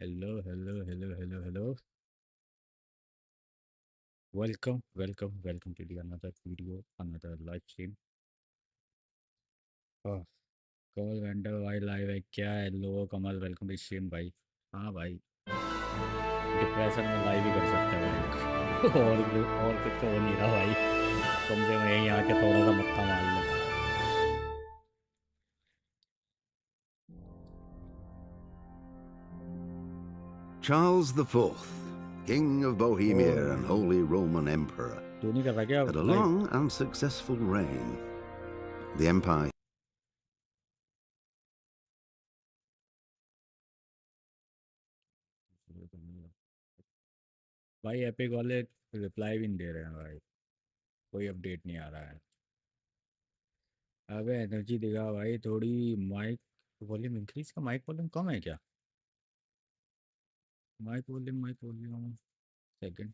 Hello, hello, hello, hello, hello. Welcome to the another video, another live stream. Oh, call vendor भाई live है क्या? Hello Kamal, welcome to stream भाई। हाँ भाई, depression में live ही कर सकते हैं भाई। और कुछ तो हो नहीं रहा भाई। कम से कम यहीं आके थोड़ा सा मत्था मार लो। Charles IV, King of Bohemia and Holy Roman Emperor, तू नहीं कर रहा क्या had a live? long and successful reign. The empire भाई एपिक वाले रिप्लाई भी नहीं दे रहे हैं भाई, कोई अपडेट नहीं आ रहा है। अबे एनर्जी दिखा भाई थोड़ी। माइक वॉल्यूम इंक्रीज का माइक वॉल्यूम कम है क्या? माइक वॉल्यूम सेकंड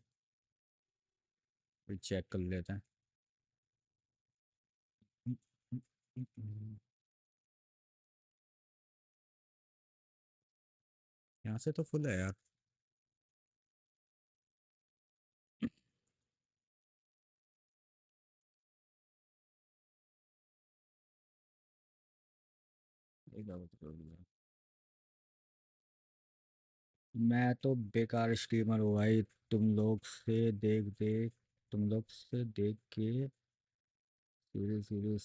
चेक कर लेते हैं। यहाँ से तो फुल है यार। एक बार तो कर लिया। मैं तो बेकार स्ट्रीमर हूँ भाई। तुम लोग से देख के धीरे धीरे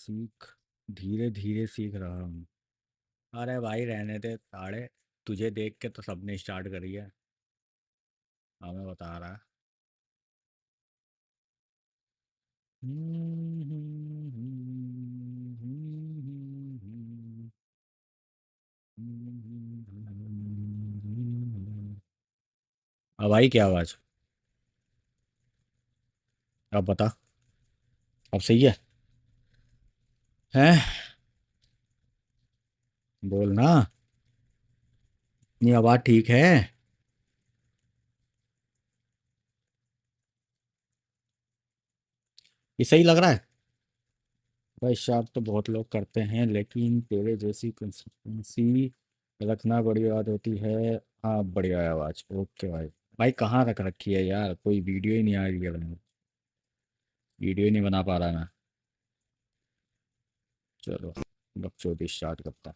धीरे धीरे सीख रहा हूँ। अरे भाई रहने दे साढ़े, तुझे देख के तो सबने स्टार्ट करी है। हमें बता रहा है। अब भाई क्या आवाज़? अब बता। अब सही है? हैं? बोलना। नहीं आवाज़ ठीक है? ये सही लग रहा है? भाई शार्प तो बहुत लोग करते हैं, लेकिन तेरे जैसी कंसिस्टेंसी रखना बड़ी बात होती है। हाँ बढ़िया है आवाज़, ओके भाई। भाई कहाँ रख रखी है यार, कोई वीडियो ही नहीं आ रही है बनाने। वीडियो ही नहीं बना पा रहा मैं। चलो बकचोदी स्टार्ट करता है।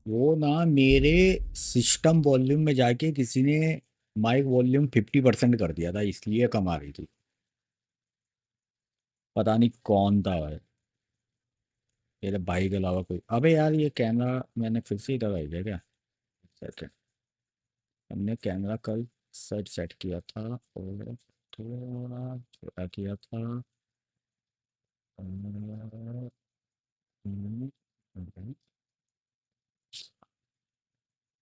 वो ना मेरे सिस्टम वॉल्यूम में जाके किसी ने माइक वॉल्यूम 50% कर दिया था, इसलिए कम आ रही थी। पता नहीं कौन था भाई। मेरे भाई के अलावा कोई। अबे यार ये कैमरा मैंने फिर से इधर आई है क्या? सेकंड। हमने कैमरा कल सेट किया था और थोड़ा छोटा किया था। और-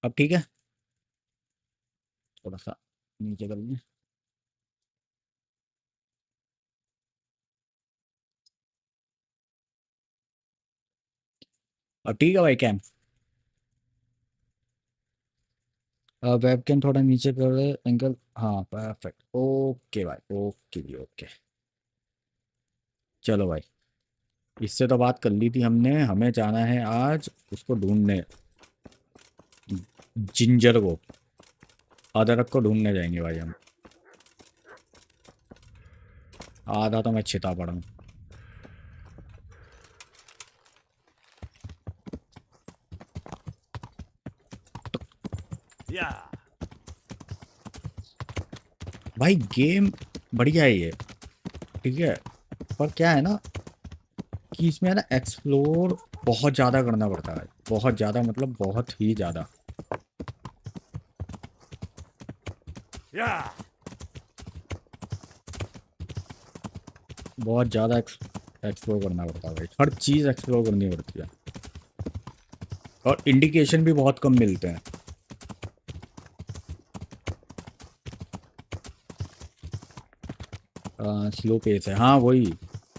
अब ठीक है। थोड़ा सा नीचे कर लें। अब ठीक है भाई कैम। वेबकैम थोड़ा नीचे कर रहे एंगल। हाँ परफेक्ट, ओके भाई, ओके जी ओके। चलो भाई, इससे तो बात कर ली थी हमने। हमें जाना है आज उसको ढूंढने, जिंजर को, अदरक को ढूंढने जाएंगे भाई हम। आधा तो मैं छिता पड़ा हूँ। भाई गेम बढ़िया है ये, ठीक है। पर क्या है ना कि इसमें है ना एक्सप्लोर बहुत ज़्यादा करना पड़ता है। बहुत ज़्यादा मतलब बहुत ही ज़्यादा। बहुत ज़्यादा एक्सप्लोर करना पड़ता है भाई, हर चीज़ एक्सप्लोर करनी पड़ती है। और इंडिकेशन भी बहुत कम मिलते हैं। स्लो पेस है, हाँ वही।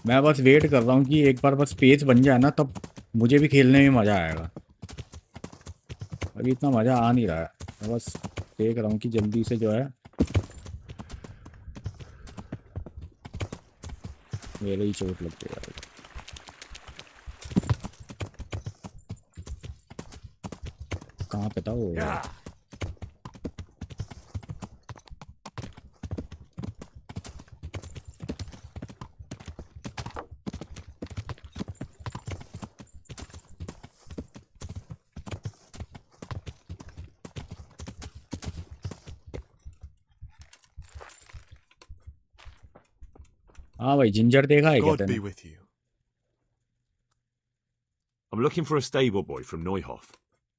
मैं बस वेट कर रहा हूँ कि एक बार बस पेस बन जाए ना, तब मुझे भी खेलने में मज़ा आएगा। अभी इतना मज़ा आ नहीं रहा है। मैं बस देख रहा हूँ कि जल्दी से जो है मेरे ही चोट लग जाएगा। कहाँ पे था वो? हाँ भाई, जिंजर देखा है क्या God तेने? be with you. I'm looking for a stable boy from Neuhof,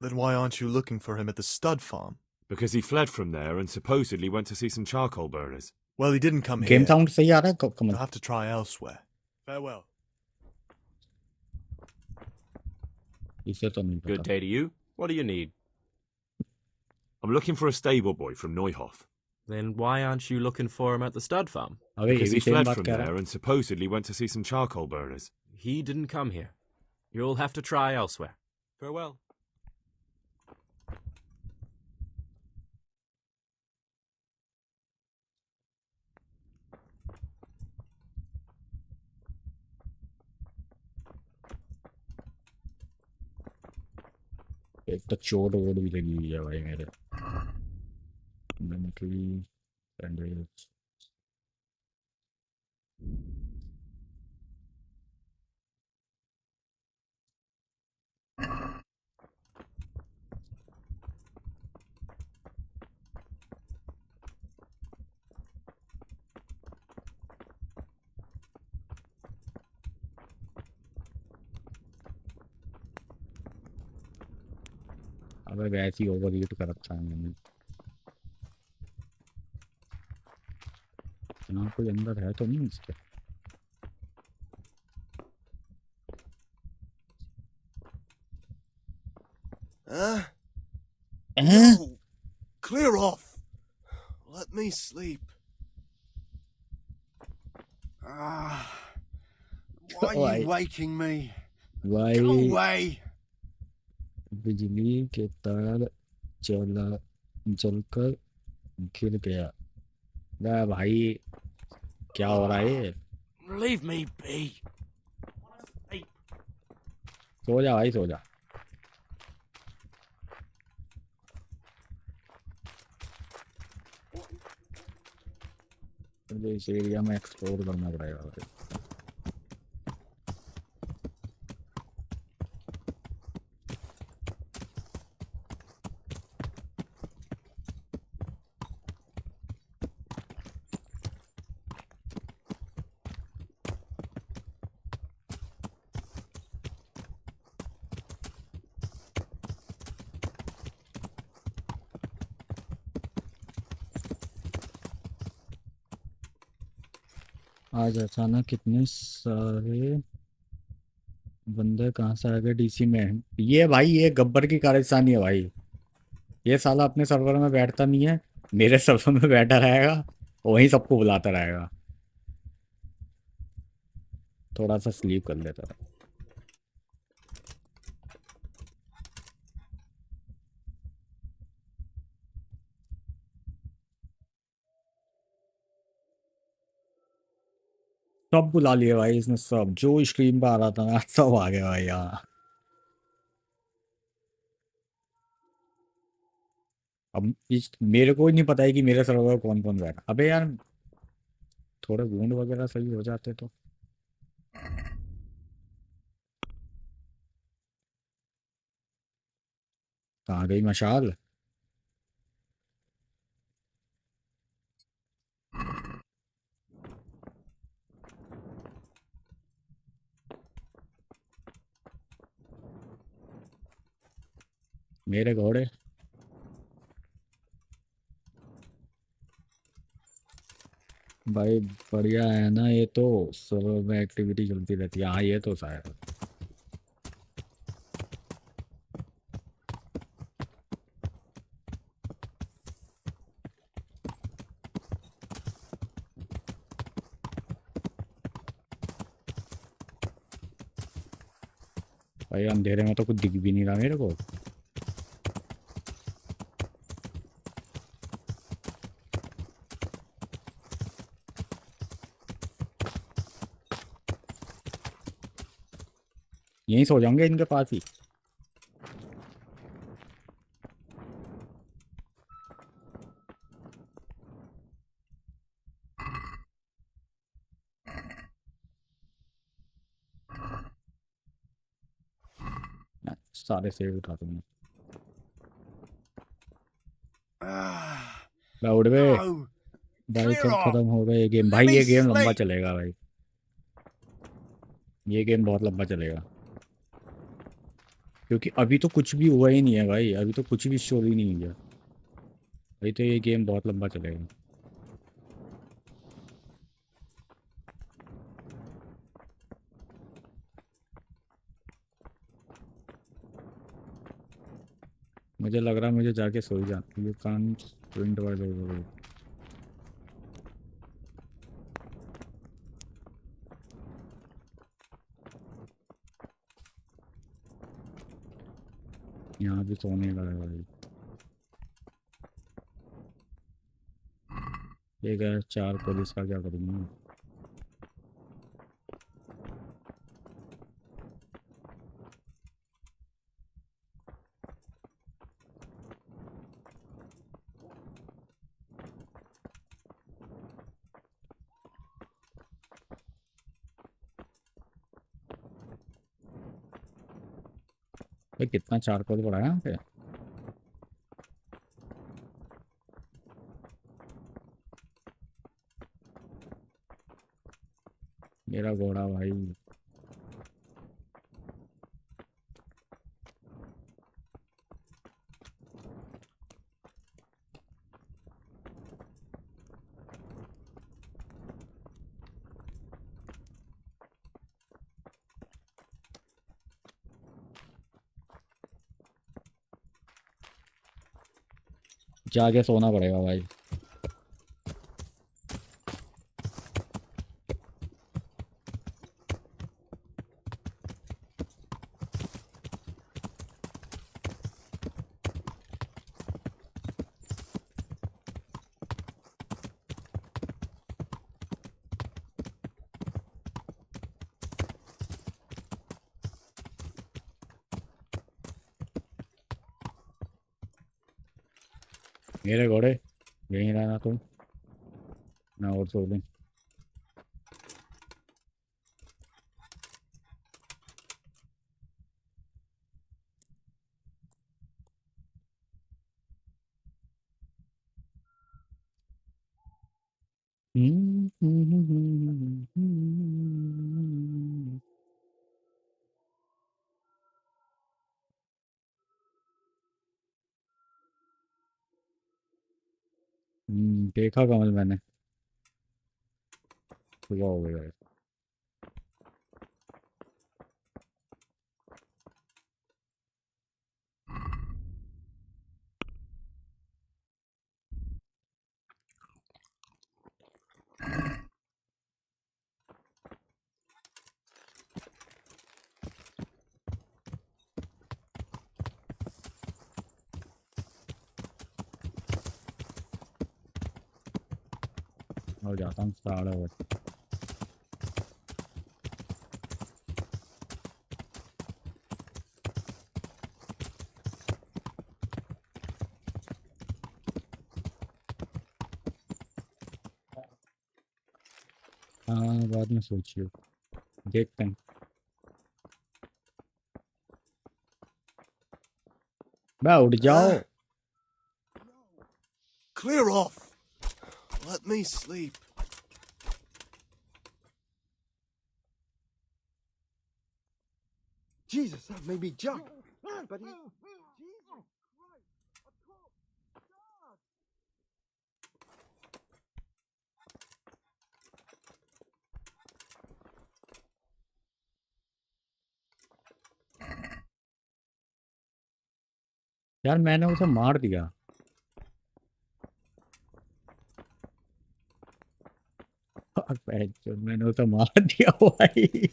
Then why aren't you looking for him at the stud farm? because he fled from there and supposedly went to see some charcoal burners. Well, he didn't come game here. Sound सही आ रहा है कमल? You'll have to try elsewhere. Farewell. इसे तो नहीं Good पता। day to you. What do you need? I'm looking for a stable boy from Neuhof, Then why aren't you looking for him at the stud farm? अबे ये because भी he same fled बात from कह रहा there है। and supposedly went to see some charcoal burners. He didn't come here. You'll have to try elsewhere. Farewell. एक तो चोट वोट भी लगी हुई है भाई मेरे। Mentally bandage. अबे वैसे ही ओवर हीट कर रखा है मैंने। यहाँ कोई अंदर है तो नहीं इसके? Huh? हैं? No! Clear off! Let me sleep. Why are Why? you waking me? Go भाई away! बिजली के तार जलकर गिर गया। अबे भाई क्या हो रहा है ये? Leave me be. सो जा भाई, सो जा। मुझे इस एरिया में एक्सप्लोर करना पड़ेगा भाई। आज अचानक कितने सारे बंदे कहाँ से आ गए डीसी में? ये भाई ये गब्बर की कारस्तानी है भाई। ये साला अपने सर्वर में बैठता नहीं है, मेरे सर्वर में बैठा रहेगा, वहीं सबको बुलाता रहेगा। थोड़ा सा स्लीप कर लेता है। सब बुला लिए भाई इसने, सब जो स्क्रीन पे आ रहा था ना सब आ गया भाई यहाँ। अब मेरे को ही नहीं पता है कि मेरे सर्वर में कौन कौन बैठा। अबे यार थोड़े वूंड वगैरह सही हो जाते तो। कहाँ गई मशाल? मेरे घोड़े। भाई बढ़िया है ना ये तो, सर्वर में एक्टिविटी चलती रहती है। हाँ ये तो शायद भाई अंधेरे में तो कुछ दिख भी नहीं रहा मेरे को। यहीं सो जाऊंगे इनके पास ही। सारे सेव उठा दूंगा। Ah, मैं उड़ गए no! भाई, Clear कब off! खत्म होगा ये गेम? Let भाई me ये गेम लंबा sleep! चलेगा भाई, ये गेम बहुत लंबा चलेगा, क्योंकि अभी तो कुछ भी हुआ ही नहीं है भाई, अभी तो कुछ भी स्टोरी नहीं हुई है भाई, तो ये गेम बहुत लंबा चलेगा। मुझे लग रहा है मुझे जाके सो ही जाना। यू कांट प्रिंट वाले, यहाँ भी सोने लगा है भाई। ये क्या 4 पुलिस का क्या करूँगा? भाई कितना चारकोल पड़ा है यहाँ पे? मेरा घोड़ा भाई। जाके सोना पड़ेगा भाई। मेरे घोड़े यहीं रहना तुम, मैं और सो लूँ। देखा कमल मैंने, सुबह हो गई भाई। और जाता हूँ 8:30 बजे। हाँ बाद में सोचिए, देखते हैं। बा उठ जाओ। Ah, clear off! Let me sleep. Jesus, that made me jump. But he... Jesus Christ! A corpse! God! यार मैंने उसे मार दिया। मैंने उसे मार दिया भाई।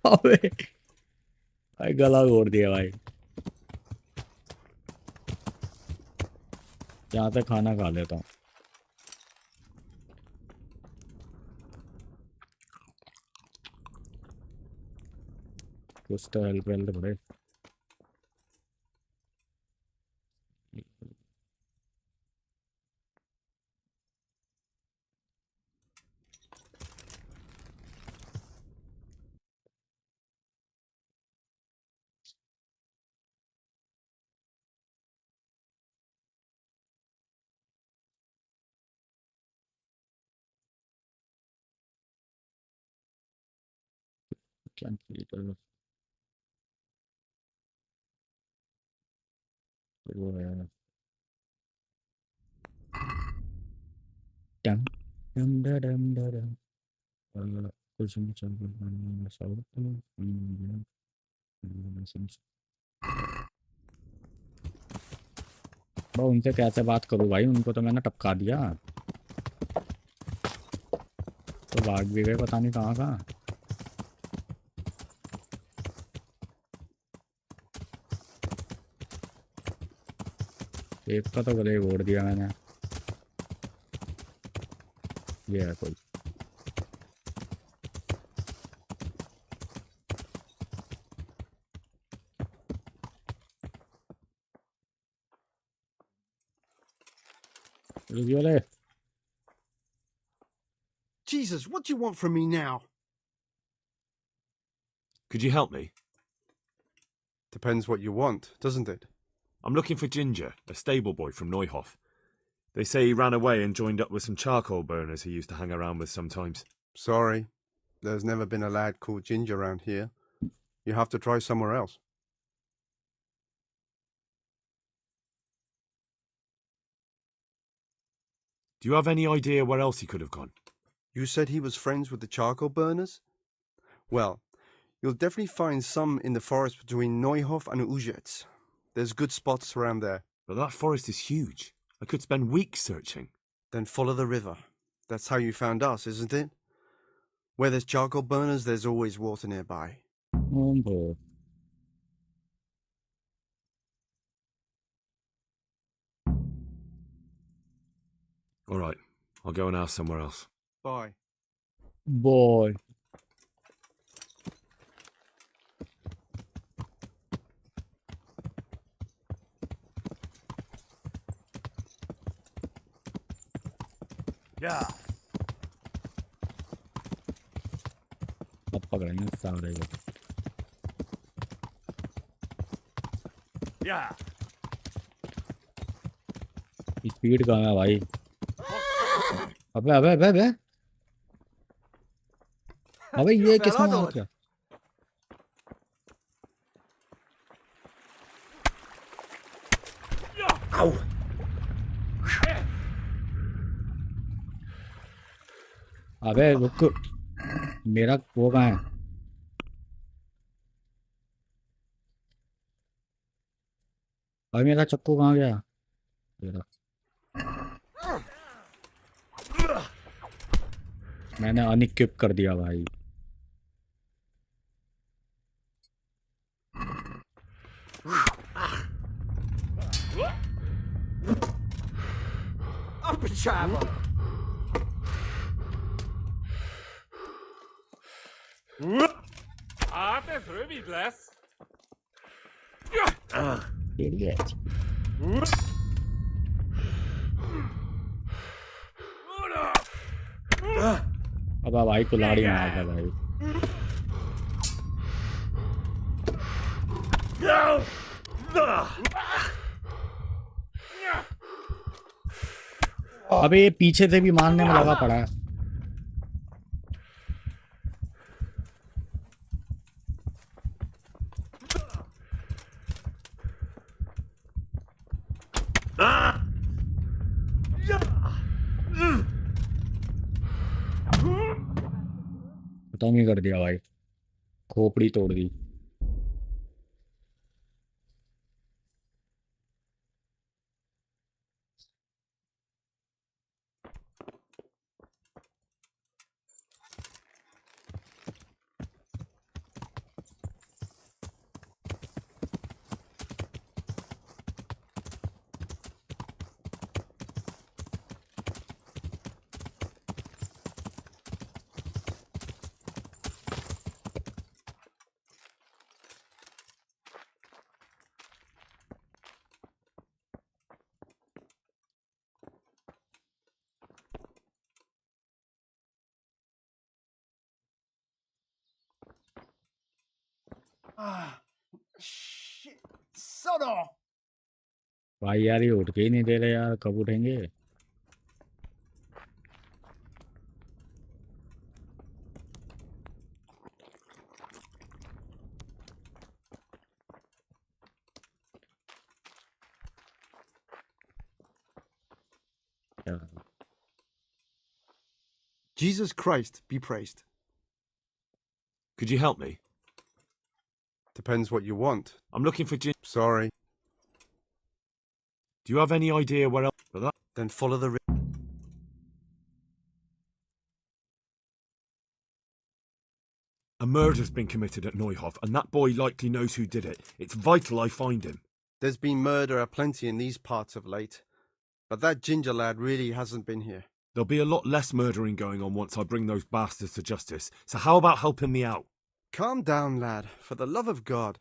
अबे भाई गला घोट दिया भाई। यहाँ से खाना खा लेता हूँ। कुछ तो हेल्प वेल्प पड़े। क्या वो है डम डम डम डम कुछ नहीं चल रहा उनसे कैसे बात करूं भाई, उनको तो मैंने टपका दिया, तो भाग भी गए पता नहीं कहाँ कहाँ। एक का तो गले घोड़ दिया मैंने। ये है कोई। वाले Jesus, what do you want from me now? Could you help me? Depends what you want, doesn't it? I'm looking for Ginger, a stable boy from Neuhof. They say he ran away and joined up with some charcoal burners he used to hang around with sometimes. Sorry, there's never been a lad called Ginger around here. You have to try somewhere else. Do you have any idea where else he could have gone? You said he was friends with the charcoal burners? Well, you'll definitely find some in the forest between Neuhof and Uzhets. There's good spots around there. But that forest is huge. I could spend weeks searching. Then follow the river. That's how you found us, isn't it? Where there's charcoal burners, there's always water nearby. बो All right, I'll go and ask somewhere else. Bye. Boy Yeah. अब पकड़ेंगे सारे को। Yeah. Speed कहाँ है भाई? अबे अबे अबे अबे अबे ये किसने मार दिया? Ow! अबे रुक, मेरा वो कहाँ है? अबे मेरा चक्कू कहाँ गया? मेरा मैंने अनइक्विप कर दिया भाई। Idiot. अब भाई कुल्हाड़ी मार दे भाई। अबे ये पीछे से भी मारने में लगा पड़ा है। खत्म ही कर दिया भाई, खोपड़ी तोड़ दी। Shit. Son of! भाई यार ये उठ के ही नहीं दे रहे यार, कब उठेंगे? क्या Jesus Christ be praised. Could you help me? Depends what you want. I'm looking for Ginger. Sorry. Do you have any idea where else? For that? Then follow the A murder's been committed at Neuhof, and that boy likely knows who did it. It's vital I find him. There's been murder aplenty in these parts of late, but that ginger lad really hasn't been here. There'll be a lot less murdering going on once I bring those bastards to justice, so how about helping me out? Calm down, lad. For the love of God.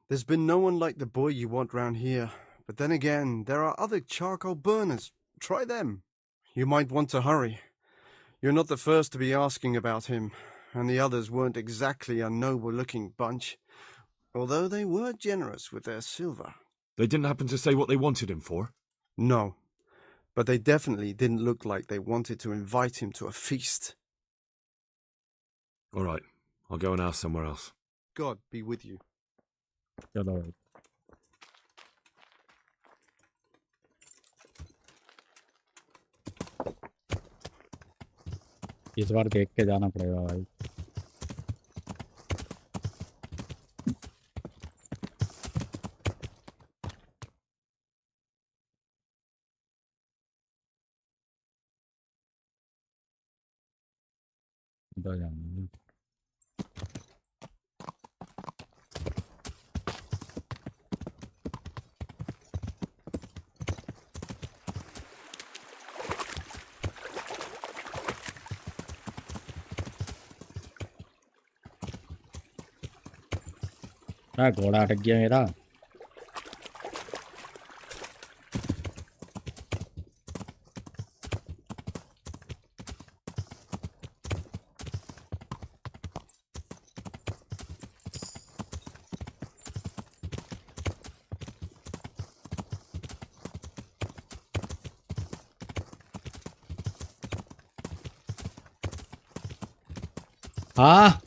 There's been no one like the boy you want round here. But then again, there are other charcoal burners. Try them. You might want to hurry. You're not the first to be asking about him, and the others weren't exactly a noble-looking bunch, although they were generous with their silver. They didn't happen to say what they wanted him for? No, but they definitely didn't look like they wanted to invite him to a feast. All right, I'll go and ask somewhere else. God be with you. चलो भाई इस बार देख के जाना पड़ेगा भाई इधर जाना है। घोड़ा अटक गया मेरा हाँ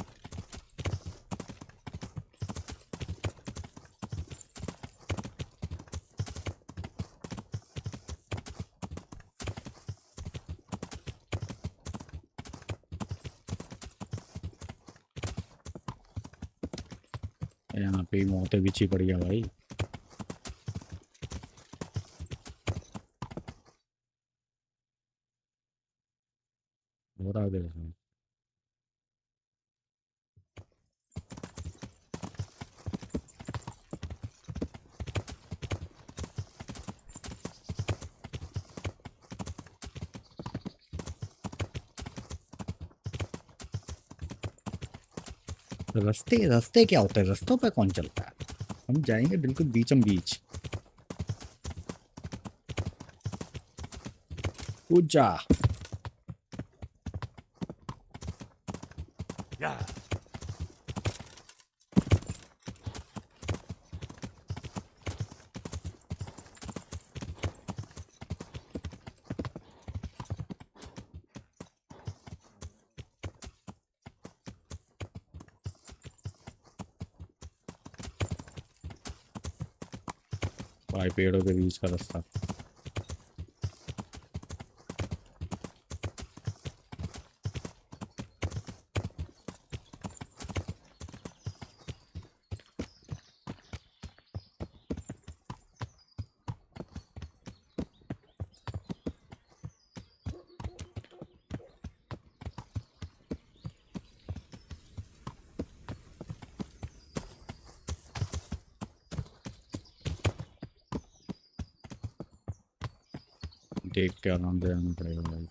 यहाँ पे मौतें बिछी पड़ी है भाई और आगे देखो रास्ते रास्ते क्या होते हैं रास्तों पे कौन चलता है हम जाएंगे बिल्कुल बीचम बीच कूद जा Yeah. भाई पेड़ों के बीच का रास्ता देख के आराम से आना पड़ेगा भाई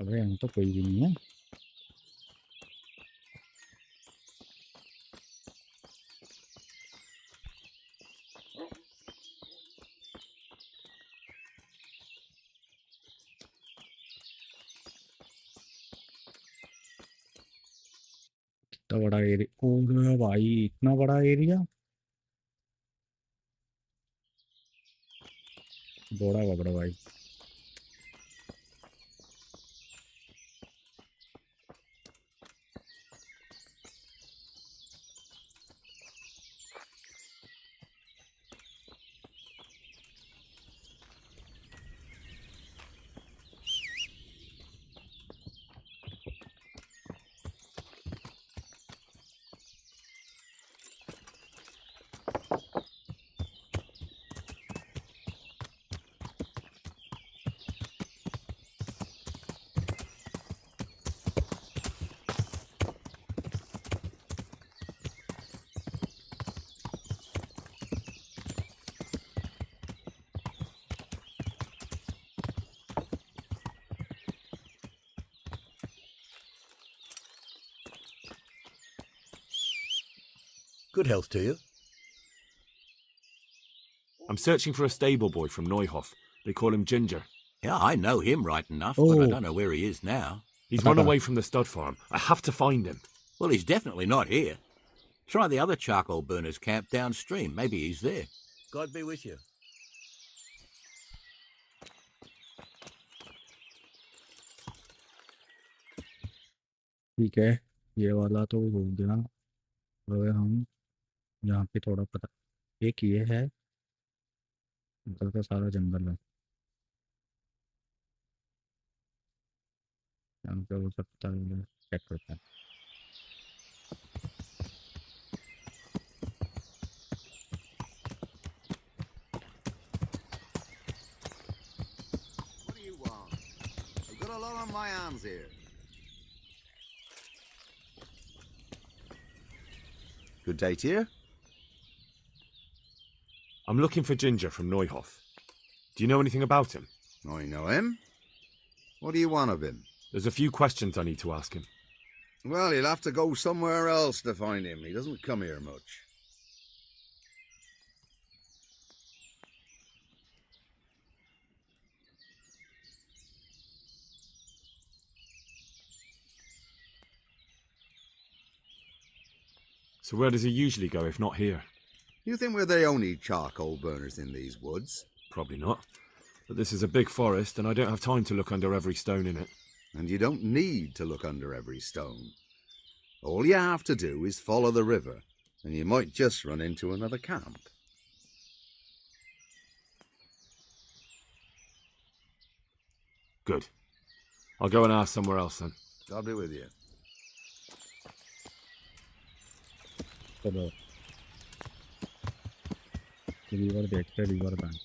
अबे यहाँ तो कोई भी नहीं है इतना बड़ा एरिया, ओरे भाई इतना बड़ा एरिया, बड़ा बड़ा भाई। Good health to you. I'm searching for a stable boy from Neuhof. They call him Ginger. Yeah, I know him right enough, but I Oh, don't know where he is now. He's run away from the stud farm. I have to find him. Well, he's definitely not here. Try the other charcoal burners camp downstream. Maybe he's there. God be with you. ठीक है, ये वाला तो हो गया। अगर हम यहाँ पे थोड़ा पता, एक ये है, इधर का सारा जंगल है, यहाँ पे वो सब पता चेक करता है। What do you want? I've got a lot on my hands here. Good day to you. I'm looking for Ginger from Neuhof. Do you know anything about him? I know him. What do you want of him? There's a few questions I need to ask him. Well, you'll have to go somewhere else to find him. He doesn't come here much. So where does he usually go if not here? You think we're the only charcoal burners in these woods? Probably not. But this is a big forest and I don't have time to look under every stone in it. And you don't need to look under every stone. All you have to do is follow the river, and you might just run into another camp. Good. I'll go and ask somewhere else then. God be with you. चलो river देखते, river bank.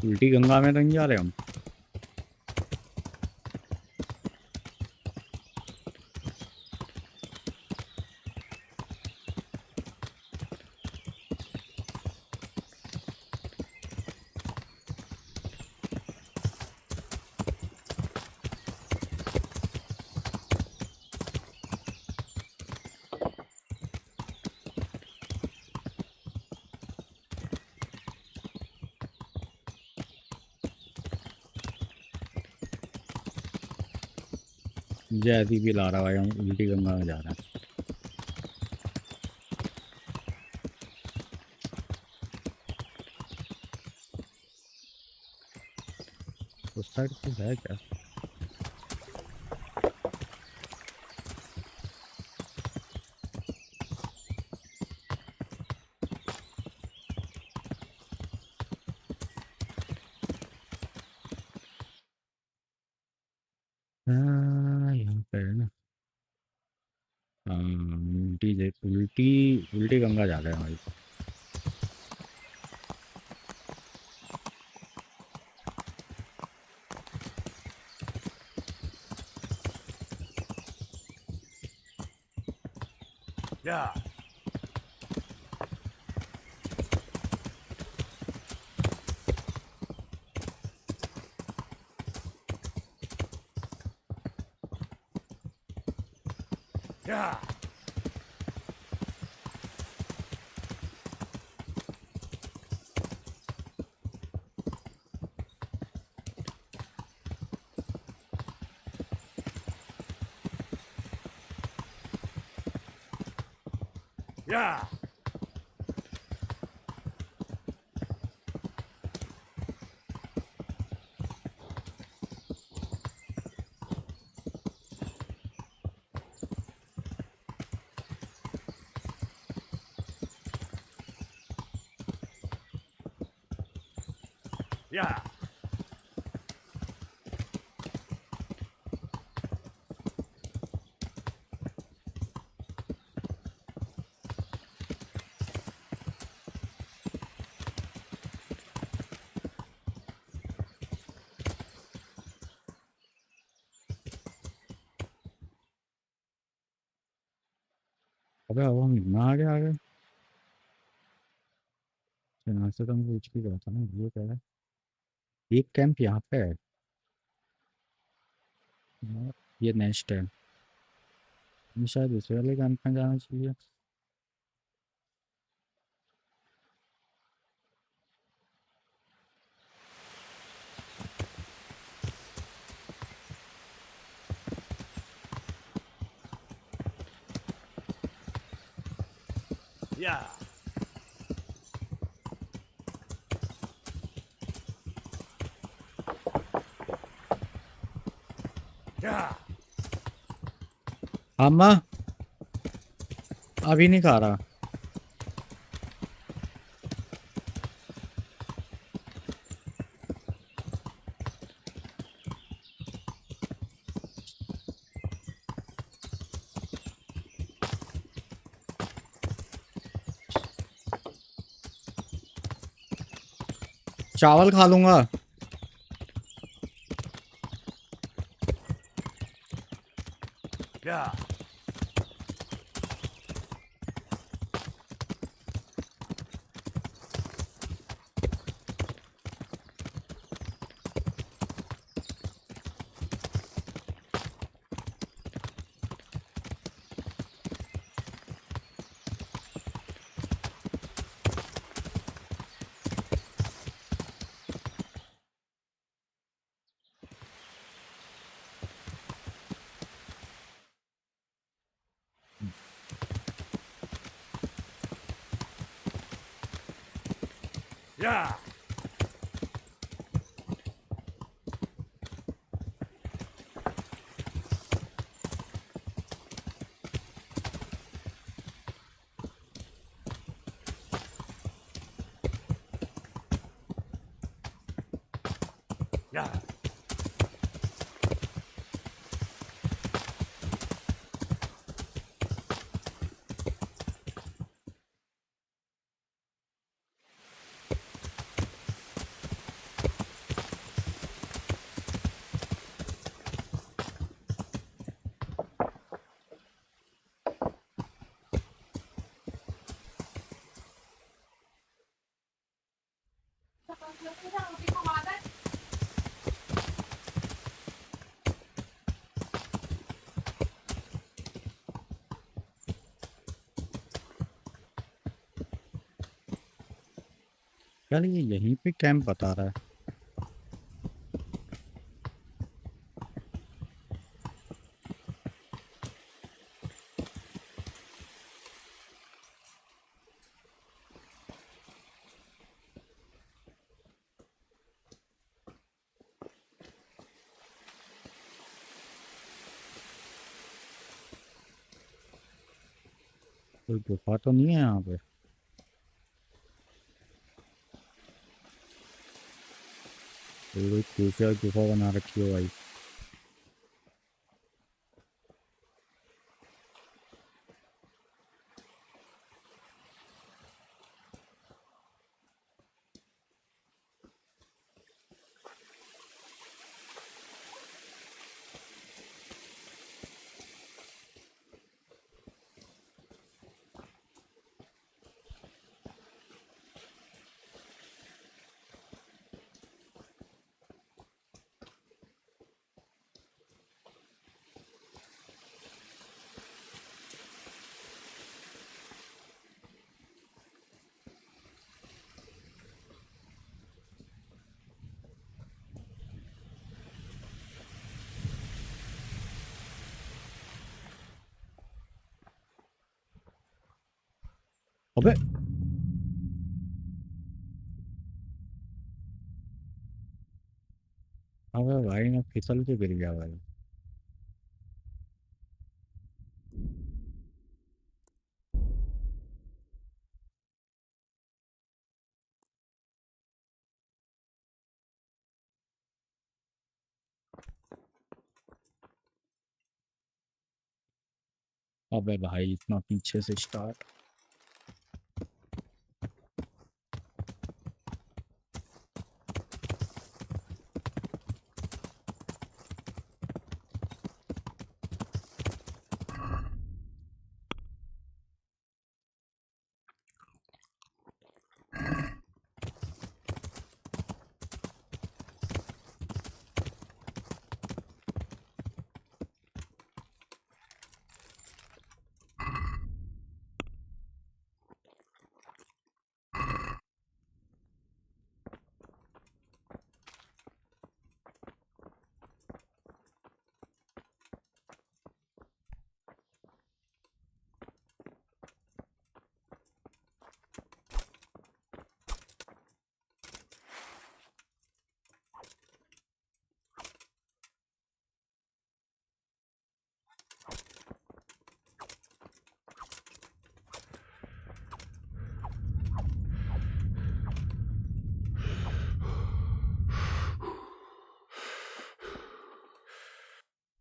उल्टी गंगा में नहीं जा रहे हम। जैसी भी ला रहा भाई, हम उल्टी गंगा में जा रहे हैं। उस साइड पे है क्या? हाँ, यहाँ पे है ना। हाँ, उल्टी उल्टी गंगा जा रहे हैं भाई। Yeah. Yeah. Yeah. Yeah. अबे अब हम इतना आ गए। यहाँ से तो हम पूछ के गया था ना, ये क्या है? एक कैंप यहाँ पे है। ये नेक्स्ट है। ये शायद दूसरे वाले कैंप में जाना चाहिए। Yeah. Yeah. अम्मा अभी नहीं खा रहा। चावल खा लूंगा। Yeah. Yeah. Yeah. यार ये यहीं पे कैंप बता रहा है। कोई गुफा तो नहीं है यहाँ पे? कोई खुफिया गुफा बना रखी है भाई। अबे अबे भाई मैं फिसल के गिर गया भाई। अबे भाई इतना पीछे से start.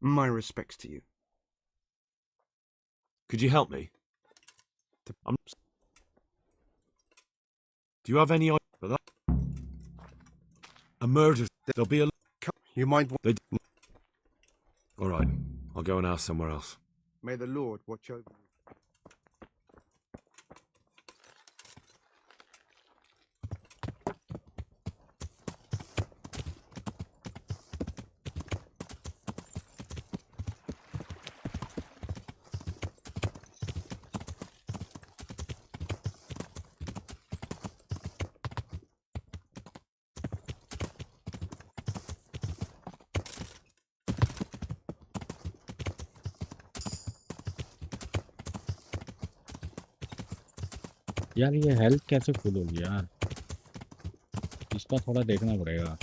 My respects to you. Could you help me? Do you have any idea for that? A murder. There'll be a... You might want... All right, I'll go and ask somewhere else. May the Lord watch over you. यार ये health कैसे full होगी यार? इसका थोड़ा देखना पड़ेगा।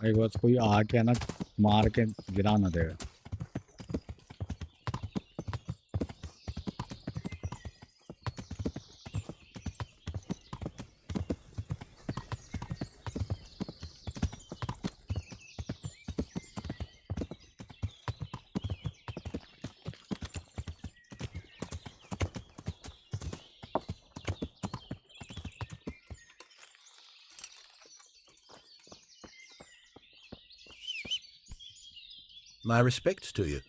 एक बार कोई आके ना मार के गिरा ना देगा। My respects to you.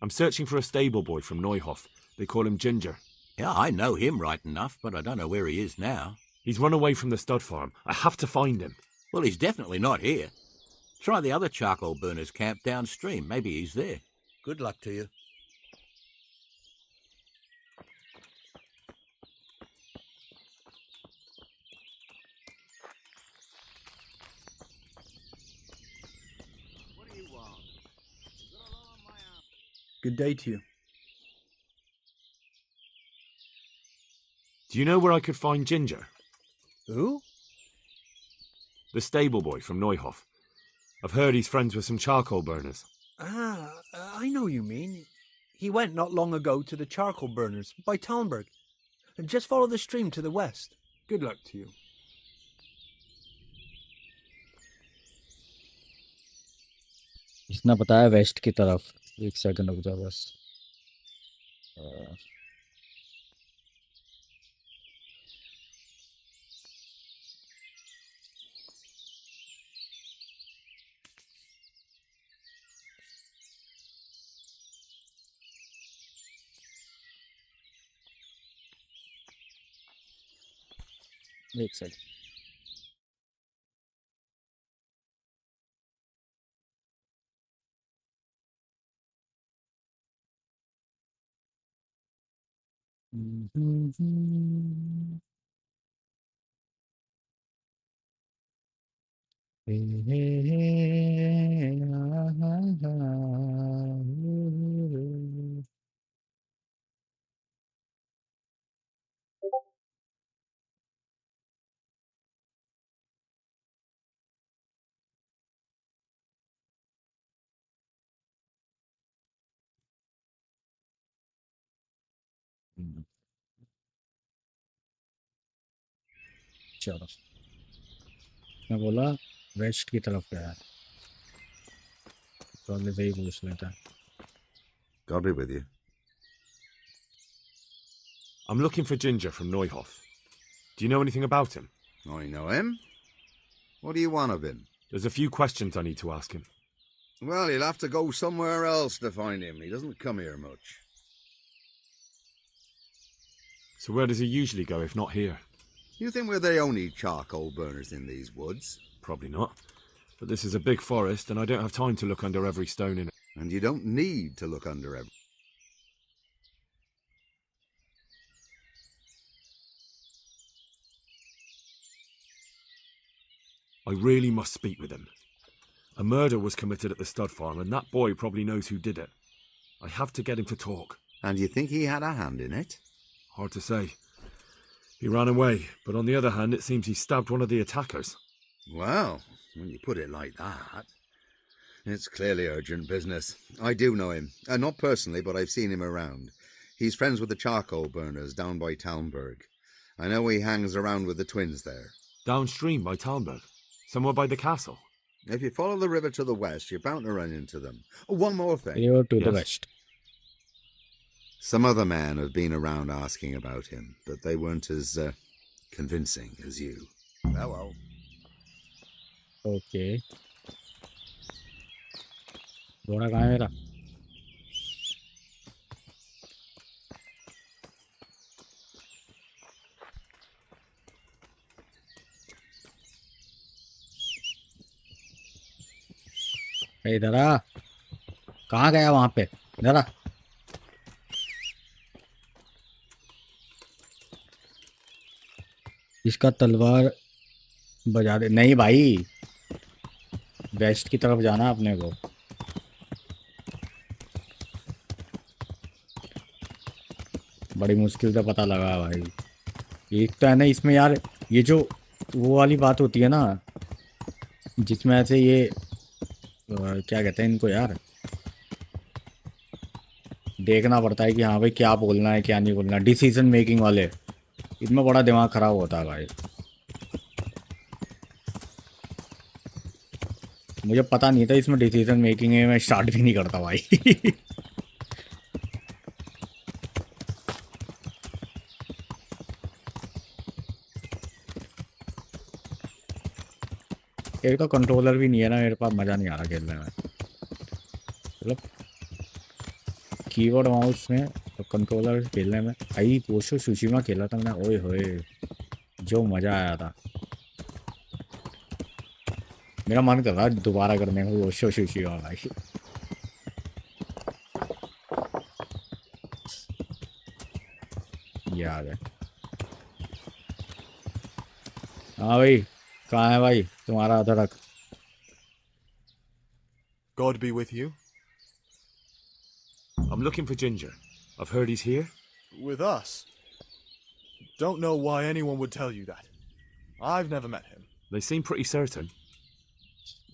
I'm searching for a stable boy from Neuhof. They call him Ginger. Yeah, I know him right enough, but I don't know where he is now. He's run away from the stud farm. I have to find him. Well, he's definitely not here. Try the other charcoal burners camp downstream. Maybe he's there. Good luck to you. What do you want? You got a lot on my arm. Good day to you. Do you know where I could find Ginger? Who? The stable boy from Neuhof. I've heard he's friends with some charcoal burners. I know you mean. He went not long ago to the charcoal burners by Talmberg. And just follow the stream to the west. Good luck to you. इसने बताया waste की तरफ। एक second रुक जा बस। एक second. चलो, मैं बोला वेस्ट की तरफ गया है, तो अगले से ही पूछ लेता है। God be with you. I'm looking for Ginger from Neuhof. Do you know anything about him? I know him. What do you want of him? There's a few questions I need to ask him. Well, you'll have to go somewhere else to find him. He doesn't come here much. So where does he usually go if not here? You think we're the only charcoal burners in these woods? Probably not. But this is a big forest and I don't have time to look under every stone in it. And you don't need to look under every... I really must speak with him. A murder was committed at the stud farm and that boy probably knows who did it. I have to get him to talk. And you think he had a hand in it? Hard to say. He ran away, but on the other hand, it seems he stabbed one of the attackers. Well, when you put it like that, it's clearly urgent business. I do know him. Not personally, but I've seen him around. He's friends with the charcoal burners down by Talmberg. I know he hangs around with the twins there. Downstream by Talmberg? Somewhere by the castle? If you follow the river to the west, you're bound to run into them. Oh, one more thing. You're to the Yes. west. Some other men have been around asking about him, but they weren't as convincing as you. Well. Okay. घोड़ा कहाँ है मेरा? इधर आ। कहाँ गया वहां पे? इधर आ। इसका तलवार बजा दे। नहीं भाई, वेस्ट की तरफ जाना अपने को। बड़ी मुश्किल से पता लगा भाई। एक तो है ना इसमें यार, ये जो वो वाली बात होती है ना, जिसमें ऐसे ये क्या कहते हैं इनको यार, देखना पड़ता है कि हाँ भाई क्या बोलना है क्या नहीं बोलना, डिसीजन मेकिंग वाले, इनमें बड़ा दिमाग खराब होता है भाई। मुझे पता नहीं था इसमें डिसीजन मेकिंग है, मैं स्टार्ट भी नहीं करता भाई। एक तो कंट्रोलर भी नहीं है ना मेरे पास, मज़ा नहीं आ रहा खेलने में। मतलब कीबोर्ड माउस में और कंट्रोलर खेलने में। आई पोशो सुशीमा खेला था मैंने, ओए होए जो मज़ा आया था। मेरा मन कर रहा है दोबारा करने में पोशो सुशीमा भाई। याद है। हाँ भाई, कहाँ है भाई तुम्हारा अदरक? God be with you. I'm looking for Ginger. I've heard he's here. With us. Don't know why anyone would tell you that. I've never met him. They seem pretty certain.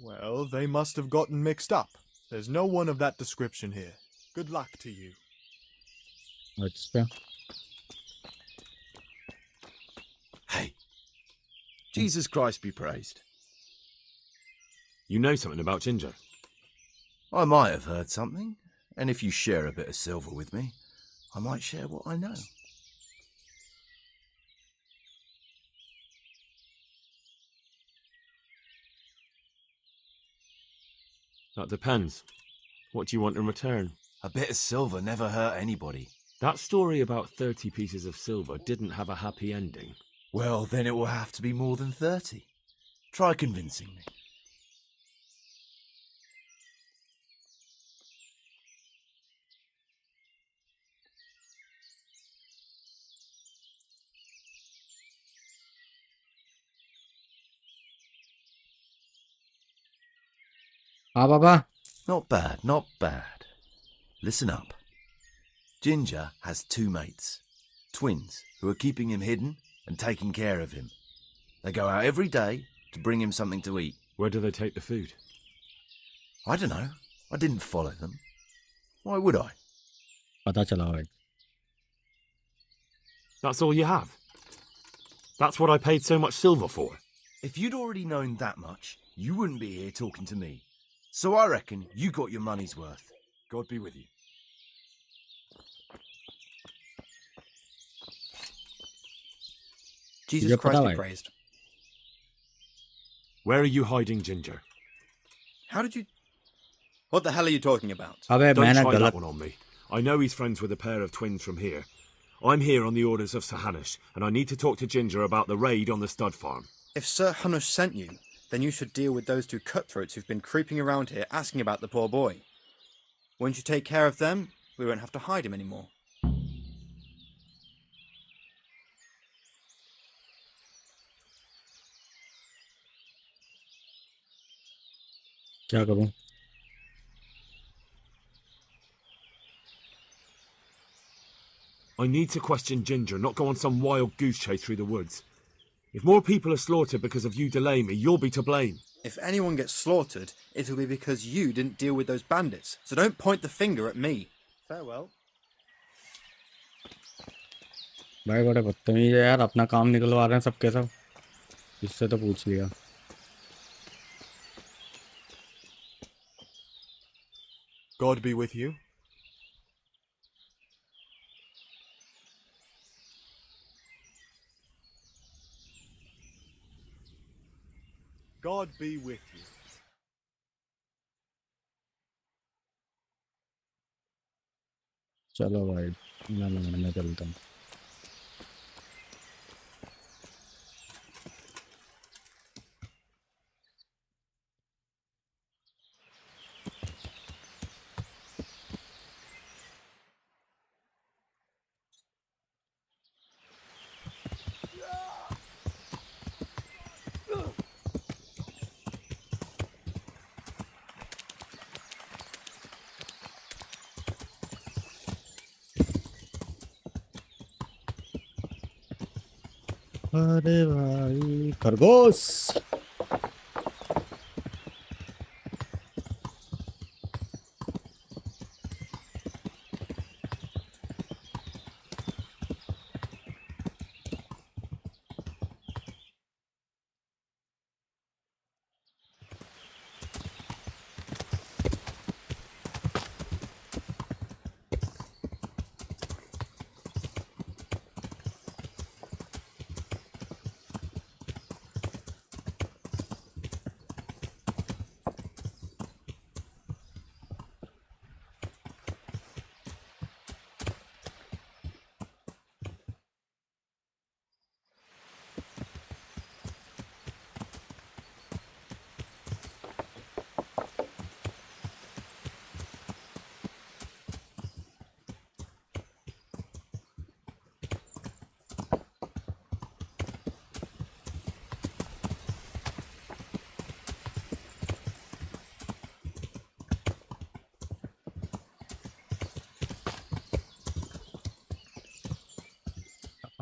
Well, they must have gotten mixed up. There's no one of that description here. Good luck to you. अच्छा, Hey. Jesus Christ be praised. You know something about Ginger? I might have heard something, and if you share a bit of silver with me, I might share what I know. That depends. What do you want in return? A bit of silver never hurt anybody. That story about 30 pieces of silver didn't have a happy ending. Well, then it will have to be more than 30. Try convincing me. हाँ पापा। Not bad, not bad. Listen up. Ginger has two mates, twins, who are keeping him hidden and taking care of him. They go out every day to bring him something to eat. Where do they take the food? I don't know. I didn't follow them. Why would I? पता चला भाई। That's all you have? That's what I paid so much silver for? If you'd already known that much, you wouldn't be here talking to me. So I reckon you got your money's worth. God be with you. मुझे Jesus पता Christ be भाई। praised. Where are you hiding Ginger? How did you... What the hell are you talking about? अबे Don't मैंने try that गलत। one on me. I know he's friends with a pair of twins from here. I'm here on the orders of Sir Hanish, and I need to talk to Ginger about the raid on the stud farm. If Sir Hanush sent you, then you should deal with those two cutthroats who've been creeping around here asking about the poor boy. Once you take care of them, we won't have to hide him anymore. क्या करूं? I need to question Ginger, not go on some wild goose chase through the woods. If more people are slaughtered because of you delaying me, you'll be to blame. If anyone gets slaughtered, it'll be because you didn't deal with those bandits. So don't point the finger at me. Farewell. भाई बड़े बदतमीज है यार, अपना काम निकलवा रहे हैं सबके सब। इससे तो पूछ लिया। God be with you. God be with you. चलो भाई, मैं चलता हूँ। अरे भाई खरगोश।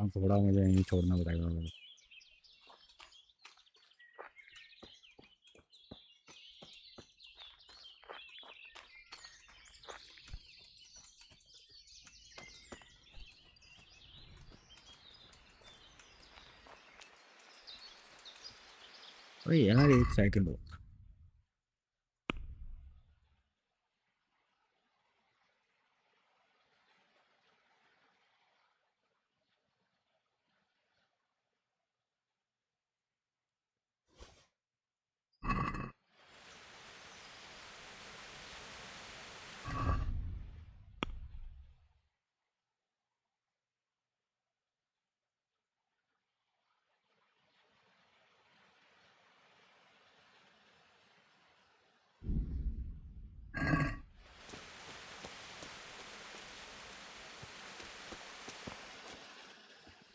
हाँ, थोड़ा मुझे यहीं छोड़ना पड़ेगा भाई। अरे यार एक सेकंड हो।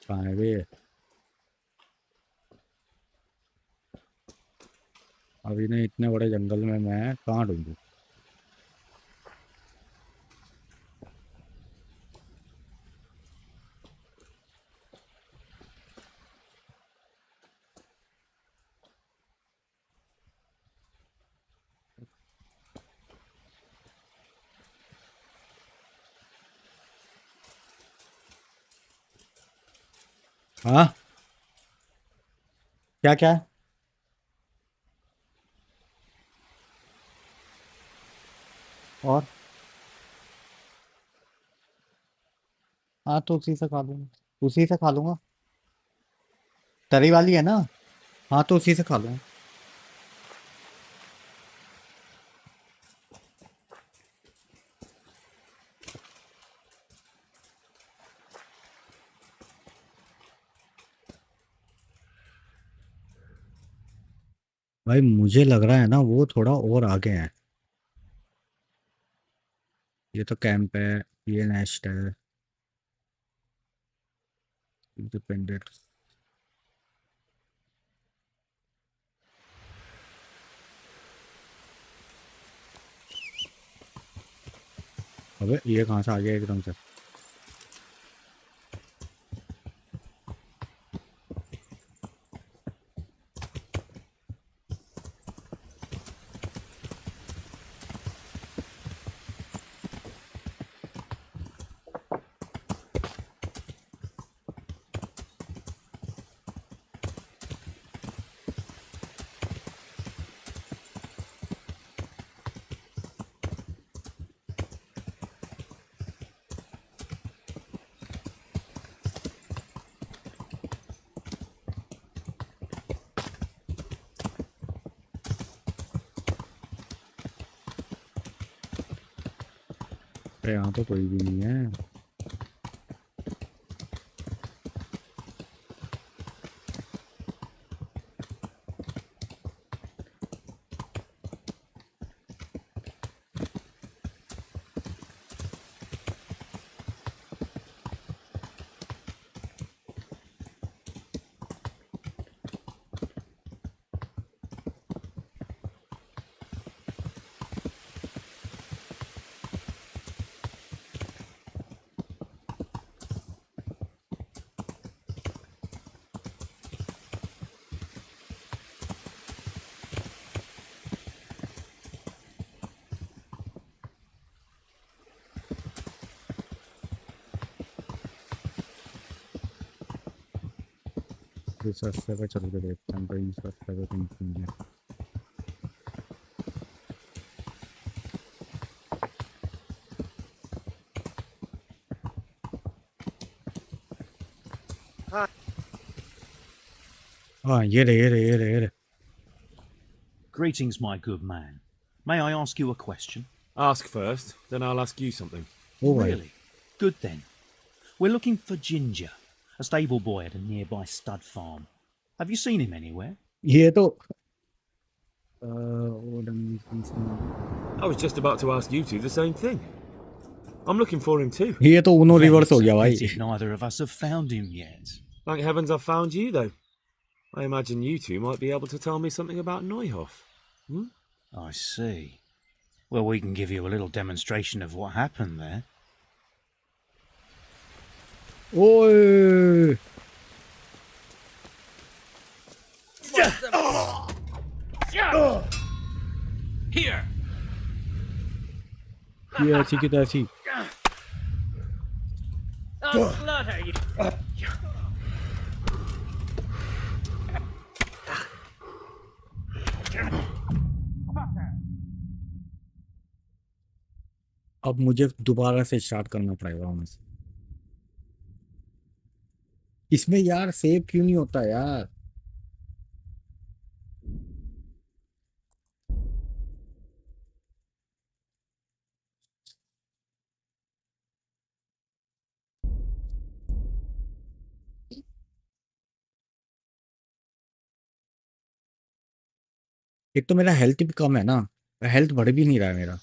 कहाँ है वे? अभी नहीं, इतने बड़े जंगल में मैं कहाँ ढूंढूं? हाँ, क्या क्या? और हाँ, तो उसी से खा लूंगा, उसी से खा लूंगा। तरी वाली है ना? हाँ, तो उसी से खा लूंगा। भाई मुझे लग रहा है ना वो थोड़ा और आगे है। ये तो कैंप है, ये नेस्ट है, इंडिपेंडेंट। अबे ये कहाँ से आ गया एकदम से? अरे यहाँ तो कोई भी नहीं है। इस रास्ते पे चल के देखते हैं भाई, इस रास्ते पे कहीं नहीं है। हाँ, ये रहे ये रहे ये रहे ये रहे। Greetings, my good man. May I ask you a question? Ask first, then I'll ask you something. ओ भाई, Really? Good then. We're looking for Ginger, a stable boy at a nearby stud farm. Have you seen him anywhere? ये तो I was just about to ask you two the same thing. I'm looking for him too. ये तो उनो Then reverse हो it's a गया भाई। pity neither of us have found him yet. Thank heavens I've found you, though. I imagine you two might be able to tell me something about Neuhof. Hmm? I see. Well, we can give you a little demonstration of what happened there. ओए Here! ये ऐसी की तैसी। I'll slaughter you! अब मुझे दोबारा से start करना पड़ेगा वहां से। इसमें यार सेव क्यों नहीं होता यार? एक तो मेरा हेल्थ भी कम है ना, हेल्थ बढ़ भी नहीं रहा है मेरा।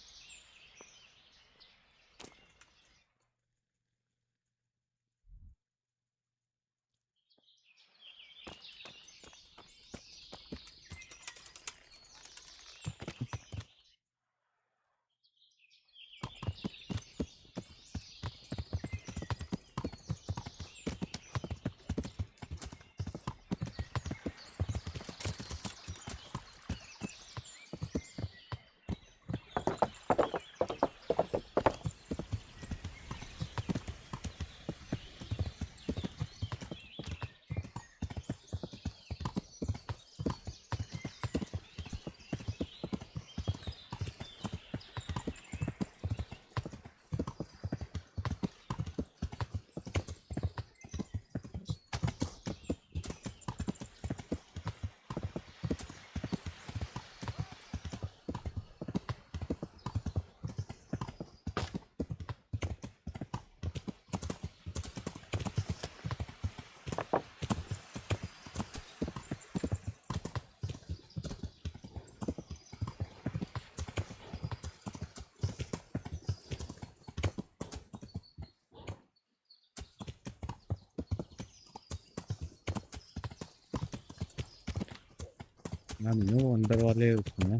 हम नो अंदर वाले उसमें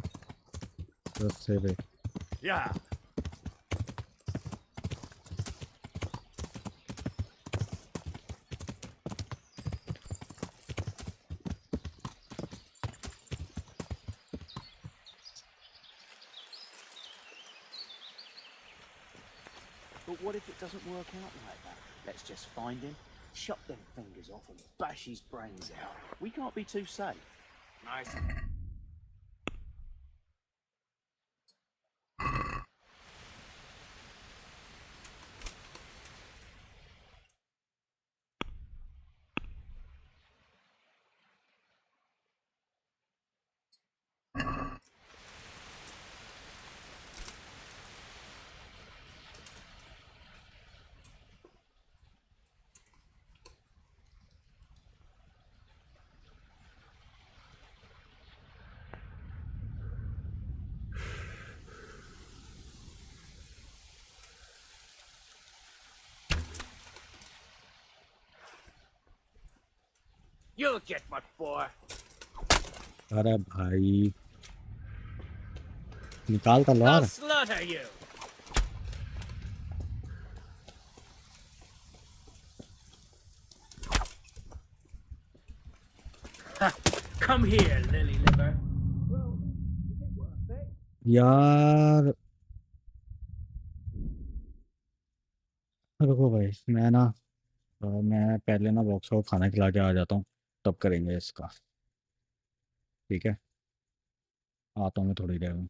रस्से पे। Yeah. But what if it doesn't work out like that? Let's just find him, chop them fingers off and bash his brains out. We can't be too safe. Nice. You'll get what for. अरे भाई निकाल I'll तलवार। slaughter you! Come here, lily liver. Well, is it worth it? यार रुको भाई, मैं पहले ना बॉक्स को खाना खिला के आ जाता हूँ, तब करेंगे इसका। ठीक है, आता हूँ मैं थोड़ी देर में।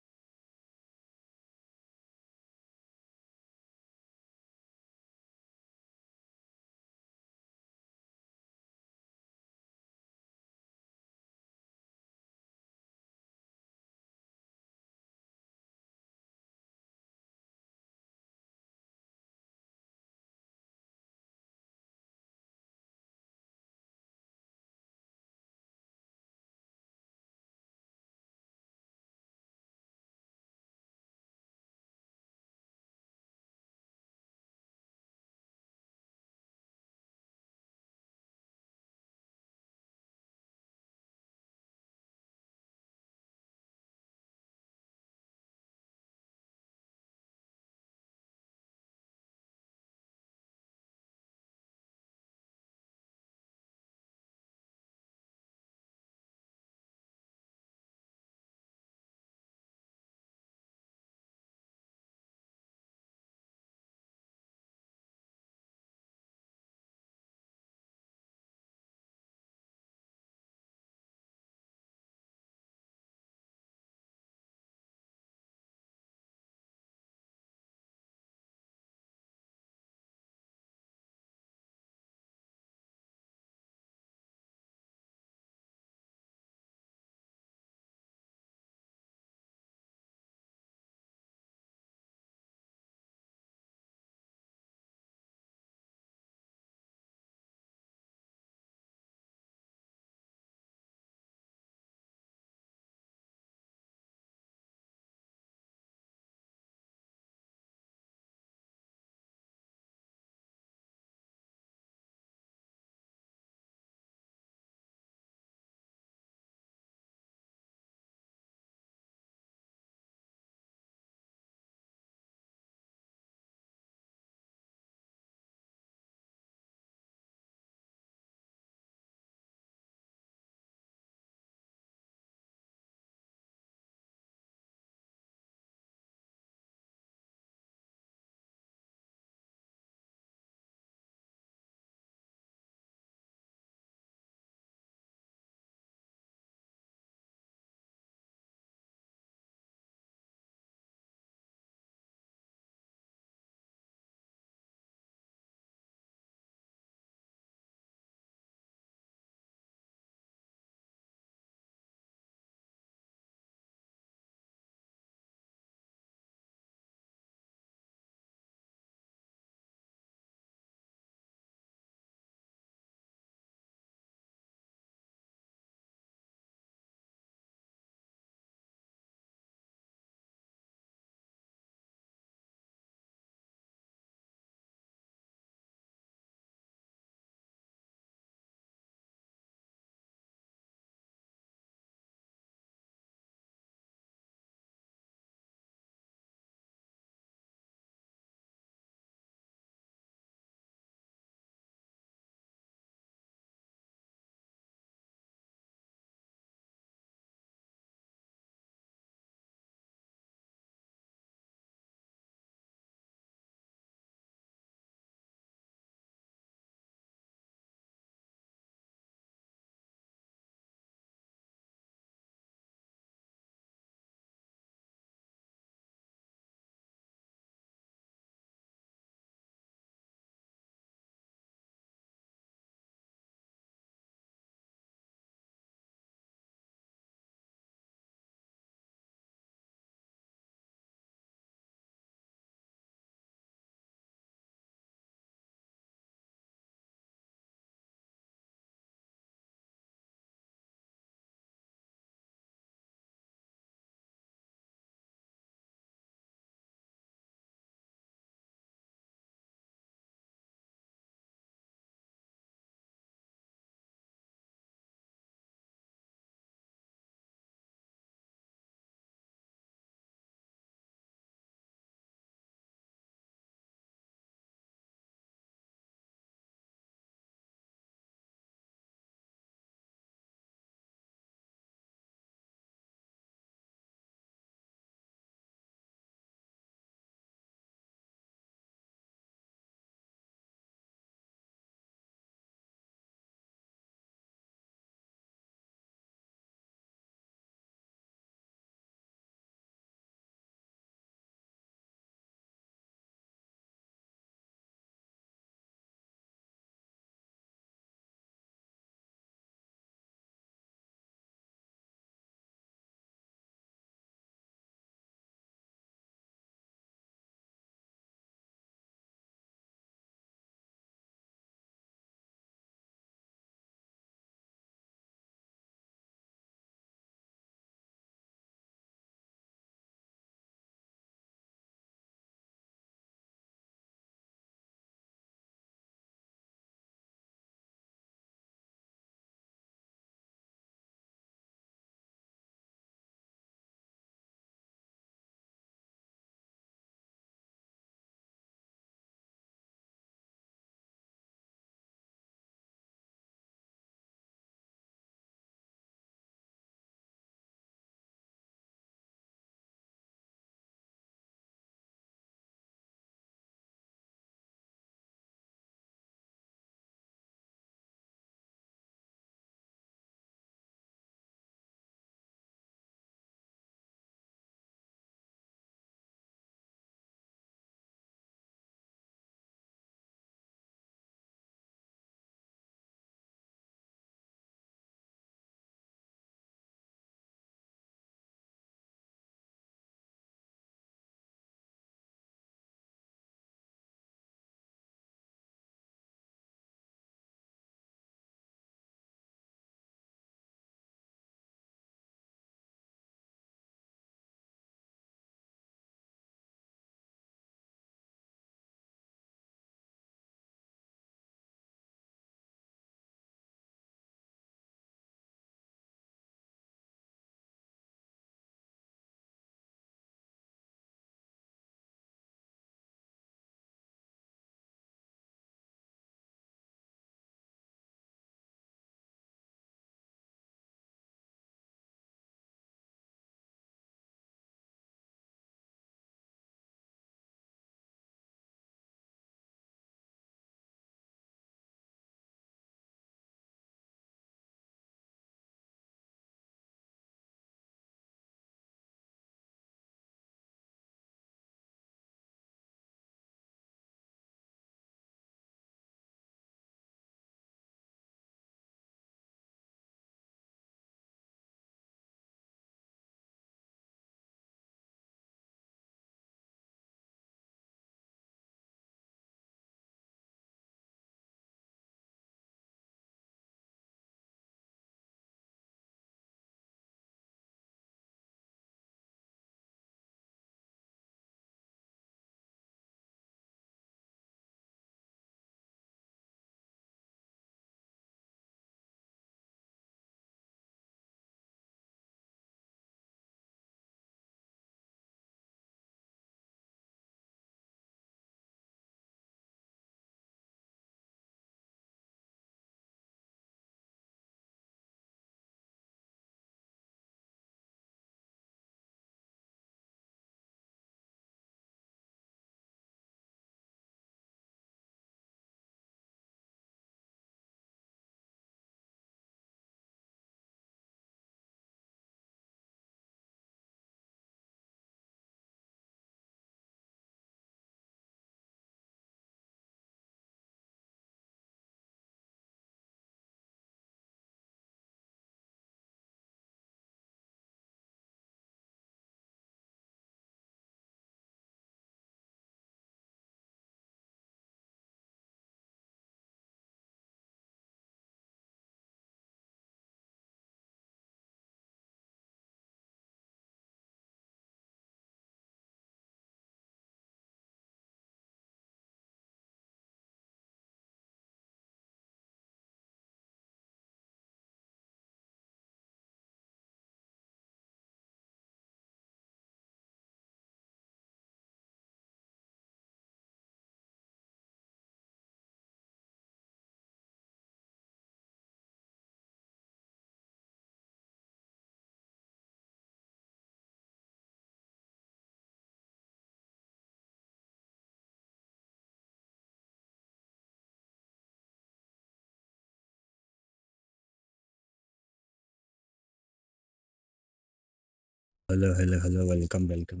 Hello hello hello, welcome welcome.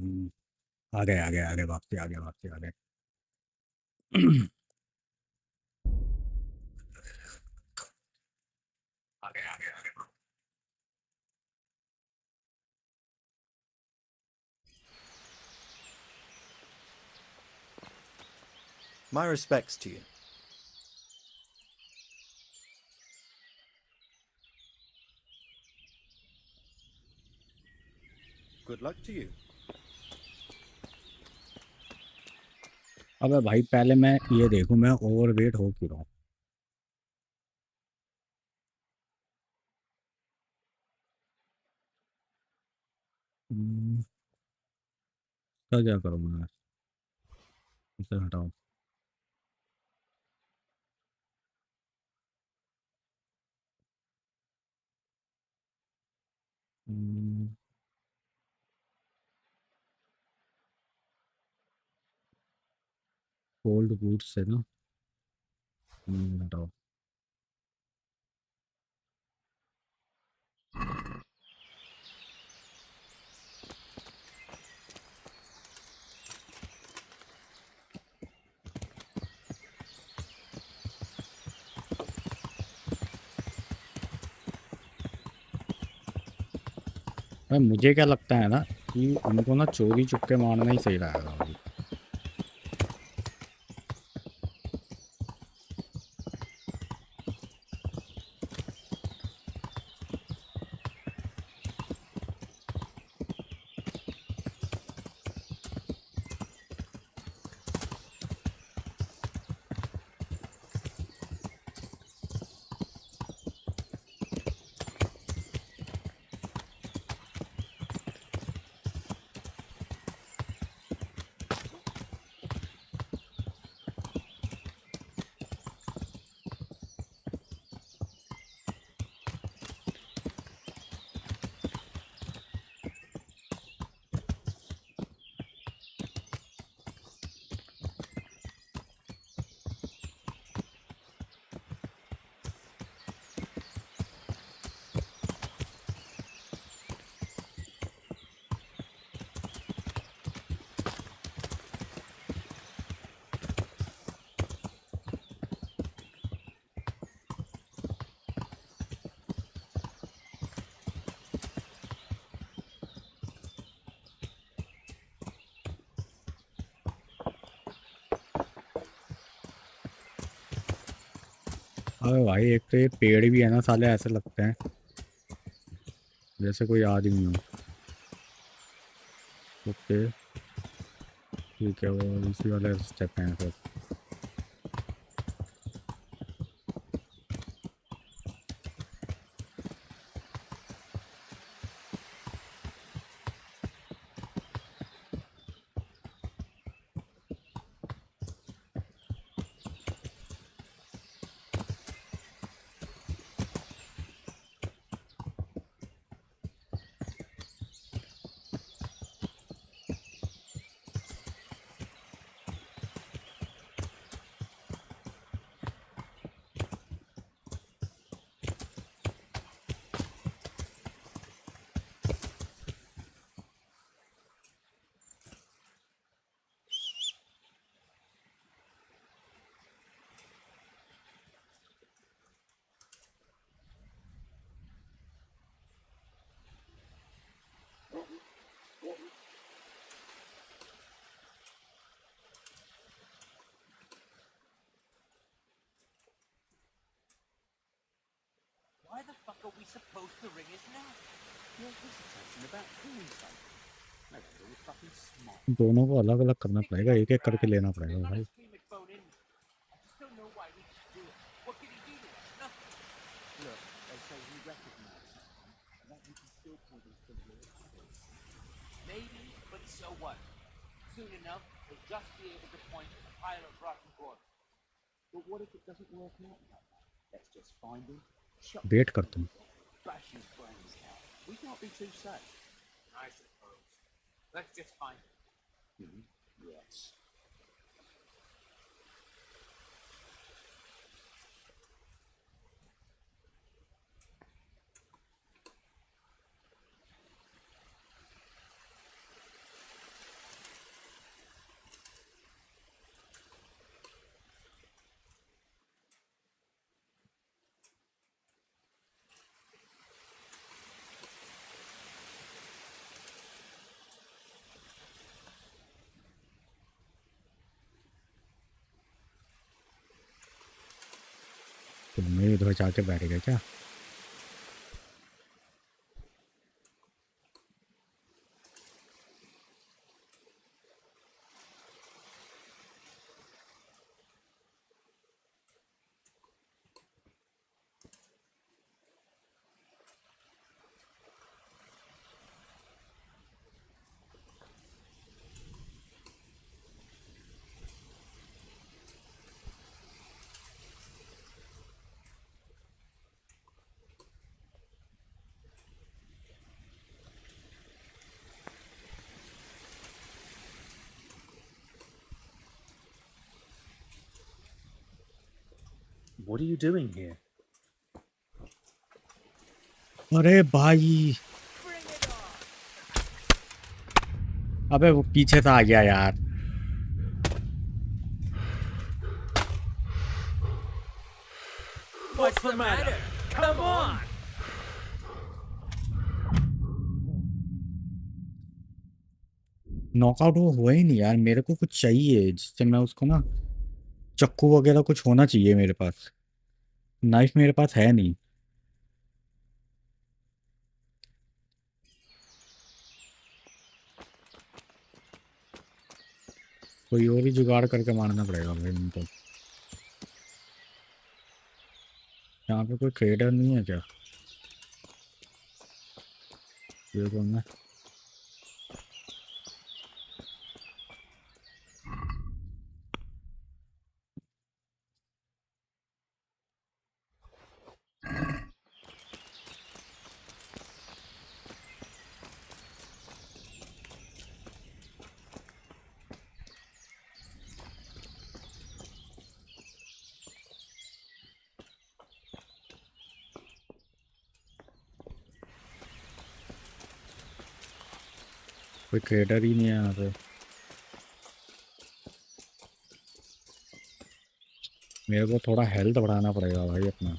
आगे आगे आगे भागते आगे भागते आगे। आगे आगे आगे। My respects to you. Good luck to you. अबे भाई पहले मैं ये देखूं मैं ओवरवेट हो क्यों रहा हूँ। तो क्या करूँ मैं, इसे हटाओ। कोल्ड बूट से ना हटाओ। भाई मुझे क्या लगता है ना कि उनको ना चोरी चुपके मारना ही सही रहेगा भाई। अबे भाई एक तो ये पेड़ भी है ना साले, ऐसे लगते हैं जैसे कोई आदमी हो। ओके ठीक है, वो इसी वाले स्टेप हैं फिर। Why the fuck are we supposed to ring his neck? You're hesitating about doing something. No, you're fucking smart. दोनों को अलग अलग करना पड़ेगा, एक एक करके लेना पड़ेगा भाई। I just don't know why we should do it. What did he do to us? Nothing. Look, they say he recognized something, and that you can still point his finger at us. Maybe, but so what? Soon enough, he'll just be able to point at a pile of rotten corpses. But what if it doesn't work out like that? Let's just find him, chop wait his करता हूँ। fingers off, bash his brains out. We can't be too safe. I suppose. Let's just find him. Yes. तुम उधर जाके बैठ गए क्या? What are you doing here? अरे भाई, अबे वो पीछे से आ गया यार। What's the matter? Come on! Knockout वो हुआ ही नहीं यार, मेरे को कुछ चाहिए जिससे मैं उसको ना, चाकू वगैरह कुछ होना चाहिए मेरे पास। नाइफ मेरे पास है नहीं। कोई और ही जुगाड़ करके मारना पड़ेगा भाई इनको। यहाँ पे कोई ट्रेडर नहीं है क्या? ये कौन है? कोई ट्रेडर ही नहीं है यहाँ पे। मेरे को थोड़ा हेल्थ बढ़ाना पड़ेगा भाई अपना।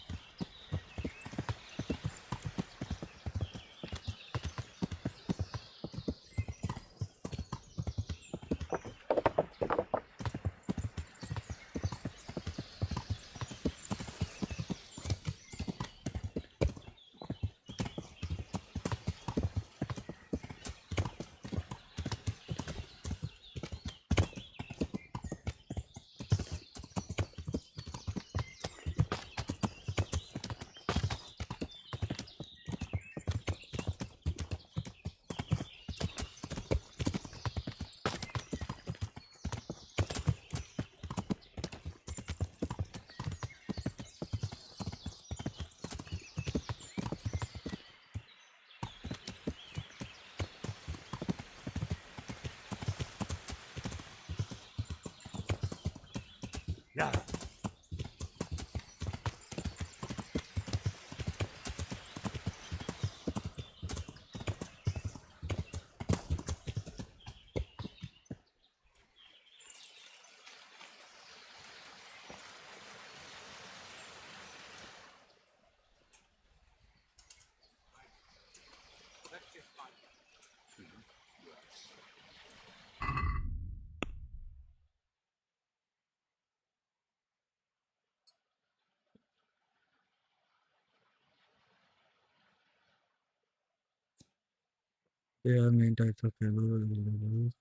There are many types of travel available.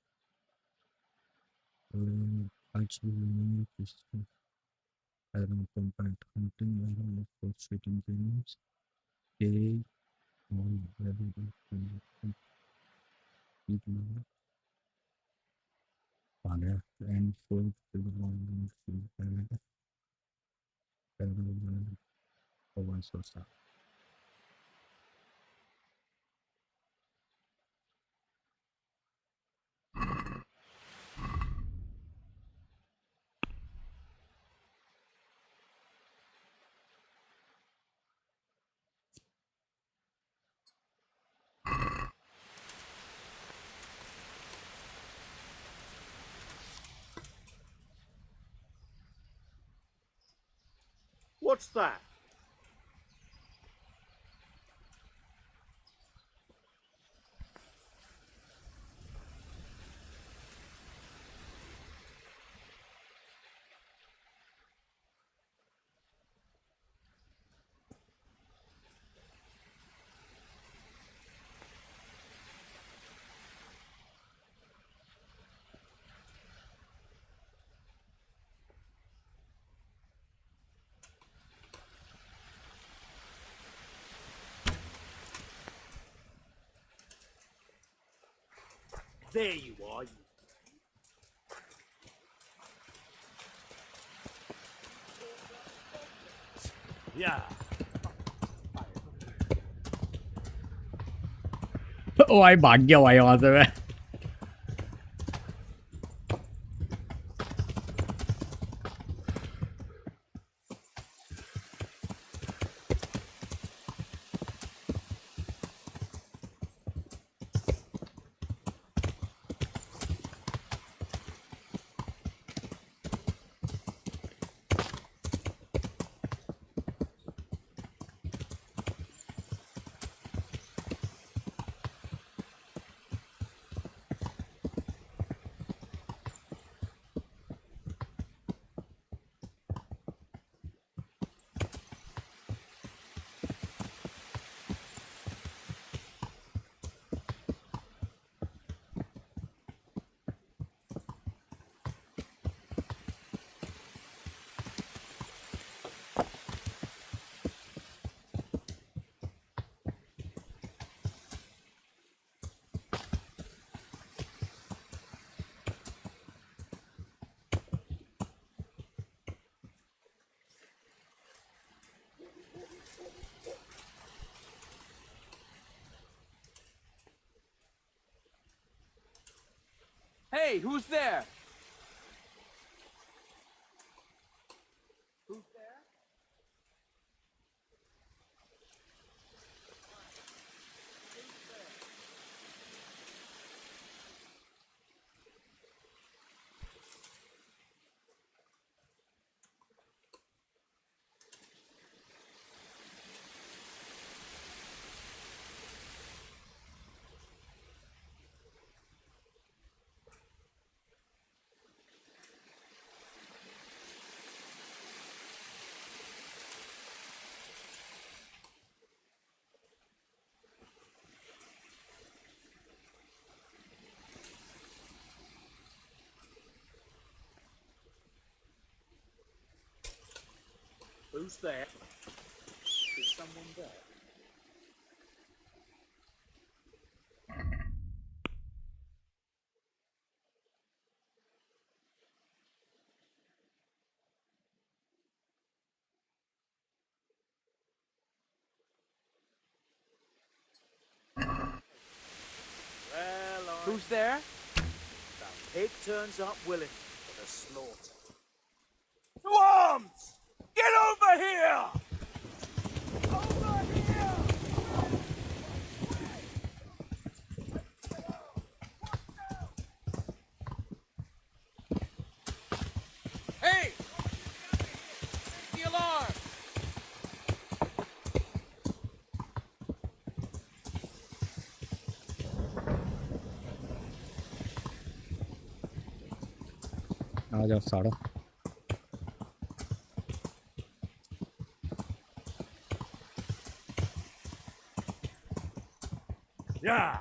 Actually, iron combat hunting, iron for shooting games. They all very people and for the long or vice versa. What's that? There you are. Yeah. ओ भाई भाग गया भाई वहां से मैं Hey, who's there? Who's there? Who's there? Is someone there? Well, Who's there? the pig turns up willingly for the slaughter. To arms! Get over here! Over here! Hey! The alarm! आ जाओ साड़ो Yeah.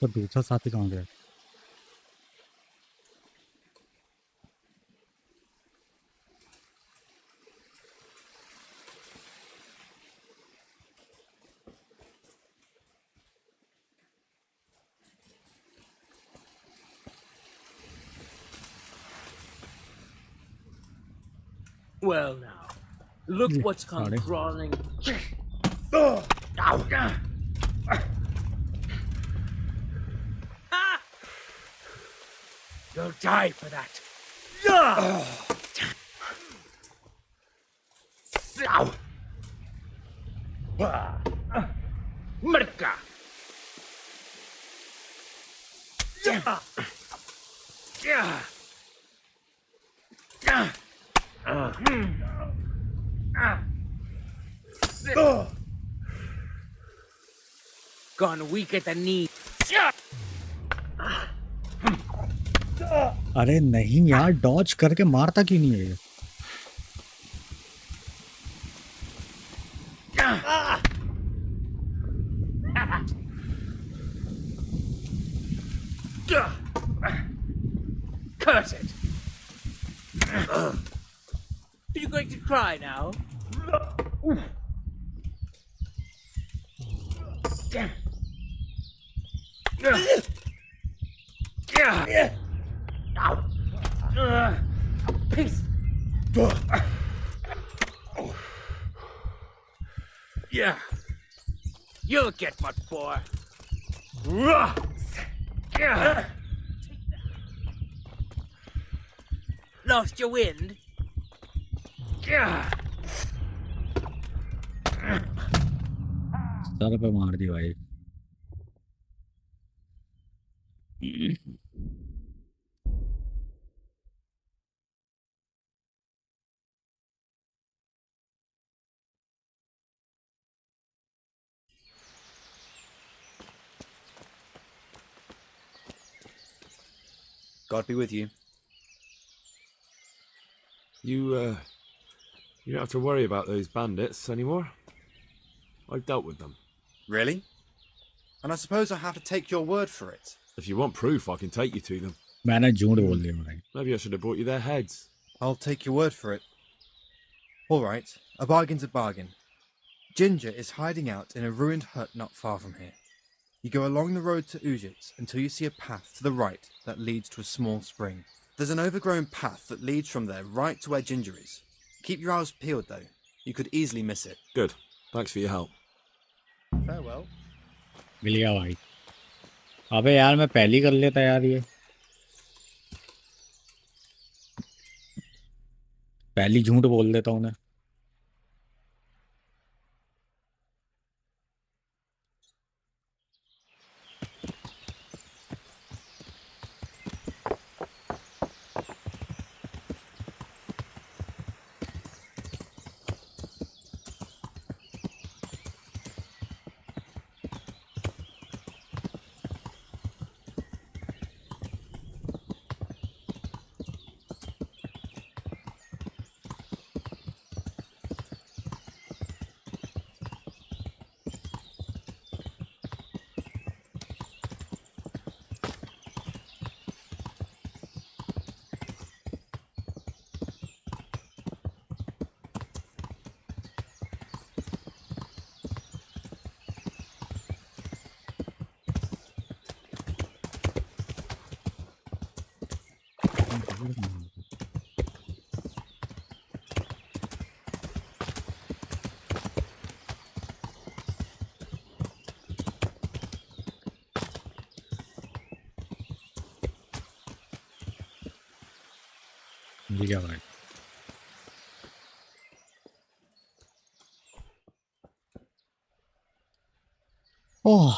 तो दूसरा साथी कहाँ गया Well now, look what's come Sorry. crawling. You'll die for that. Gone weak at the knee. अरे नहीं यार, Dodge करके मारता क्यों नहीं है ये? Curse it! Are you going to cry now? Peace. Yeah. You'll get what for. Lost your wind? Sir पे मार दी भाई। God be with you. You don't have to worry about those bandits anymore. I've dealt with them. Really? And I suppose I have to take your word for it. If you want proof, I can take you to them. मैंने झूठ बोल दिया भाई। Maybe I should have brought you their heads. I'll take your word for it. All right, a bargain's a bargain. Ginger is hiding out in a ruined hut not far from here. You go along the road to Ujits until you see a path to the right that leads to a small spring. There's an overgrown path that leads from there right to where Ginger is. Keep your eyes peeled, though. You could easily miss it. Good. Thanks for your help. Farewell. मिल गया भाई। अबे यार मैं पहली कर लेता यार, ये पहली झूठ बोल देता हूँ मैं। मिल गया भाई। ओह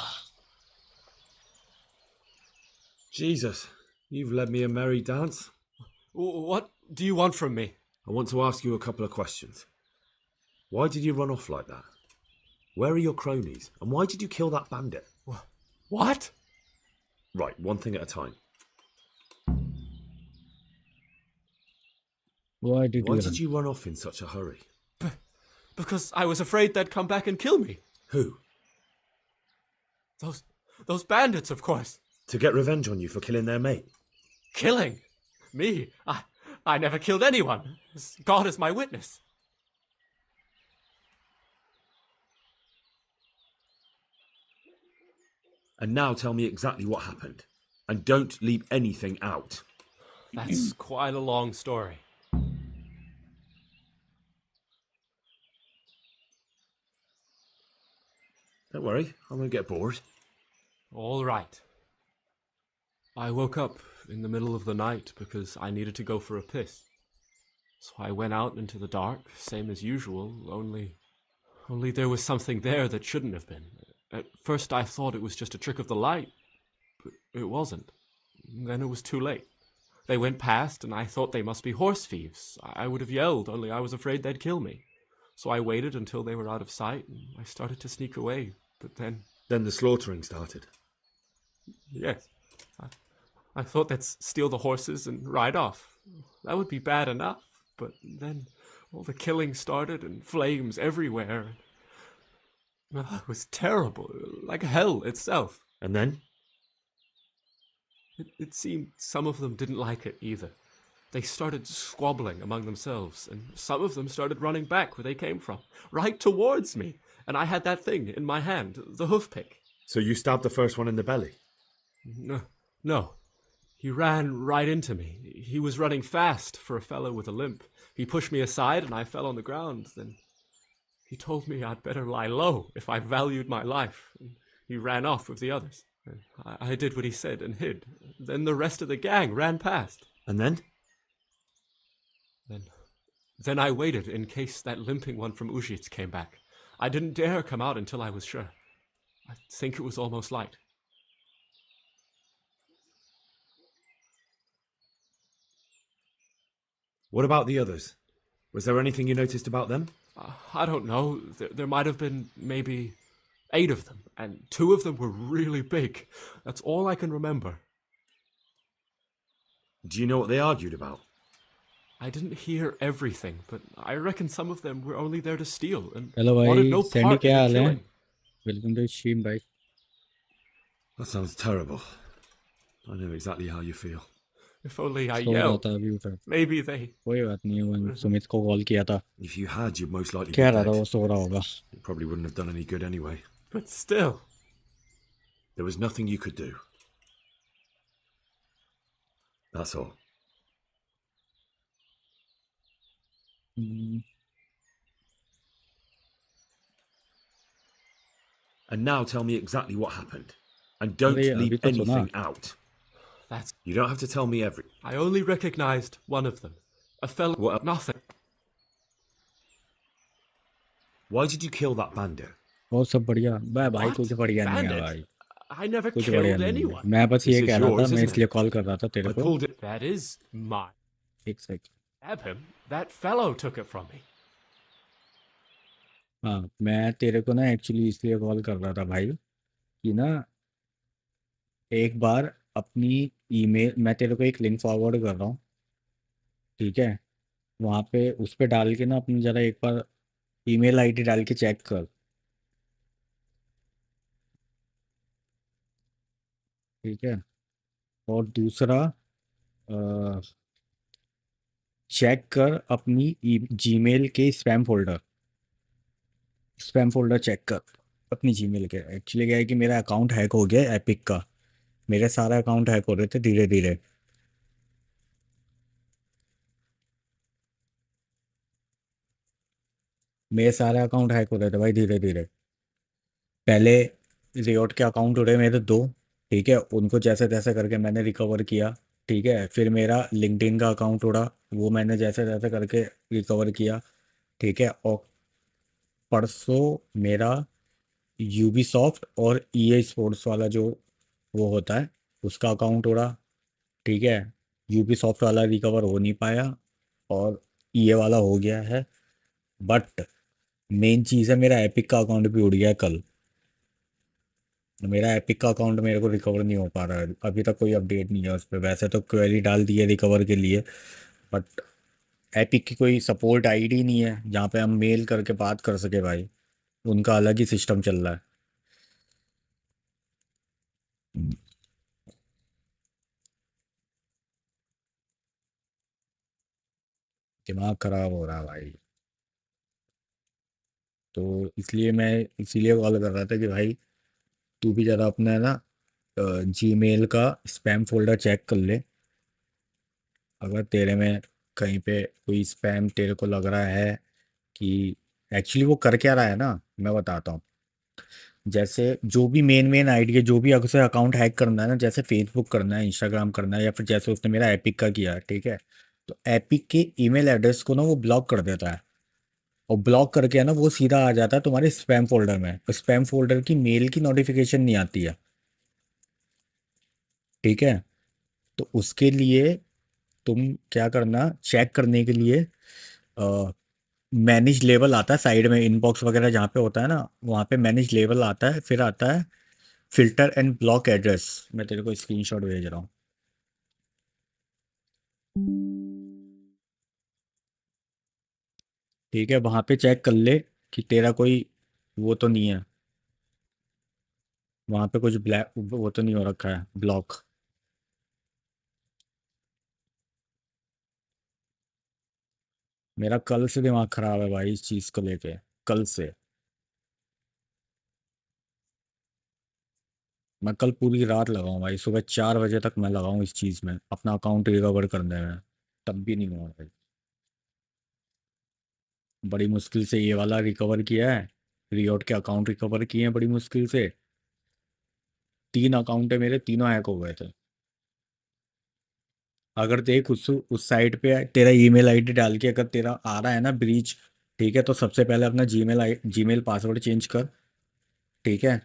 Jesus, you've led me a merry dance. What do you want from me? I want to ask you a couple of questions. Why did you run off like that? Where are your cronies? And why did you kill that bandit? What? Right, one thing at a time. Why did you run off in such a hurry? Because I was afraid they'd come back and kill me. Who? Those bandits, of course. To get revenge on you for killing their mate? Killing? Me? I never killed anyone. God is my witness. And now tell me exactly what happened. And don't leave anything out. That's quite a long story. Don't worry, I won't get bored. All right. I woke up in the middle of the night because I needed to go for a piss. So I went out into the dark, same as usual, only there was something there that shouldn't have been. At first I thought it was just a trick of the light, but it wasn't. Then it was too late. They went past, and I thought they must be horse thieves. I would have yelled, only I was afraid they'd kill me. So I waited until they were out of sight, and I started to sneak away. But then... Then the slaughtering started. Yes. I thought they'd steal the horses and ride off. That would be bad enough. But then all the killing started, and flames everywhere. It was terrible, like hell itself. And then? It seemed some of them didn't like it either. They started squabbling among themselves, and some of them started running back where they came from, right towards me. And I had that thing in my hand, the hoof pick. So you stabbed the first one in the belly? No. He ran right into me. He was running fast for a fellow with a limp. He pushed me aside, and I fell on the ground. Then he told me I'd better lie low if I valued my life. And he ran off with the others. I did what he said and hid. Then the rest of the gang ran past. And then? Then I waited in case that limping one from Ujits came back. I didn't dare come out until I was sure. I think it was almost light. What about the others? Was there anything you noticed about them? I don't know. There might have been maybe 8 of them, and 2 of them were really big. That's all I can remember. Do you know what they argued about? I didn't hear everything, but I reckon some of them were only there to steal and Hello, wanted bhai. no Sandy, part क्या in hall the है? killing. Welcome to the stream, bhai. That sounds terrible. I know exactly how you feel. If only I सो रहा yelled. था अभी उठा. Maybe they... कोई बात नहीं, वो सुमित को कॉल किया था. If you had, you'd most likely कह be रहा था dead. वो सो रहा होगा. It probably wouldn't have done any good anyway. But still... There was nothing you could do. That's all. And now tell me exactly what happened. And don't अरे, leave अभी तो सुना. anything out. That's... You don't have to tell me every... I only recognized one of them. A fellow... What? Nothing. Why did you kill that bandit? बहुत सब बढ़िया. भाई What? कुछ बढ़िया नहीं है Bandit? भाई. I never कुछ बढ़िया killed नहीं है. anyone. मैं बस This ये is कह रहा था. yours, मैं isn't इसलिए it? कॉल कर रहा था तेरे I को. pulled it. That is mine. एक second. Stab him. That fellow took it from me. हाँ, मैं तेरे को ना एक्चुअली इसलिए कॉल कर रहा था भाई कि ना एक बार अपनी ईमेल, मैं तेरे को एक लिंक फॉरवर्ड कर रहा हूँ, ठीक है? वहाँ पे उस पे डाल के ना अपनी ज़रा एक बार ईमेल आईडी डाल के चेक कर, ठीक है? और दूसरा चेक कर अपनी जीमेल के स्पैम फोल्डर चेक कर अपनी जीमेल के. एक्चुअली क्या है कि मेरा अकाउंट हैक हो गया एपिक का. मेरे सारे अकाउंट हैक हो रहे थे धीरे धीरे. मेरे सारे अकाउंट हैक हो रहे थे भाई धीरे धीरे. पहले रियोट के अकाउंट उड़े मेरे 2, ठीक है? उनको जैसे तैसे करके मैंने रिकवर किया, ठीक है? फिर मेरा लिंक्डइन का अकाउंट उड़ा, वो मैंने जैसे तैसे करके रिकवर किया, ठीक है? और परसों मेरा यूबीसॉफ्ट और ईए स्पोर्ट्स वाला जो वो होता है उसका अकाउंट उड़ा, ठीक है? यूबीसॉफ्ट वाला रिकवर हो नहीं पाया और ईए वाला हो गया है. बट मेन चीज़ है मेरा एपिक का अकाउंट भी उड़ गया है कल. मेरा एपिक का अकाउंट मेरे को रिकवर नहीं हो पा रहा है. अभी तक कोई अपडेट नहीं है उस पर. वैसे तो क्वेरी डाल दी है रिकवर के लिए, बट एपिक की कोई सपोर्ट आईडी नहीं है जहाँ पे हम मेल करके बात कर सके भाई. उनका अलग ही सिस्टम चल रहा है. दिमाग खराब हो रहा है भाई. तो इसीलिए कॉल कर रहा था कि भाई तू भी ज़रा अपना ना जीमेल का स्पैम फोल्डर चेक कर ले. अगर तेरे में कहीं पे कोई स्पैम तेरे को लग रहा है कि एक्चुअली वो कर क्या रहा है ना, मैं बताता हूँ. जैसे जो भी मेन आईडी है, जो भी अक्सर अकाउंट हैक करना है ना, जैसे फेसबुक करना है, इंस्टाग्राम करना है, या फिर जैसे उसने मेरा एपिक का किया, ठीक है? तो एपिक के ईमेल एड्रेस को ना वो ब्लॉक कर देता है, और ब्लॉक करके है ना वो सीधा आ जाता है तुम्हारे स्पैम फोल्डर में. स्पैम फोल्डर की मेल की नोटिफिकेशन नहीं आती है, ठीक है? तो उसके लिए तुम क्या करना, चेक करने के लिए मैनेज लेवल आता है साइड में, इनबॉक्स वगैरह जहाँ पे होता है ना, वहाँ पे मैनेज लेवल आता है, फिर आता है फिल्टर एंड ब्लॉक एड्रेस। मैं तेरे को स्क्रीनशॉट भेज रहा हूँ। ठीक है, वहाँ पे चेक कर ले कि तेरा कोई वो तो नहीं है, वहाँ पे कुछ ब्लैक वो तो नहीं हो रखा है ब्लॉक। मेरा कल से दिमाग खराब है भाई इस चीज़ को लेके, कल से। मैं कल पूरी रात लगाऊं भाई, सुबह 4 बजे तक मैं लगाऊं इस चीज़ में, अपना अकाउंट रिकवर करने में, तब भी नहीं हुआ भाई। बड़ी मुश्किल से ये वाला रिकवर किया है, रियोट के अकाउंट रिकवर किए हैं बड़ी मुश्किल से। 3 अकाउंट है मेरे, तीनों हैक हो गए थे। अगर देख उस साइट पे तेरा ईमेल आईडी डाल के अगर तेरा आ रहा है ना ब्रीच, ठीक है, तो सबसे पहले अपना जीमेल पासवर्ड चेंज कर। ठीक है,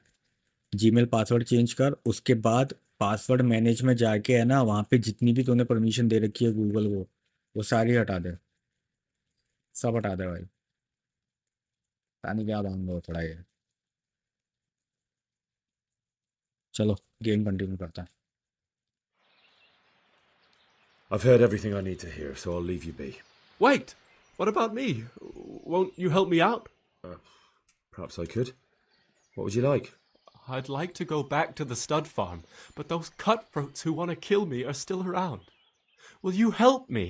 जीमेल पासवर्ड चेंज कर, उसके बाद पासवर्ड मैनेज में जाके है ना, वहाँ पे जितनी भी तूने परमिशन दे रखी है गूगल वो सारी हटा दे, सब हटा दे भाई। पता नहीं क्या भांग लो थोड़ा ये। चलो गेम कंटिन्यू करता है। I've heard everything I need to hear, so I'll leave you be. Wait! What about me? Won't you help me out? Perhaps I could. What would you like? I'd like to go back to the stud farm, but those cutthroats who want to kill me are still around. Will you help me?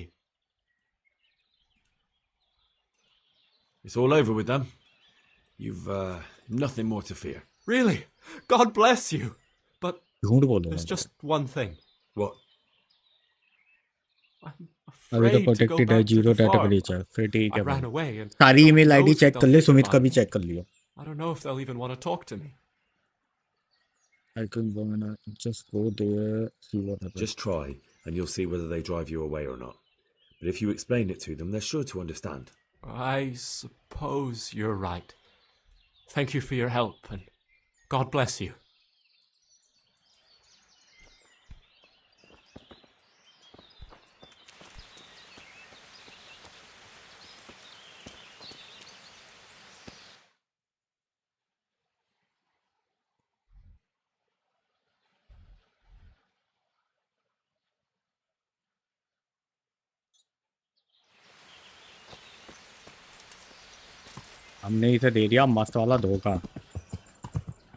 It's all over with them. You've nothing more to fear. Really? God bless you! But झूठ बोलो there's मत। just one thing. What? I'm अभी तो afraid to go protected है, back to zero the data farm. Breach है, फिर ठीक I है ran भाई। away and sorry God email ID knows what check कर they'll ले, think सुमित का about भी me. चेक कर लियो। I don't know if they'll even want to talk to me. I can just go there, see what happens. Just try, and you'll see whether they drive you away or not. But if you explain it to them, they're sure to understand. I suppose you're right. Thank you for your help, and God bless you. हमने इसे दे दिया मस्त वाला धोखा।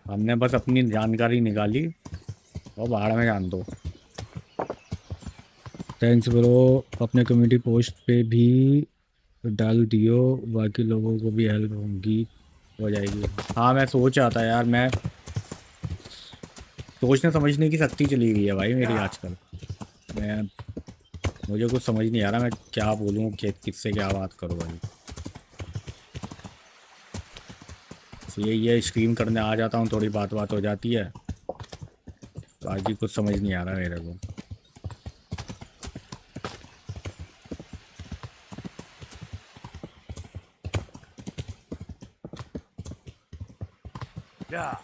हमने बस अपनी जानकारी निकाली और बाहर में जान दो। थैंक्स ब्रो, अपने कम्युनिटी पोस्ट पे भी डाल दियो, बाकी लोगों को भी हेल्प होगी, हो जाएगी। हाँ मैं सोच रहा था यार, मैं सोचने समझने की शक्ति चली गई है भाई मेरी आजकल। मैं मुझे कुछ समझ नहीं आ रहा मैं क्या बोलूँ, किससे क्या बात करूँ भाई। ये स्ट्रीम करने आ जाता हूँ, थोड़ी बात हो जाती है, बाकी कुछ समझ नहीं आ रहा मेरे को। Yeah.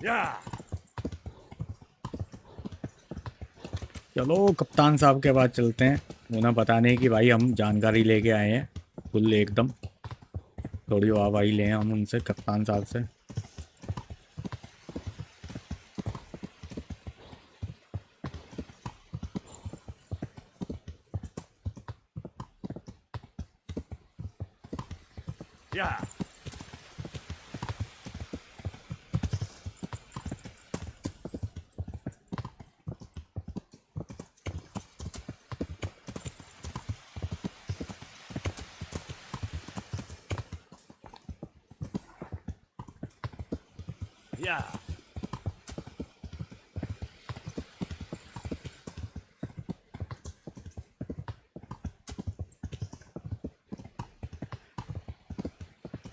Yeah. चलो कप्तान साहब के पास चलते हैं, उन्हें बताने की भाई हम जानकारी लेके आए हैं फुल एकदम। थोड़ी वाहवाही लें हम उनसे, कप्तान साहब से। Yeah. Yeah.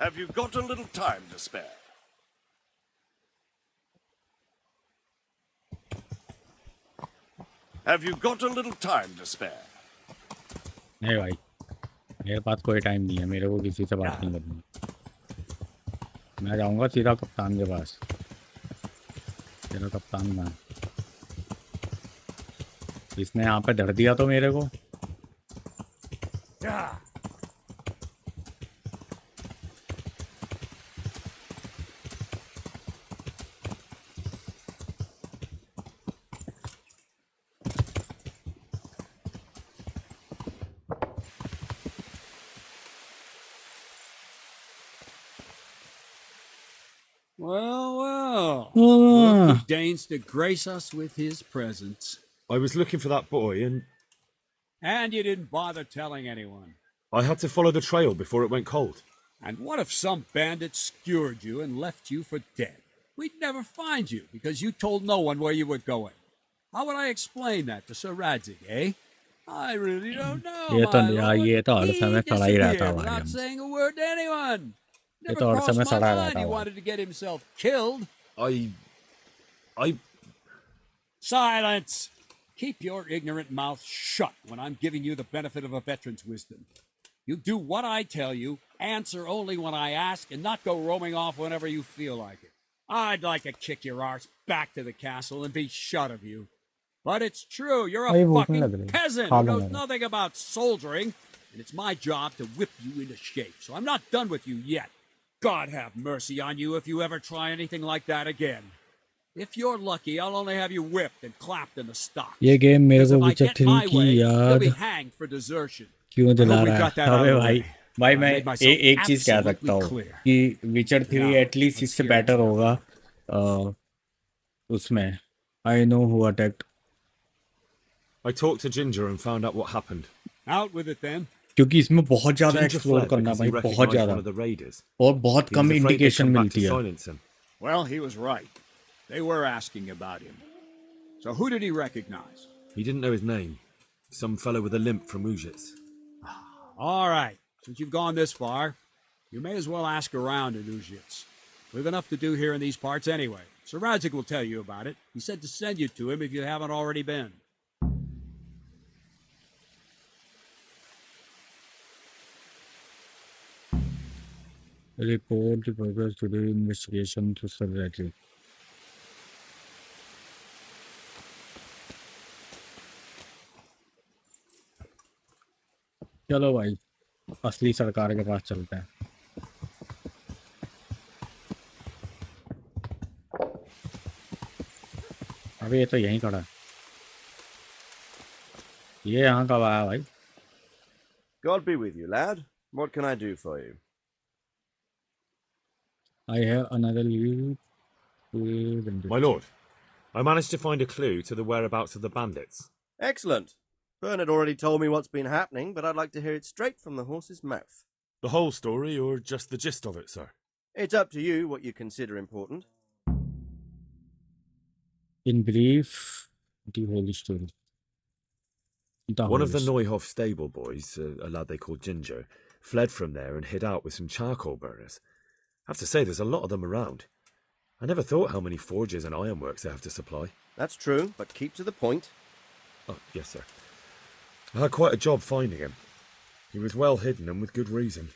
Have you got a little time to spare? Have you got a little time to spare? नहीं भाई, मेरे पास कोई टाइम नहीं है, मेरे को किसी से बात नहीं करनी। मैं जाऊंगा सीधा कप्तान के पास। तेरा कप्तान मैं, इसने यहाँ पे धर दिया तो मेरे को। Well, well. Look who deigns to grace us with his presence. I was looking for that boy, and And you didn't bother telling anyone. I had to follow the trail before it went cold. And what if some bandit skewered you and left you for dead? We'd never find you because you told no one where you were going. How would I explain that to Sir Radzig, eh? I really don't know, ये तो my यार, lord. ये तो हर समय He खड़ा ही रहता है disappeared भाई without हम। saying a word to anyone. ये Never तो हर crossed समय my सड़ा mind रहता he है भाई। wanted to get himself killed. I... Silence! Keep your ignorant mouth shut when I'm giving you the benefit of a veteran's wisdom. You do what I tell you, answer only when I ask, and not go roaming off whenever you feel like it. I'd like to kick your arse back to the castle and be shut of you. But it's true, you're भाई a भूख नहीं fucking लग रही, peasant खा who low knows मेरे। nothing about soldiering, and it's my job to whip you into shape, so I'm not done with you yet. God have mercy on you if you ever try anything like that again. If you're lucky, I'll only have you whipped and clapped in the stocks. ये game मेरे Because को if I विचर get 3 my की way, you'll be याद hanged for desertion. क्यों I दिला hope we रहा got है? that out अबे of the भाई, way. भाई I मैं made myself एक चीज कह सकता absolutely हूँ clear. कि विचर 3 Now, एटलीस्ट let's इससे hear बेटर what's होगा। happening. उसमें I know who attacked. I talked to Ginger and found out what happened. Out with it then. क्योंकि इसमें बहुत ज्यादा Ginger एक्सप्लोर fled करना because he भाई, बहुत recognized ज्यादा, one of the raiders. और बहुत He was come afraid they'd indication come back मिलती to है। silence him. Well, he was right. They were asking about him. So who did he recognize? He didn't know his name. Some fellow with a limp from Ujits. All right. Since you've gone this far, you may as well ask around in Ujits. We've enough to do here in these parts anyway. Sir Radzig will tell you about it. He said to send you to him if you haven't already been. Report the progress to the investigation to Sir Radzig. चलो भाई, असली सरकार के पास चलते हैं। अबे ये तो यहीं खड़ा है। ये यहाँ कब आया भाई? God be with you, lad. What can I do for you? I have another lead. My lord, I managed to find a clue to the whereabouts of the bandits. Excellent. Bernard already told me what's been happening, but I'd like to hear it straight from the horse's mouth. The whole story, or just the gist of it, sir? It's up to you what you consider important. In brief, the whole story. One of the Neuhof stable boys, a lad they called Ginger, fled from there and hid out with some charcoal burners. I have to say, there's a lot of them around. I never thought how many forges and ironworks they have to supply. That's true, but keep to the point. Oh, yes, sir. I had quite a job finding him. He was well hidden and with good reason.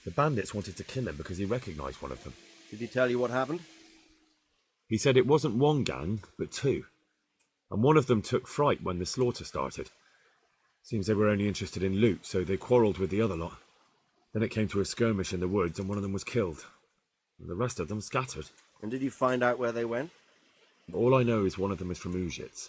The bandits wanted to kill him because he recognized one of them. Did he tell you what happened? He said it wasn't one gang, but two. And one of them took fright when the slaughter started. Seems they were only interested in loot, so they quarrelled with the other lot. Then it came to a skirmish in the woods and one of them was killed. And the rest of them scattered. And did you find out where they went? All I know is one of them is from Ujits.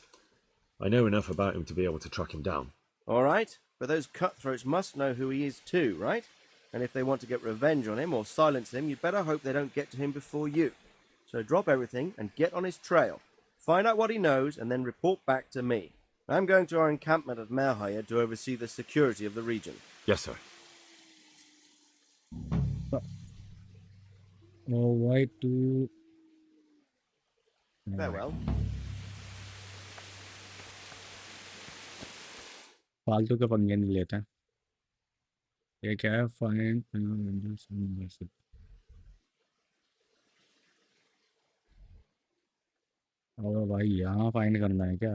I know enough about him to be able to track him down. All right, but those cutthroats must know who he is too, right? And if they want to get revenge on him or silence him, you'd better hope they don't get to him before you. So drop everything and get on his trail. Find out what he knows and then report back to me. I'm going to our encampment at Merhaya to oversee the security of the region. Yes, sir. All right, to... Farewell. फालतू के पंगे नहीं लेते हैं। ये क्या है? Find और भाई यहाँ फाइंड करना है क्या?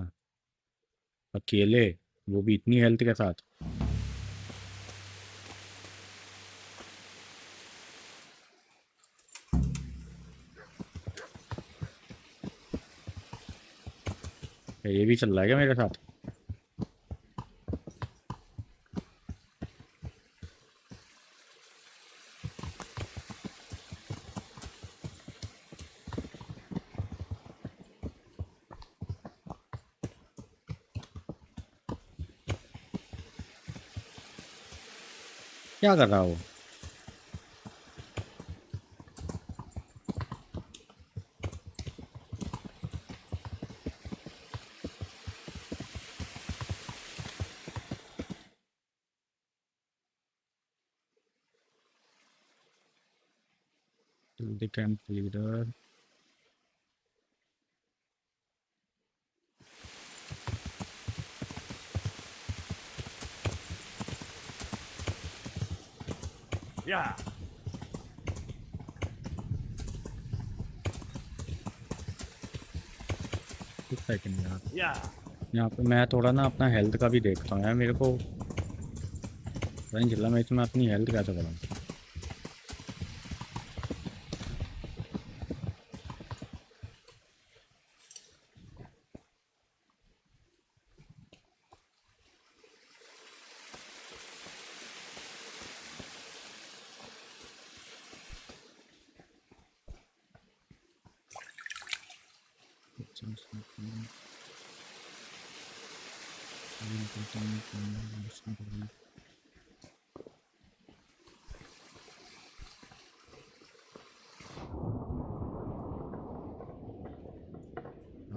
अकेले, वो भी इतनी हेल्थ के साथ? ये भी चल रहा है क्या मेरे साथ? क्या कर रहा हो? The camp leader. Yeah. एक सेकंड यार, Yeah. यहाँ पे मैं थोड़ा ना अपना हेल्थ का भी देखता हूँ यार। मेरे को पता नहीं चल रहा मैं इसमें अपनी हेल्थ कैसे करूँ।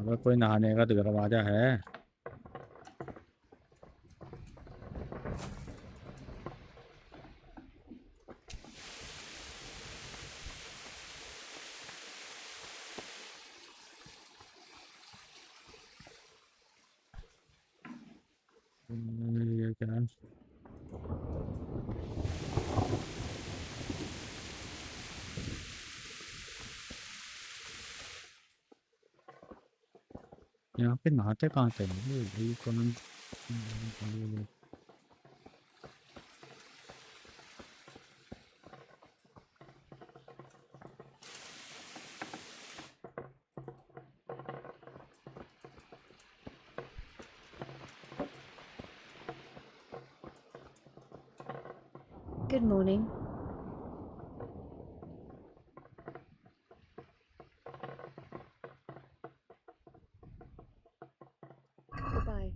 अगर कोई नहाने का दरवाजा है। ये क्या है? यहाँ पे नहाते कहाँ थे भाई? कौन? Good morning. Goodbye.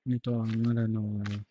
ये तो आना रहना वाला है।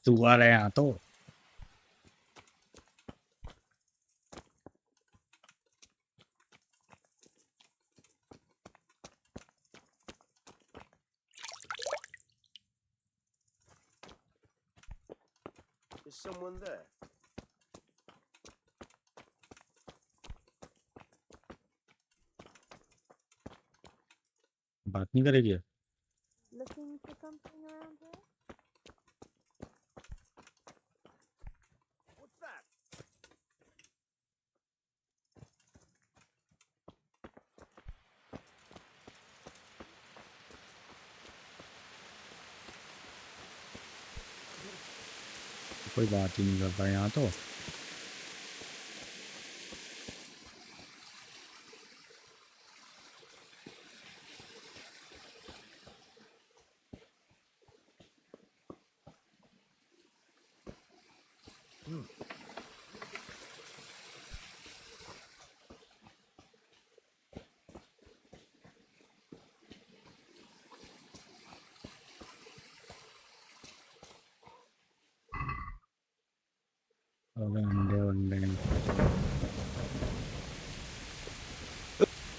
तू आ रहा है यहाँ तो। Is someone there? बात नहीं करेगी? Looking for something around here? What's that? कोई बात ही नहीं करता यहाँ तो। अबे अंडे वंडे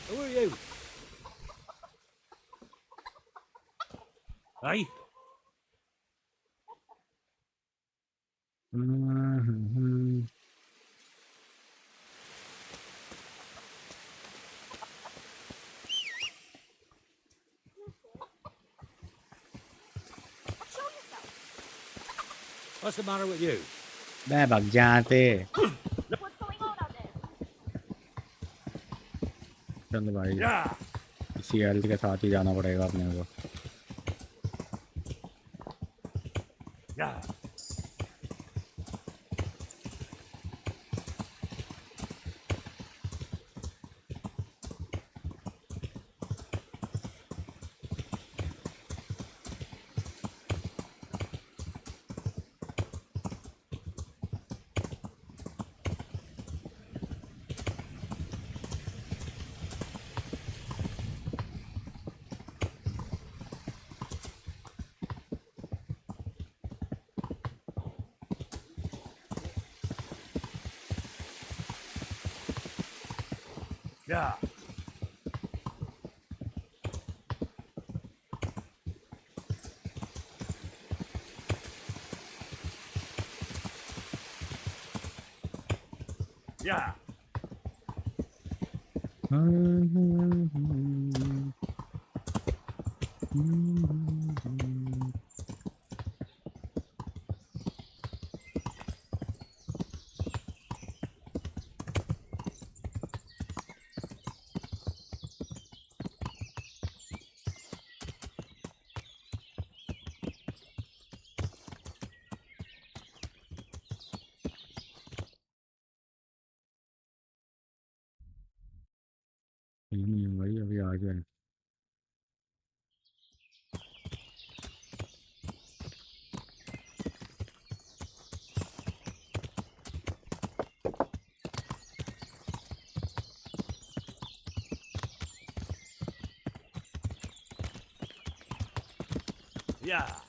Who are you? Hey? What's the matter with you? बे भाग जाते चल भाई इसी हेल्थ के साथ ही जाना पड़ेगा अपने को Yeah. Yeah. Yeah. भाई अभी आ गया Yeah.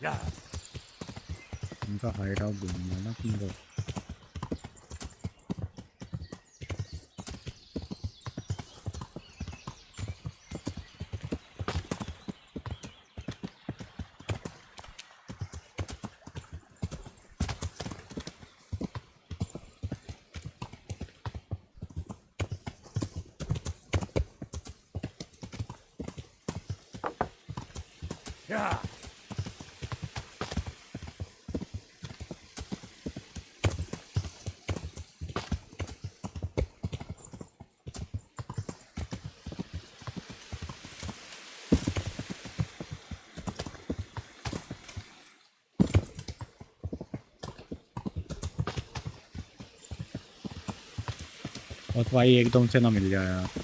Yeah. उनका हाइड आउट ढूंढना है ना तुमको Yeah. और भाई एकदम से ना मिल जाए यार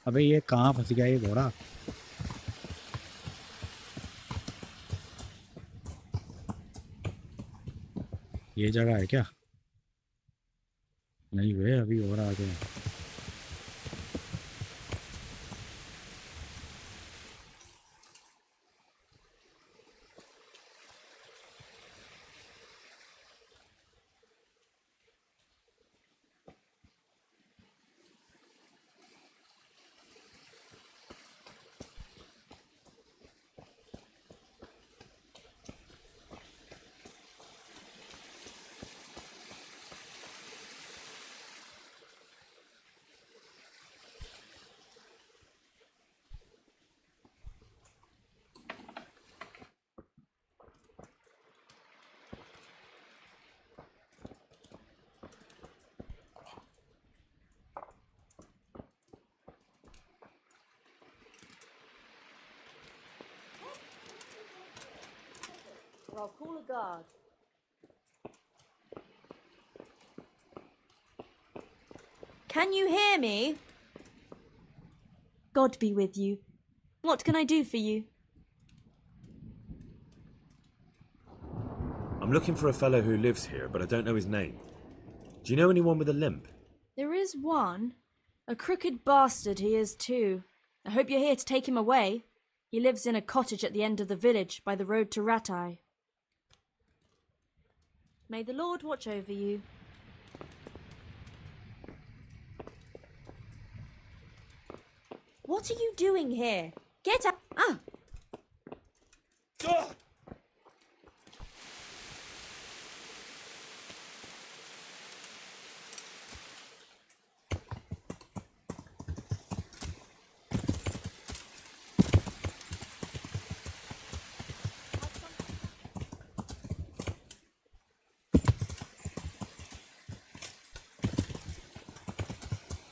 अबे ये कहाँ फंस गया ये घोड़ा ये जगह है क्या नहीं वे अभी और आगे है or I'll call a guard. Can you hear me? God be with you. What can I do for you? I'm looking for a fellow who lives here, but I don't know his name. Do you know anyone with a limp? There is one. A crooked bastard he is too. I hope you're here to take him away. He lives in a cottage at the end of the village by the road to Ratai. May the Lord watch over you. What are you doing here? Get up! Ah!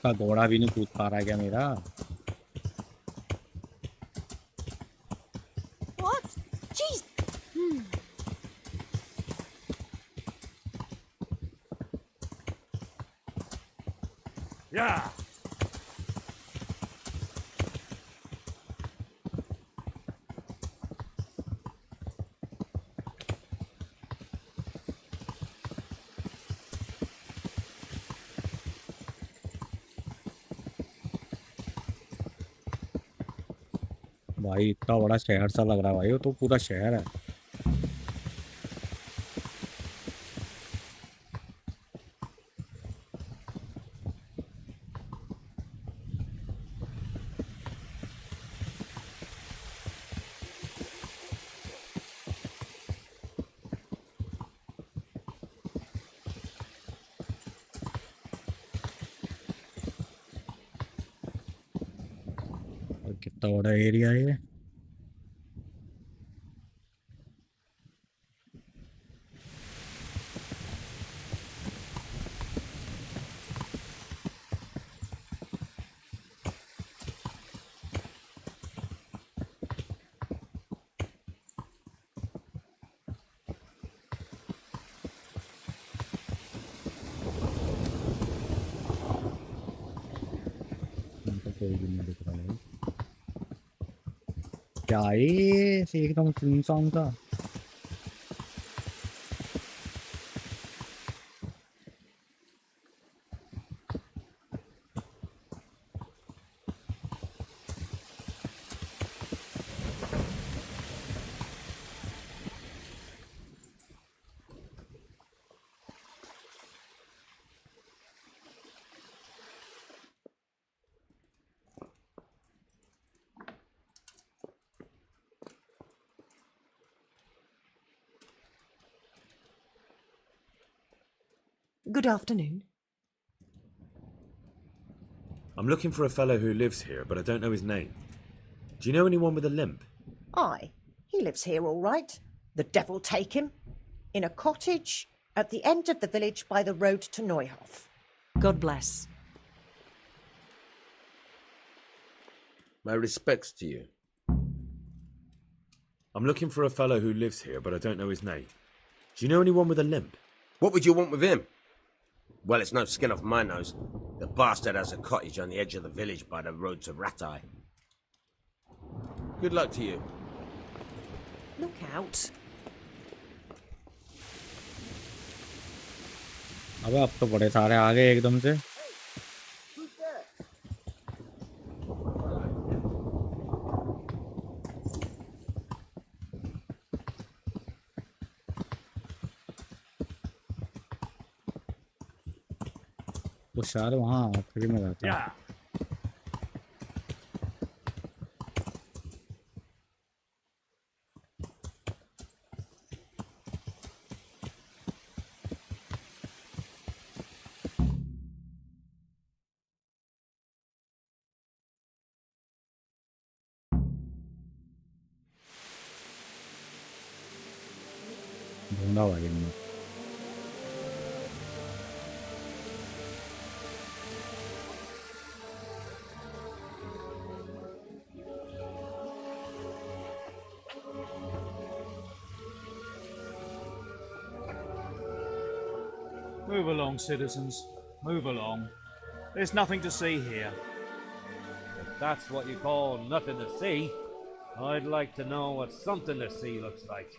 का घोड़ा भी नहीं कूद पा रहा है क्या मेरा? What? Jeez! Yeah. भाई इतना बड़ा शहर सा लग रहा है भाई, वो तो पूरा शहर है। और कितना बड़ा एरिया है ये। कोई भी नहीं दिख रहा है। क्या है ये? एकदम सुनसान सा। Good afternoon. I'm looking for a fellow who lives here, but I don't know his name. Do you know anyone with a limp? Aye, he lives here all right. The devil take him. In a cottage at the end of the village by the road to Neuhof. God bless. My respects to you. I'm looking for a fellow who lives here, but I don't know his name. Do you know anyone with a limp? What would you want with him? Well, it's no skin off my nose. The bastard has a cottage on the edge of the village by the road to Ratai. Good luck to you. Look out. अबे अब तो बड़े सारे आ गए एकदम से। वो शायद वहाँ आखिरी में रहता है। ढूंढा भाई हमने। Move along, citizens. Move along. There's nothing to see here. If that's what you call nothing to see, I'd like to know what something to see looks like.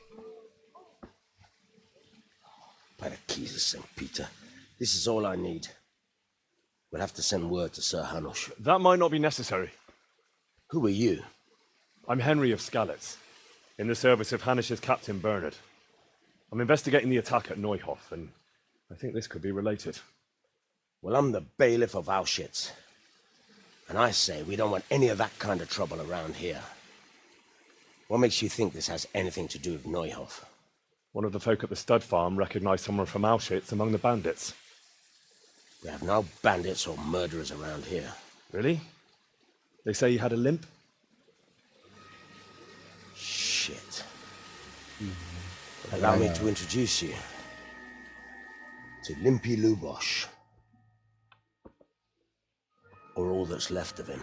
By the keys of St. Peter, this is all I need. We'll have to send word to Sir Hanush. That might not be necessary. Who are you? I'm Henry of Skalitz, in the service of Hanush's Captain Bernard. I'm investigating the attack at Neuhof, and I think this could be related. Well, I'm the bailiff of Auschwitz. And I say we don't want any of that kind of trouble around here. What makes you think this has anything to do with Neuhof? One of the folk at the stud farm recognized someone from Auschwitz among the bandits. We have no bandits or murderers around here. Really? They say he had a limp? Shit. Allow me to introduce you to Limpy Lubosh. Or all that's left of him.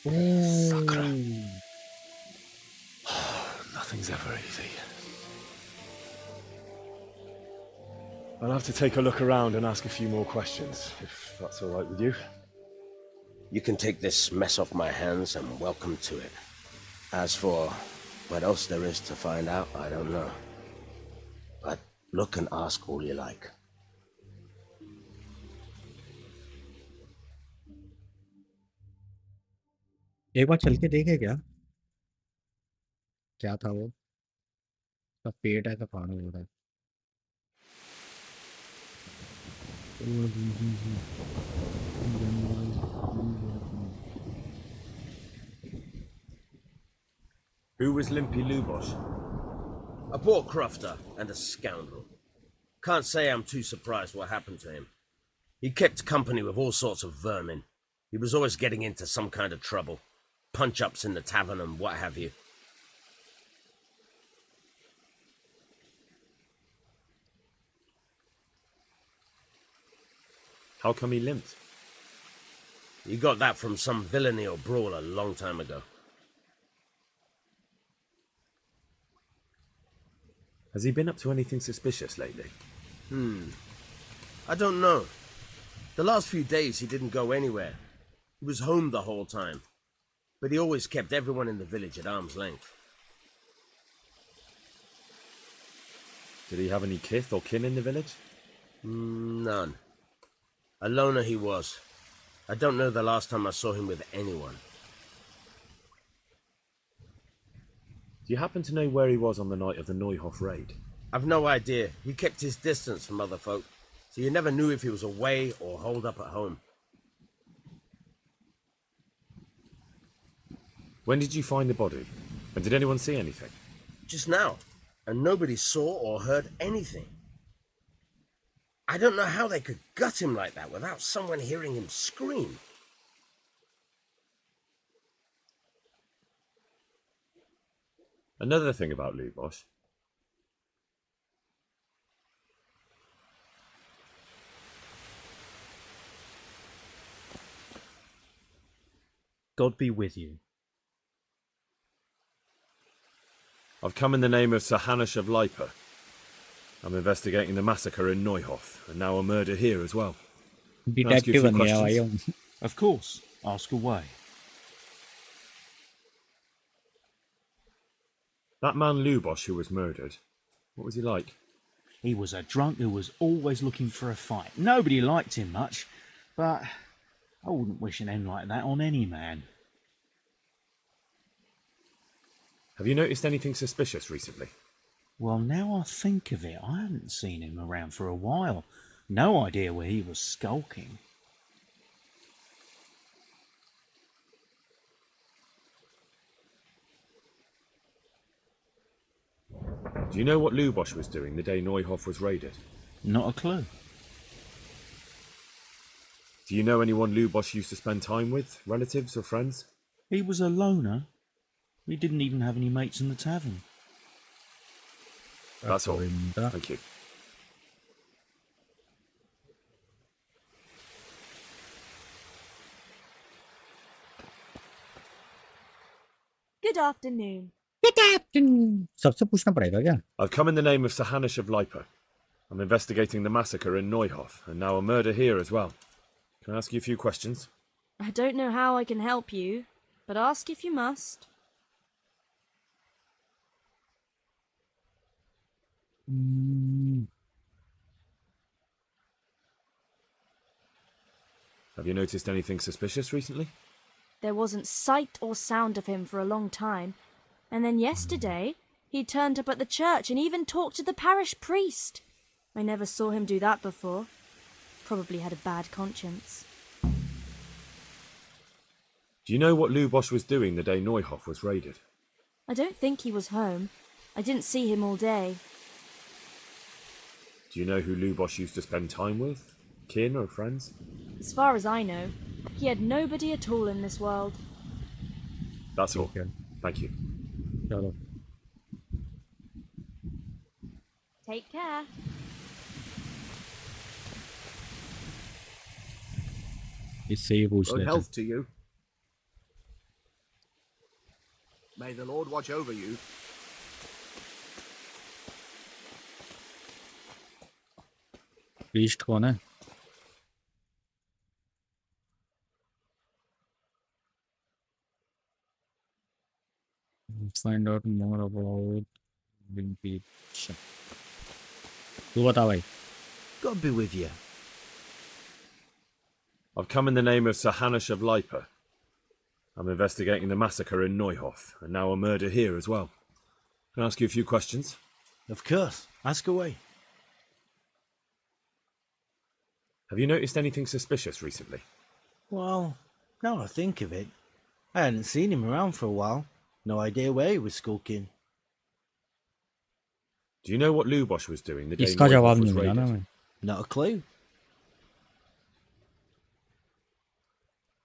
Sucker. Nothing's ever easy. I'll have to take a look around and ask a few more questions, if that's all right with you. You can take this mess off my hands and welcome to it. As for what else there is to find out, I don't know. But look and ask all you like. एक बार चल के देखे क्या क्या था वो उसका पेट ऐसा फाड़ा हो रहा है Who was Limpy Lubosh? A poor crofter and a scoundrel. Can't say I'm too surprised what happened to him. He kept company with all sorts of vermin. He was always getting into some kind of trouble. Punch-ups in the tavern and what have you. How come he limped? He got that from some villainy or brawl a long time ago. Has he been up to anything suspicious lately? I don't know. The last few days he didn't go anywhere. He was home the whole time. But he always kept everyone in the village at arm's length. Did he have any kith or kin in the village? None. A loner he was. I don't know the last time I saw him with anyone. Do you happen to know where he was on the night of the Neuhof raid? I've no idea. He kept his distance from other folk, so you never knew if he was away or holed up at home. When did you find the body? And did anyone see anything? Just now. And nobody saw or heard anything. I don't know how they could gut him like that without someone hearing him scream. Another thing about Lubosh. God be with you. I've come in the name of Sir Hanush of Lipa. I'm investigating the massacre in Neuhof, and now a murder here as well. Can I ask you a few questions? Of course. Ask away. That man Lubosh who was murdered, what was he like? He was a drunk who was always looking for a fight. Nobody liked him much, but I wouldn't wish an end like that on any man. Have you noticed anything suspicious recently? Well, now I think of it, I hadn't seen him around for a while. No idea where he was skulking. Do you know what Lubosh was doing the day Neuhof was raided? Not a clue. Do you know anyone Lubosh used to spend time with? Relatives or friends? He was a loner. He didn't even have any mates in the tavern. That's all. Thank you. Good afternoon. सबसे पूछना पड़ेगा क्या? I've come in the name of Sahanish of Lipa. I'm investigating the massacre in Neuhof, and now a murder here as well. Can I ask you a few questions? I don't know how I can help you, but ask if you must. Have you noticed anything suspicious recently? There wasn't sight or sound of him for a long time, and then yesterday he turned up at the church and even talked to the parish priest. I never saw him do that before. Probably had a bad conscience. Do you know what Lubosh was doing the day Neuhof was raided? I don't think he was home. I didn't see him all day. Do you know who Lubosh used to spend time with? Kin or friends? As far as I know, he had nobody at all in this world. That's all. Thank you. चलो Take care. इससे ही पूछ Good लेते health to you. May the Lord watch over you. Priest कौन है? Find out more about Vindication. तू बता भाई. God be with you. I've come in the name of Sahanish of Lipa. I'm investigating the massacre in Neuhof, and now a murder here as well. Can I ask you a few questions? Of course. Ask away. Have you noticed anything suspicious recently? Well, now I think of it, I hadn't seen him around for a while. No idea where he was skulking. Do you know what Lubosh was doing the day इसका Neuhof जवाब was नहीं मिला ना raided? मैं. Not a clue.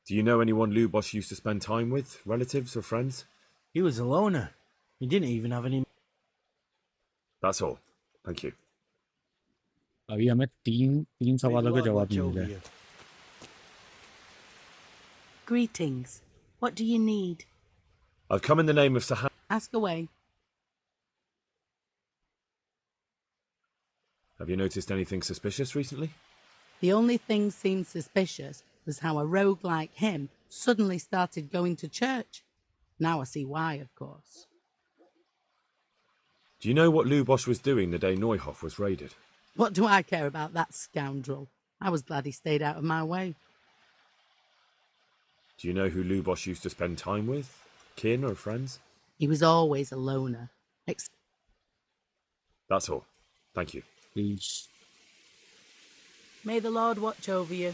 Do you know anyone Lubosh used to spend time with? Relatives or friends? He was a loner. He didn't even have any... That's all. Thank you. अभी हमें तीन सवालों के जवाब नहीं मिले. Greetings. What do you need? I've come in the name of Sahan. Ask away. Have you noticed anything suspicious recently? The only thing seemed suspicious was how a rogue like him suddenly started going to church. Now I see why, of course. Do you know what Lubosh was doing the day Neuhof was raided? What do I care about that scoundrel? I was glad he stayed out of my way. Do you know who Lubosh used to spend time with? Kin or friends? He was always a loner. That's all. Thank you. Please. May the Lord watch over you.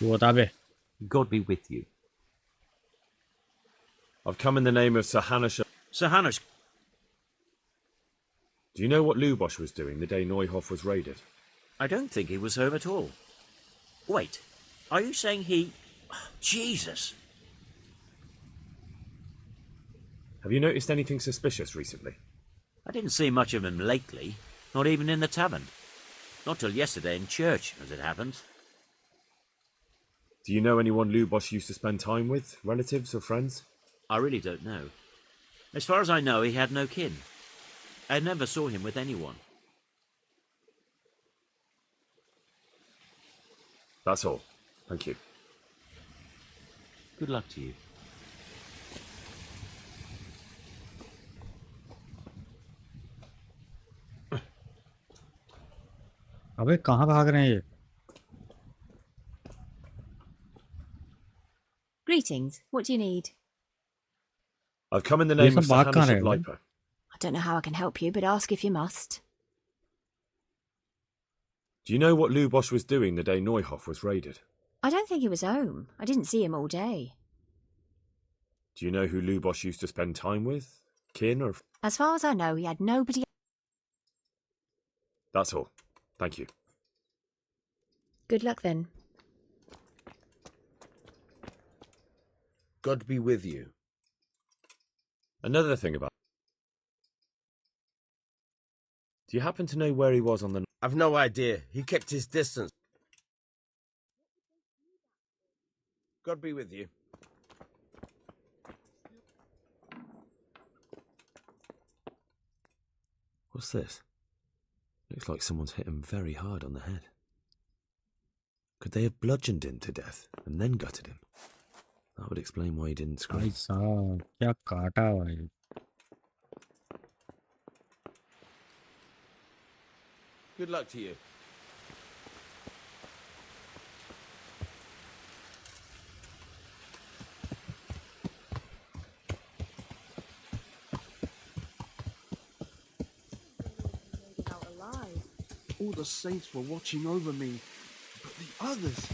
तू बता बे. God be with you. I've come in the name of Sahanish. Sahanish. Do you know what Lubosh was doing the day Neuhof was raided? I don't think he was home at all. Wait, are you saying he... Jesus! Have you noticed anything suspicious recently? I didn't see much of him lately, not even in the tavern. Not till yesterday in church, as it happens. Do you know anyone Lubosh used to spend time with? Relatives or friends? I really don't know. As far as I know, he had no kin. I never saw him with anyone. That's all. Thank you. Good luck to you. अबे कहाँ भाग रहे हैं ये? Greetings. What do you need? I've come in the name of सब भाग कहाँ Sahanish रहे of हैं? Lipa. I don't know how I can help you, but ask if you must. Do you know what Lubosh was doing the day Neuhof was raided? I don't think he was home. I didn't see him all day. Do you know who Lubosh used to spend time with? Kin or... As far as I know, he had nobody. That's all. Thank you. Good luck then. God be with you. Another thing about... Do you happen to know where he was on the... I've no idea. He kept his distance. God be with you. What's this? Looks like someone's hit him very hard on the head. Could they have bludgeoned him to death and then gutted him? That would explain why he didn't scream. भाई साहब क्या काटा भाई. Good luck to you. All the saints were watching over me, but the others...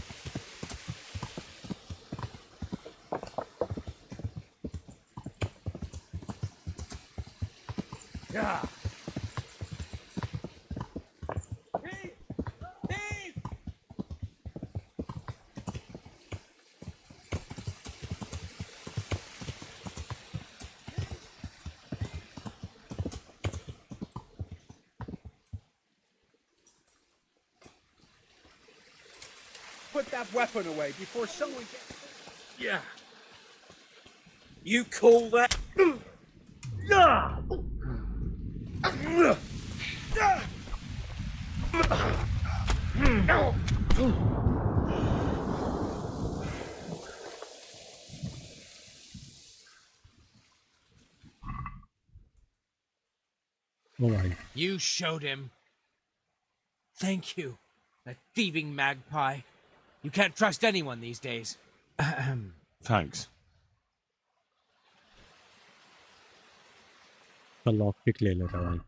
Yeah. Put that weapon away before someone gets... Yeah. You call that? Yeah. ओ भाई. You showed him. Thank you, that thieving magpie. You can't trust anyone these days. Thanks. तो lock pick ले लेता भाई.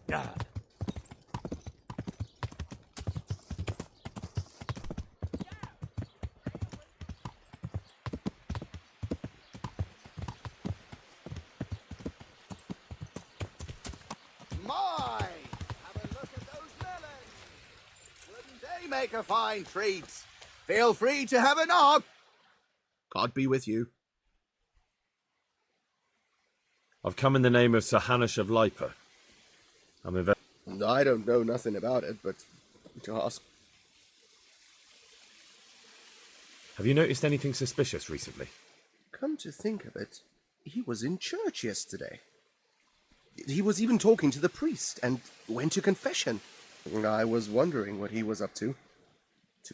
Yeah. My! Have a look at those melons! Wouldn't they make a fine treat? Feel free to have a knock. God be with you. I've come in the name of Sir Hanush of Lipa. I don't know nothing about it, but to ask. Have you noticed anything suspicious recently? Come to think of it, he was in church yesterday. He was even talking to the priest and went to confession. I was wondering what he was up to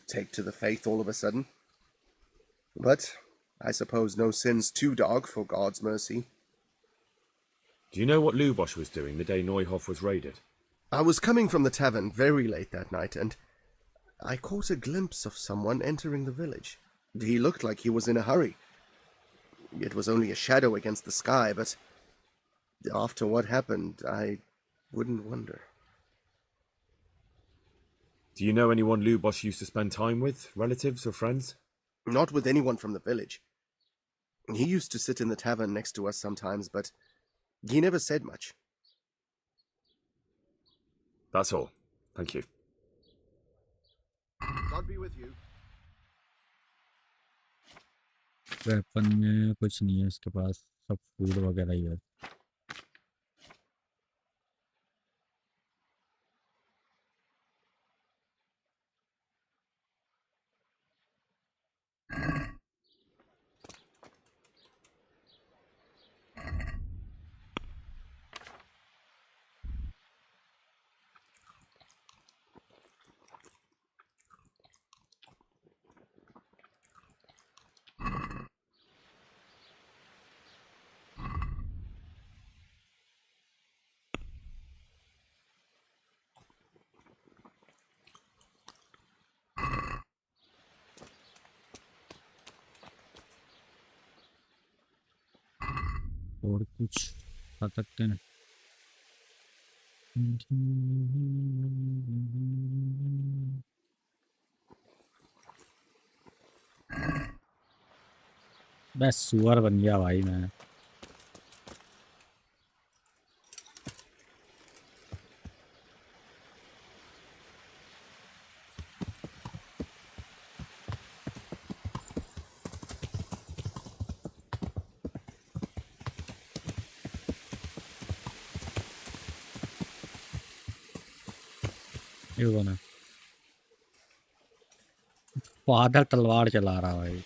take to the faith all of a sudden. But I suppose no sin's too dark for God's mercy. Do you know what Lubosh was doing the day Neuhof was raided? I was coming from the tavern very late that night, and I caught a glimpse of someone entering the village. He looked like he was in a hurry. It was only a shadow against the sky, but after what happened, I wouldn't wonder. Do you know anyone Lubosh used to spend time with? Relatives or friends? Not with anyone from the village. He used to sit in the tavern next to us sometimes, but he never said much. That's all. Thank you. God be with you. Weapon में कुछ नहीं है इसके पास, सब food वगैरह ही है. और कुछ खा सकते हैं. बस सुअर बन गया भाई मैं. ये कौन है? फादर तलवार चला रहा भाई।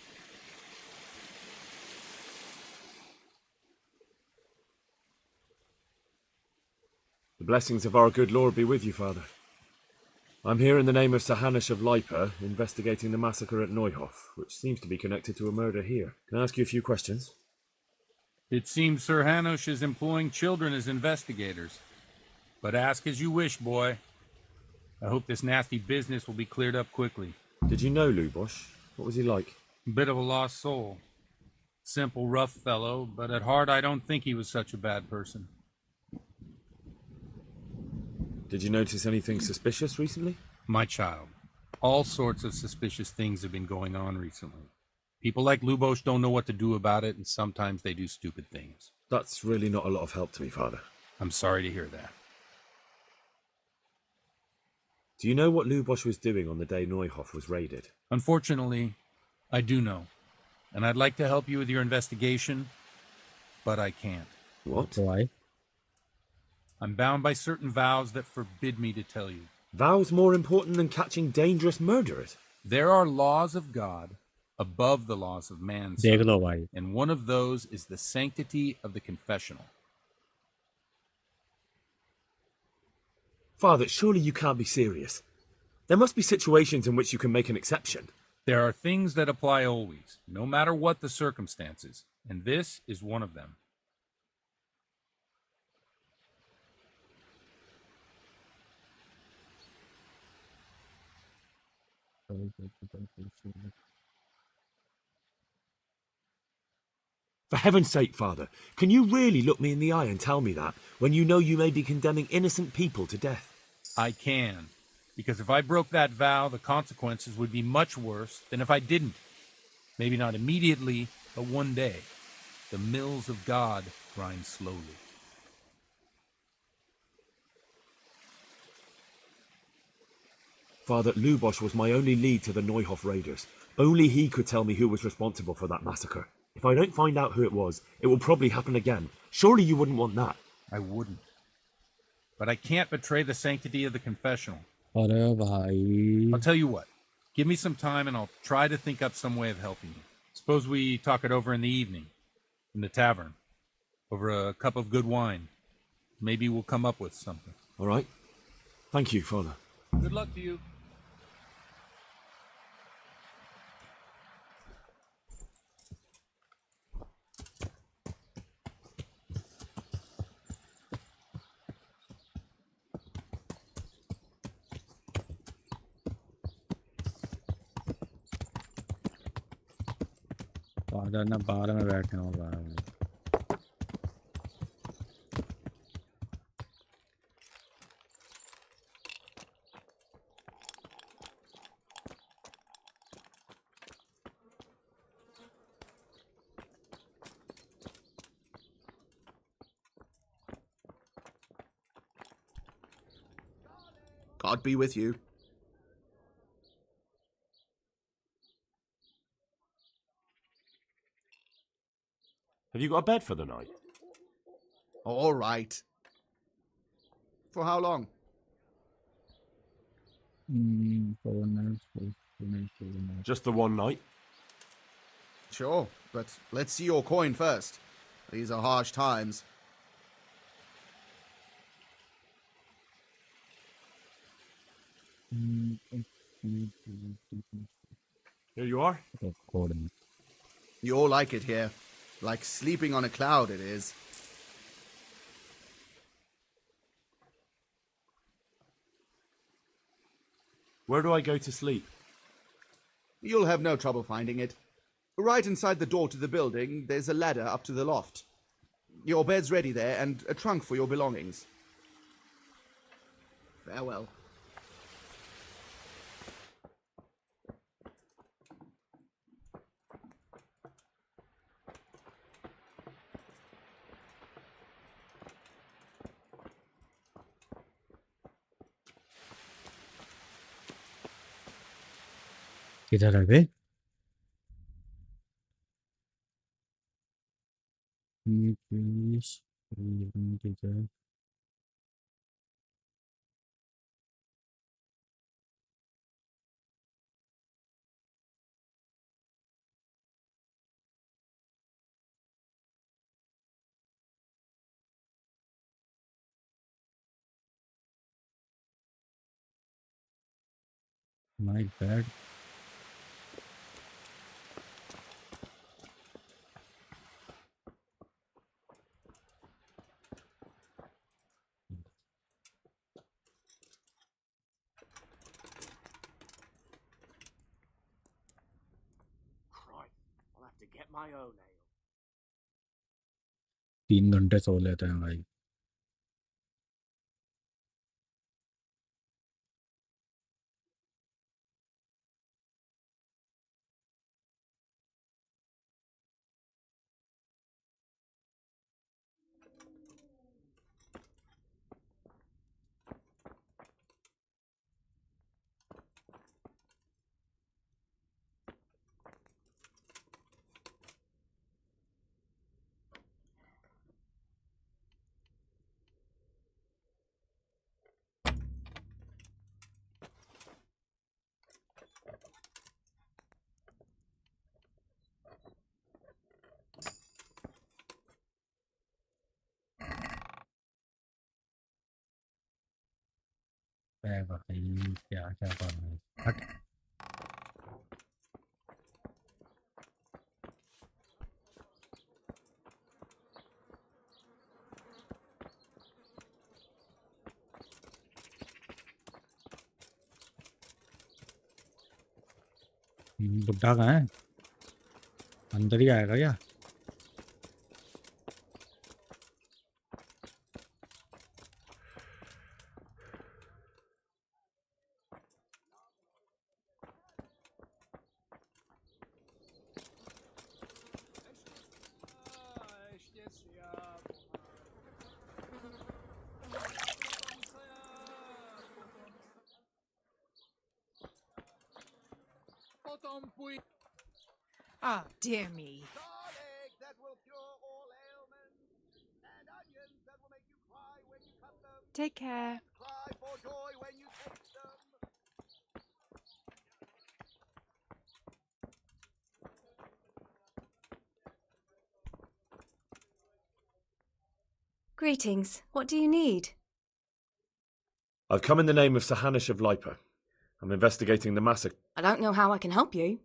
The blessings of our good Lord be with you, Father. I'm here in the name of Sir Hanush of Lipa, investigating the massacre at Neuhof, which seems to be connected to a murder here. Can I ask you a few questions? It seems Sir Hanush is employing children as investigators. But ask as you wish, boy. I hope this nasty business will be cleared up quickly. Did you know Lubosh? What was he like? Bit of a lost soul. Simple, rough fellow, but at heart I don't think he was such a bad person. Did you notice anything suspicious recently? My child, all sorts of suspicious things have been going on recently. People like Lubosh don't know what to do about it, and sometimes they do stupid things. That's really not a lot of help to me, Father. I'm sorry to hear that. Do you know what Lubosh was doing on the day Neuhof was raided? Unfortunately, I do know. And I'd like to help you with your investigation, but I can't. What? Why? I'm bound by certain vows that forbid me to tell you. Vows more important than catching dangerous murderers? There are laws of God above the laws of man, देख लो भाई। and one of those is the sanctity of the confessional. Father, surely you can't be serious. There must be situations in which you can make an exception. There are things that apply always, no matter what the circumstances, and this is one of them. For heaven's sake, Father, can you really look me in the eye and tell me that when you know you may be condemning innocent people to death? I can, because if I broke that vow, the consequences would be much worse than if I didn't. Maybe not immediately, but one day. The mills of God grind slowly. Father, Lubosh was my only lead to the Neuhof raiders. Only he could tell me who was responsible for that massacre. If I don't find out who it was, it will probably happen again. Surely you wouldn't want that. I wouldn't. But I can't betray the sanctity of the confessional. अरे भाई। I'll tell you what. Give me some time and I'll try to think up some way of helping you. Suppose we talk it over in the evening, in the tavern, over a cup of good wine. Maybe we'll come up with something. All right. Thank you, Father. Good luck to you. Father ना बाहर में बैठे हो 12 में। God be with you. Have you got a bed for the night? All right. For how long? 4 nights, 4 nights. Just the one night? Sure, but let's see your coin first. These are harsh times. Here you are. You all like it here. Like sleeping on a cloud, it is. Where do I go to sleep? You'll have no trouble finding it. Right inside the door to the building, there's a ladder up to the loft. Your bed's ready there, and a trunk for your belongings. Farewell. किधर है बे? Please, My bad. Christ, I'll have to get my own ale. 3 घंटे सो लेते हैं भाई. भाई क्या क्या कर रहा है? हट. बुड्ढा कहाँ है? अंदर ही आएगा क्या? Ah, dear me. Take care. Greetings. What do you need? I've come in the name of Sir Hanish of Lipa. I'm investigating the massacre. I don't know how I can help you.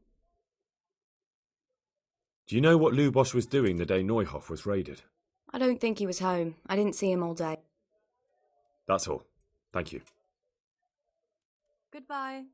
Do you know what Lubosh was doing the day Neuhof was raided? I don't think he was home. I didn't see him all day. That's all. Thank you. Goodbye.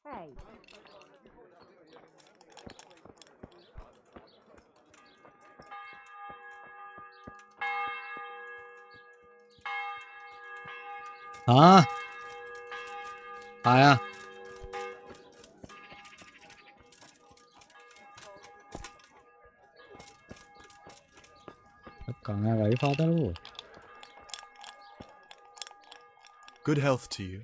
Hey. हाँ आया. अब कहाँ है भाई father वो? Good health to you.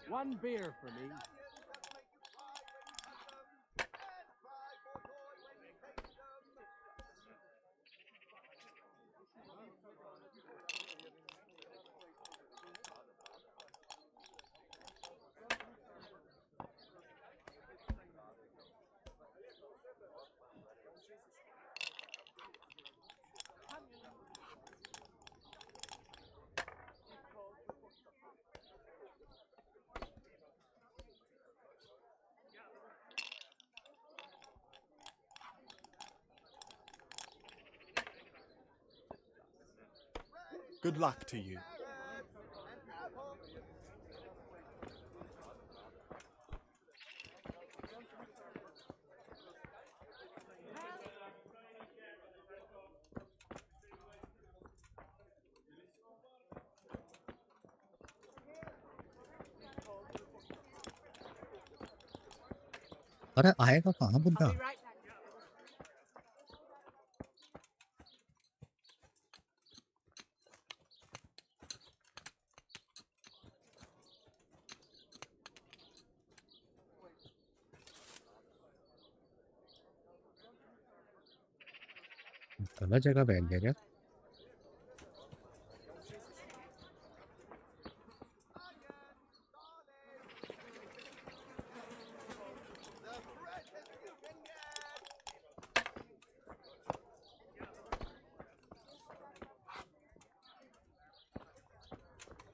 One beer for me. Good luck to you. अरे आएगा कहाँ बुड्ढा? गलत जगह बैठ गया क्या?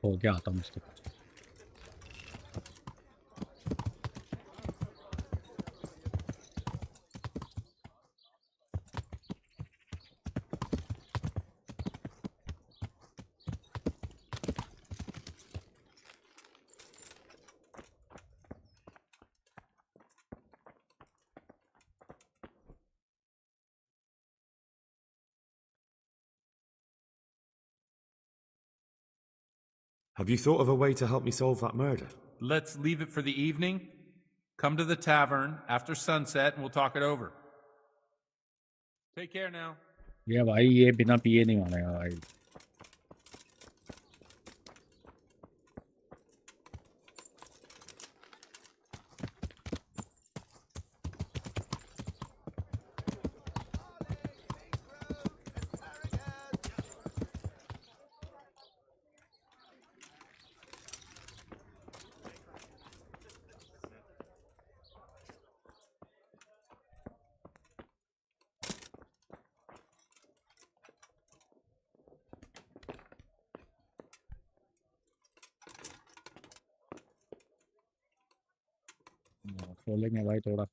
हो गया आता हूँ उसके पास। Have you thought of a way to help me solve that murder? Let's leave it for the evening. Come to the tavern after sunset and we'll talk it over. Take care now. ये भाई ये बिना पिए नहीं मानेगा भाई। खोलेंगे भाई थोड़ा।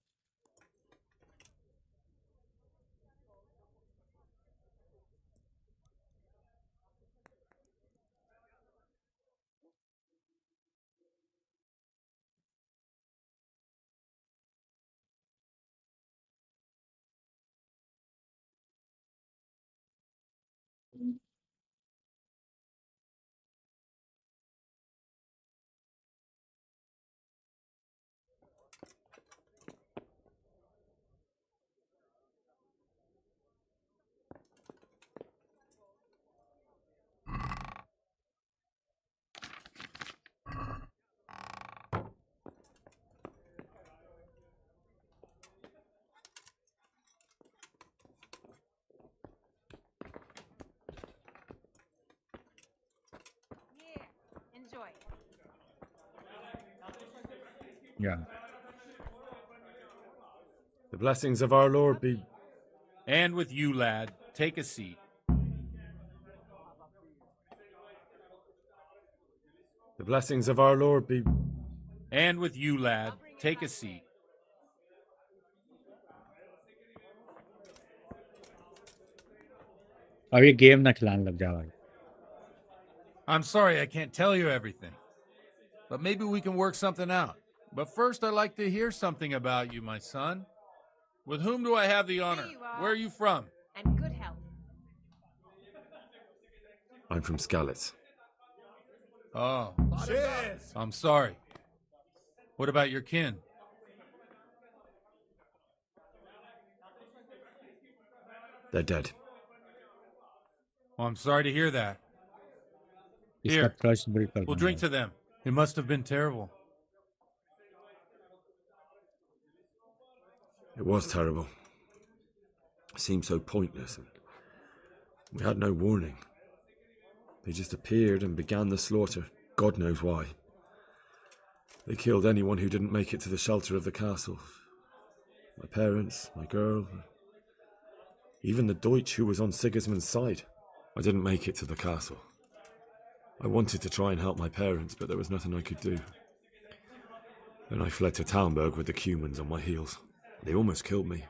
Enjoy. Yeah. The blessings of our Lord be... And with you, lad. Take a seat. The blessings of our Lord be... And with you, lad. Take a seat. अब ये गेम ना खिलाने लग जा भाई। I'm sorry I can't tell you everything. But maybe we can work something out. But first I'd like to hear something about you, my son. With whom do I have the honor? Where are you from? And good health. I'm from Skalitz. Oh. I'm sorry. What about your kin? They're dead. Oh, I'm sorry to hear that. इसका Here, trust build कर we'll drink to them. It must have been terrible. It was terrible. It seemed so pointless. And we had no warning. They just appeared and began the slaughter. God knows why. They killed anyone who didn't make it to the shelter of the castle. My parents, my girl, even the Deutsch who was on Sigismund's side. I didn't make it to the castle. I wanted to try and help my parents, but there was nothing I could do. Then I fled to Talmberg with the Cumans on my heels. They almost killed me.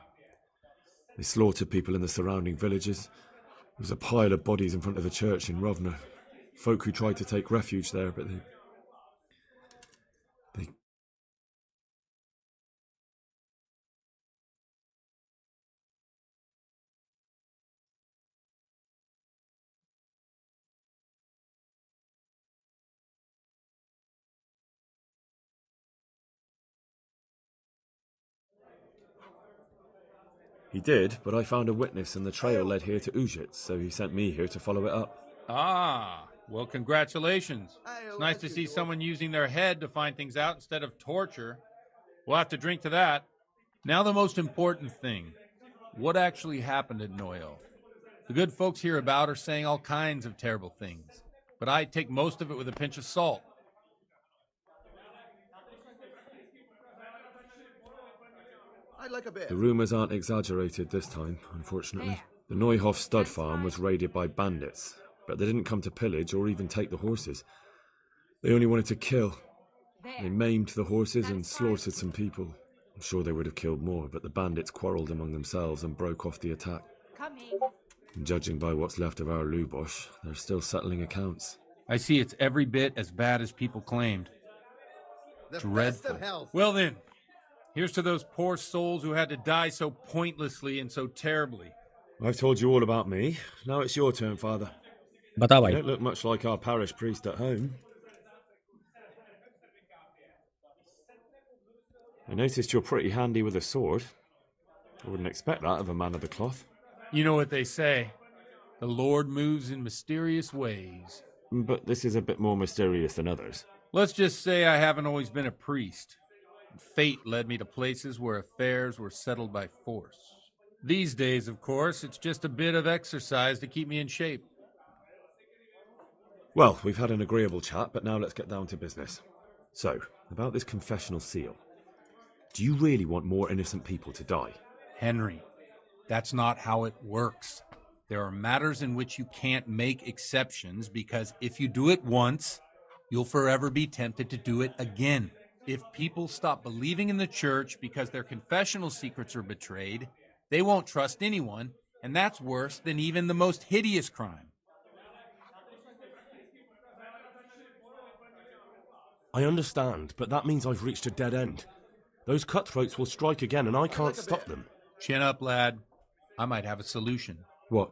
They slaughtered people in the surrounding villages. There was a pile of bodies in front of the church in Rovno. Folk who tried to take refuge there, but they He did, but I found a witness and the trail led here to Ujit, so he sent me here to follow it up. Ah, well, congratulations. It's nice to see someone using their head to find things out instead of torture. We'll have to drink to that. Now the most important thing. What actually happened at Neuhof? The good folks hereabout are saying all kinds of terrible things, but I take most of it with a pinch of salt. I'd like a beer. The rumours aren't exaggerated this time, unfortunately. The Neuhof stud farm was raided by bandits, but they didn't come to pillage or even take the horses. They only wanted to kill. They maimed the horses and slaughtered some people. I'm sure they would have killed more, but the bandits quarrelled among themselves and broke off the attack. And judging by what's left of our Lubosh, they're still settling accounts. I see it's every bit as bad as people claimed. Dreadful. Well then, here's to those poor souls who had to die so pointlessly and so terribly. I've told you all about me. Now it's your turn, Father. बता You भाई. don't look much like our parish priest at home. I noticed you're pretty handy with a sword. I wouldn't expect that of a man of the cloth. You know what they say. The Lord moves in mysterious ways. But this is a bit more mysterious than others. Let's just say I haven't always been a priest. Fate led me to places where affairs were settled by force. These days, of course, it's just a bit of exercise to keep me in shape. Well, we've had an agreeable chat, but now let's get down to business. So, about this confessional seal. Do you really want more innocent people to die? Henry, that's not how it works. There are matters in which you can't make exceptions because if you do it once, you'll forever be tempted to do it again. If people stop believing in the church because their confessional secrets are betrayed, they won't trust anyone, and that's worse than even the most hideous crime. I understand, but that means I've reached a dead end. Those cutthroats will strike again and I can't stop them. Chin up, lad. I might have a solution. What?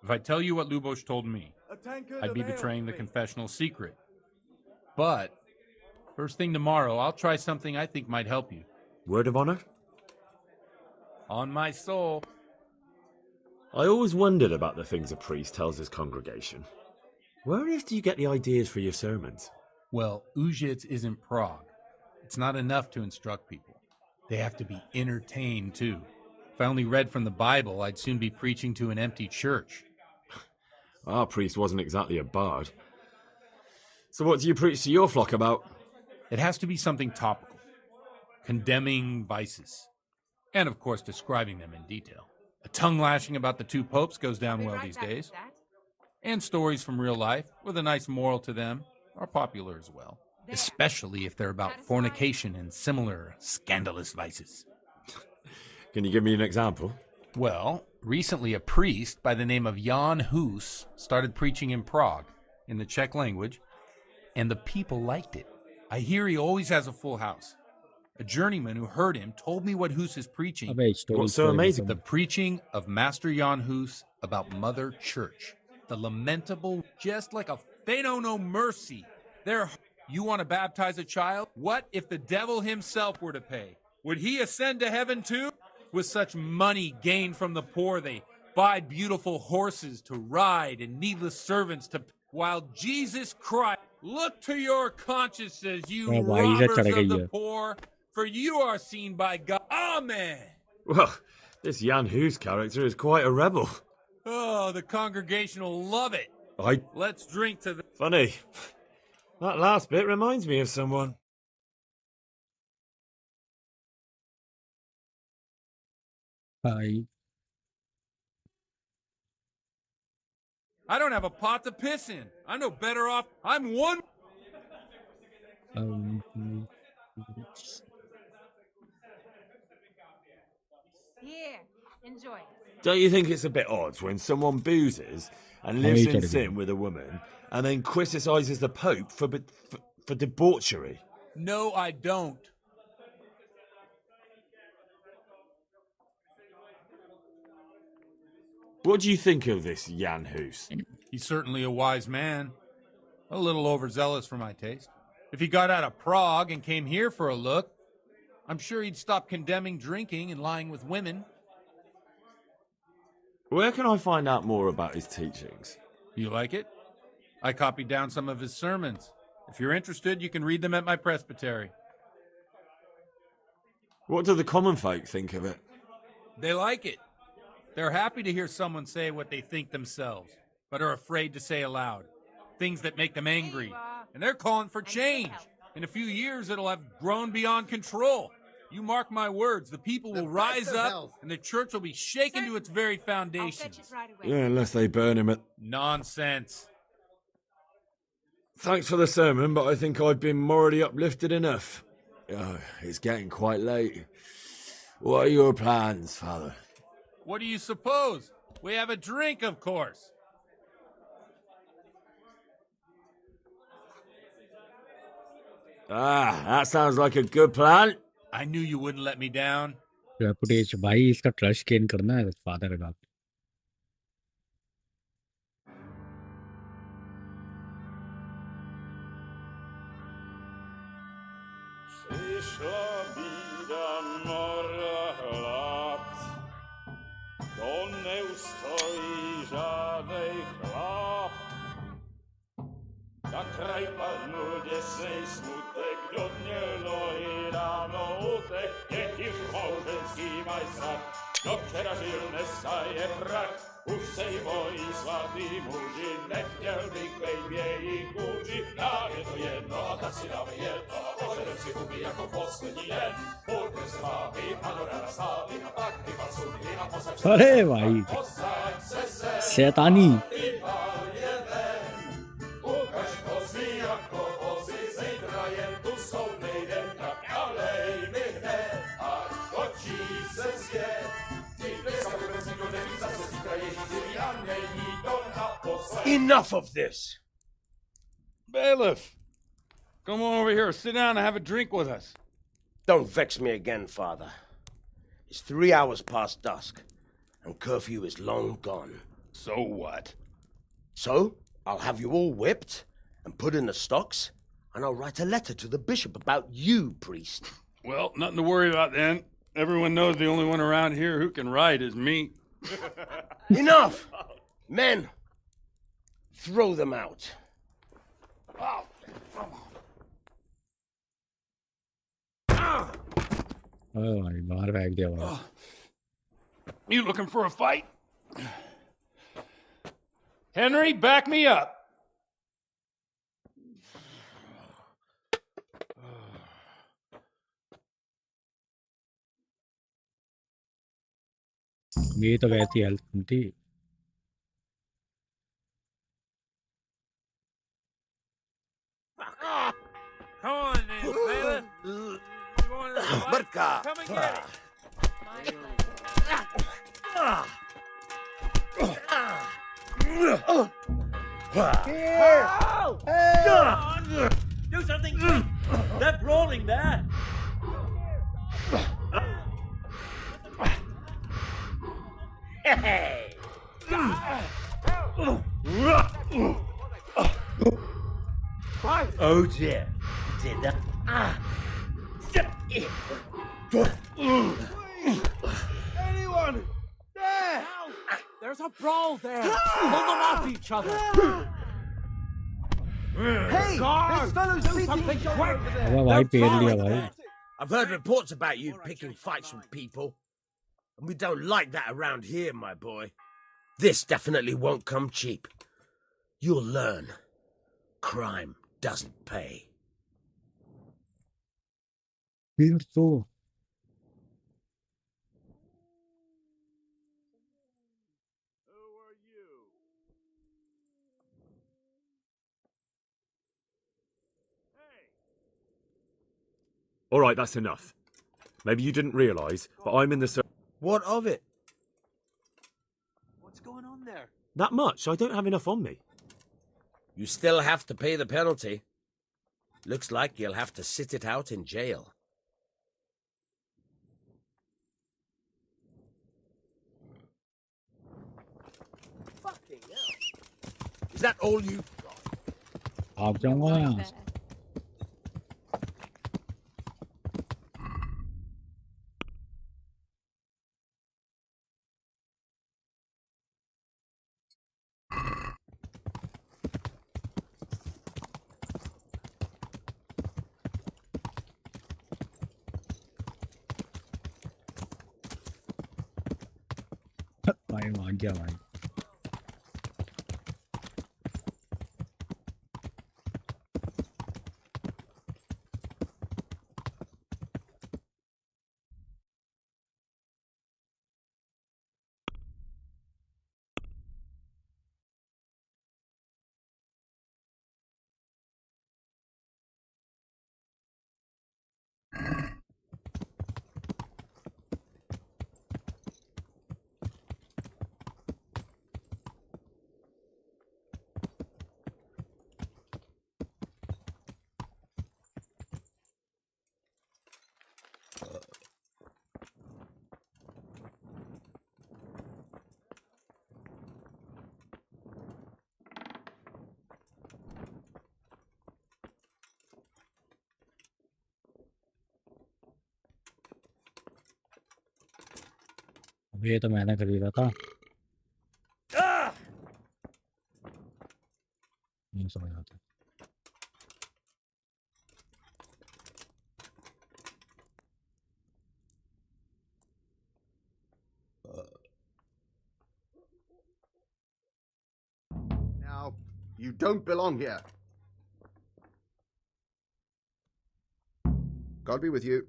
If I tell you what Lubosh told me, I'd be betraying the confessional secret. But, first thing tomorrow, I'll try something I think might help you. Word of honor? On my soul. I always wondered about the things a priest tells his congregation. Where on earth do you get the ideas for your sermons? Well, Ujits isn't Prague. It's not enough to instruct people. They have to be entertained, too. If I only read from the Bible, I'd soon be preaching to an empty church. Our priest wasn't exactly a bard. So what do you preach to your flock about? It has to be something topical. Condemning vices. And, of course, describing them in detail. A tongue-lashing about the two popes goes down well these days. And stories from real life, with a nice moral to them, are popular as well. Especially if they're about fornication and similar scandalous vices. Can you give me an example? Well, recently a priest by the name of Jan Hus started preaching in Prague, in the Czech language, and the people liked it. I hear he always has a full house. A journeyman who heard him told me what Hus is preaching. What's so amazing? The preaching of Master Jan Hus about Mother Church. The lamentable, just like a... They know no mercy. You want to baptize a child? What if the devil himself were to pay? Would he ascend to heaven too? With such money gained from the poor, they buy beautiful horses to ride and needless servants to... While Jesus Christ, look to your consciences, you robbers of the poor, for you are seen by God. Amen! Well, this Jan Hus character is quite a rebel. Oh, the congregation will love it. Let's drink to the... Funny. That last bit reminds me of someone. Hi. I don't have a pot to piss in. I'm no better off. I'm one... Here, enjoy. Don't you think it's a bit odd when someone boozes and हमें lives he in चढ़ sin गया with a woman, and then criticises the Pope for debauchery. No, I don't. What do you think of this Jan Hus? He's certainly a wise man. A little overzealous for my taste. If he got out of Prague and came here for a look, I'm sure he'd stop condemning drinking and lying with women. Where can I find out more about his teachings? You like it? I copied down some of his sermons. If you're interested, you can read them at my presbytery. What do the common folk think of it? They like it. They're happy to hear someone say what they think themselves, but are afraid to say aloud. Things that make them angry. And they're calling for change. In a few years, it'll have grown beyond control. You mark my words, the people will rise up, and the church will be shaken to its very foundations. Yeah, unless they burn him at... Nonsense. Thanks for the sermon, but I think I've been morally uplifted enough. Oh, it's getting quite late. What are your plans, Father? What do you suppose? We have a drink, of course. Ah, that sounds like a good plan. I knew you wouldn't let me down. Reputation भाई इसका trust gain करना है father का Přišla bída mora hlad, to neustojí žádnej chlap. Na kraj padnul děsnej smutek, kdo měl nohy dávno utek, děti v chouřenský maj strach, kdo včera žil, dneska je prach, už se jí bojí svatý muži, nechtěl bych bejt v její kůži, nám je to jedno a tak si dáme jedno a požadem si huby jako poslední den, půjďme se vábit a do rána stávit a pak vypad sudy a posaď se अरे sem भाई a posaď se sem शैतानी a vypal je ven. Ukaž kozy jako vozy, zítra jen tu soudnej den, tak nalej mi hned, ať točí se svět. Enough of this! Bailiff! Come on over here, sit down and have a drink with us. Don't vex me again, Father. It's 3 hours past dusk, and curfew is long gone. So what? So, I'll have you all whipped and put in the stocks, and I'll write a letter to the bishop about you, priest. Well, nothing to worry about then. Everyone knows the only one around here who can write is me. Enough! Men, throw them out. Oh. ओह भाई बाहर फेंक दिया भाई You looking for a fight? Henry, back me up. मेरी तो वैसी health कम थी Come on, then, Bailiff. You want to fight? Come and get it. Here! Help! Do something quick! They're brawling there! Hey! Oh dear. Did that? Anyone? There! There's a brawl there! Pull them off each other! Hey! This fellow's beating each other over there! अबे भाई पेड़ लिया भाई I've heard reports about you picking fights with people. And we don't like that around here, my boy. This definitely won't come cheap. You'll learn. Crime doesn't pay. फिर तो All right, that's enough. Maybe you didn't realise, but I'm in the... What of it? What's going on there? That much? I don't have enough on me. You still have to pay the penalty. Looks like you'll have to sit it out in jail. Fucking hell. Is that all you got? भाग जाऊंगा मैं यहाँ से। भाई भाग गया भाई। अब ये तो मैंने खरीदा था। नहीं समझ आता। Now, you don't belong here. God be with you.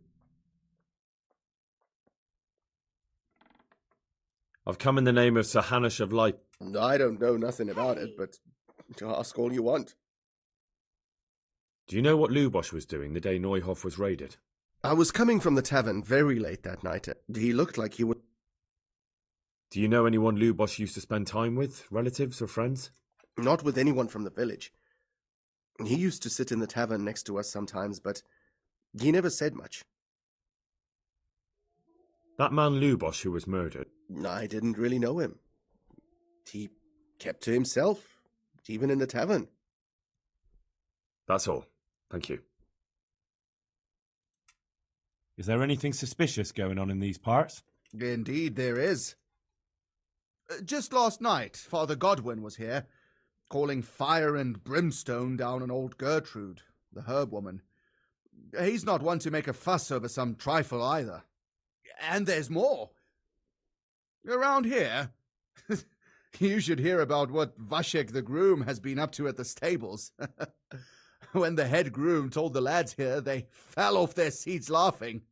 I've come in the name of Sir Hanush of Light. I don't know nothing about it, but ask all you want. Do you know what Lubosh was doing the day Neuhof was raided? I was coming from the tavern very late that night. He looked like he would... Do you know anyone Lubosh used to spend time with? Relatives or friends? Not with anyone from the village. He used to sit in the tavern next to us sometimes, but he never said much. That man Lubosh who was murdered? I didn't really know him. He kept to himself, even in the tavern. That's all. Thank you. Is there anything suspicious going on in these parts? Indeed there is. Just last night, Father Godwin was here, calling fire and brimstone down on old Gertrude, the herb woman. He's not one to make a fuss over some trifle either. And there's more. Around here, you should hear about what Vashek the groom has been up to at the stables. When the head groom told the lads here, they fell off their seats laughing.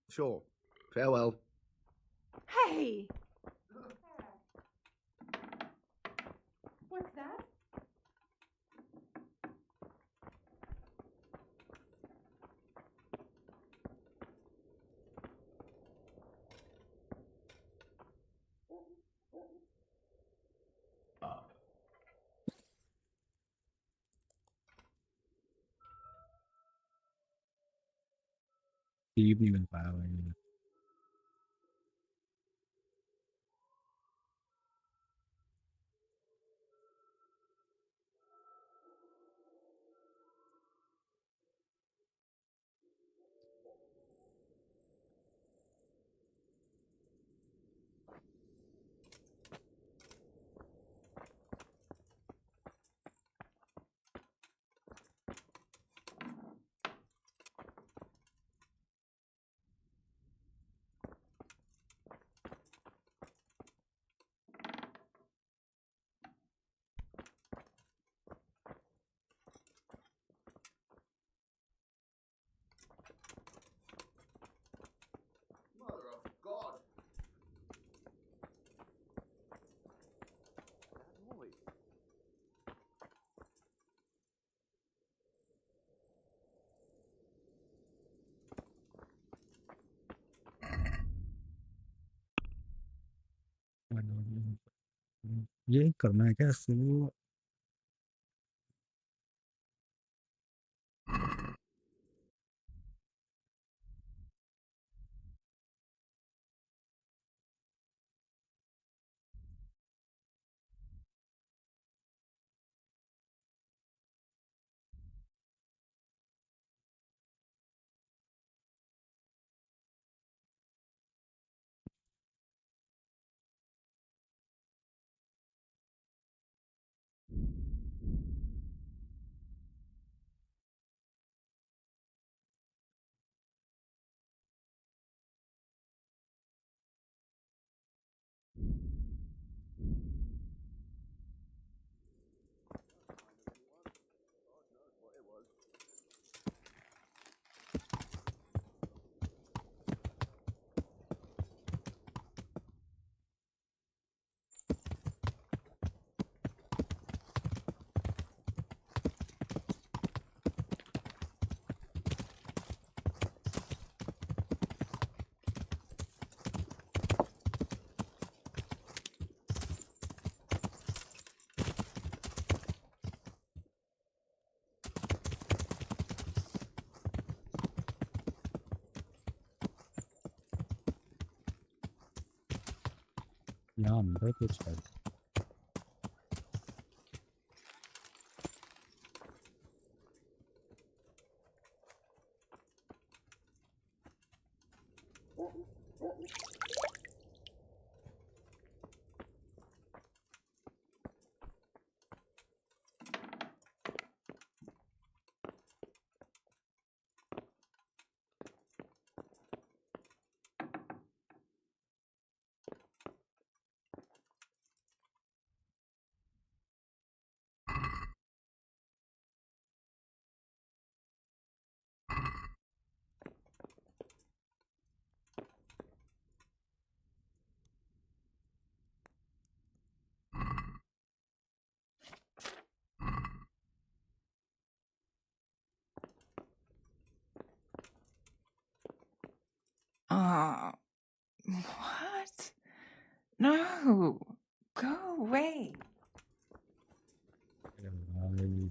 Sure. Farewell. Hey! What's that? Leave नहीं मिल पाया भाई। ये करना है क्या शुरू? यहाँ अंदर कुछ है। What? No. Go away. भाई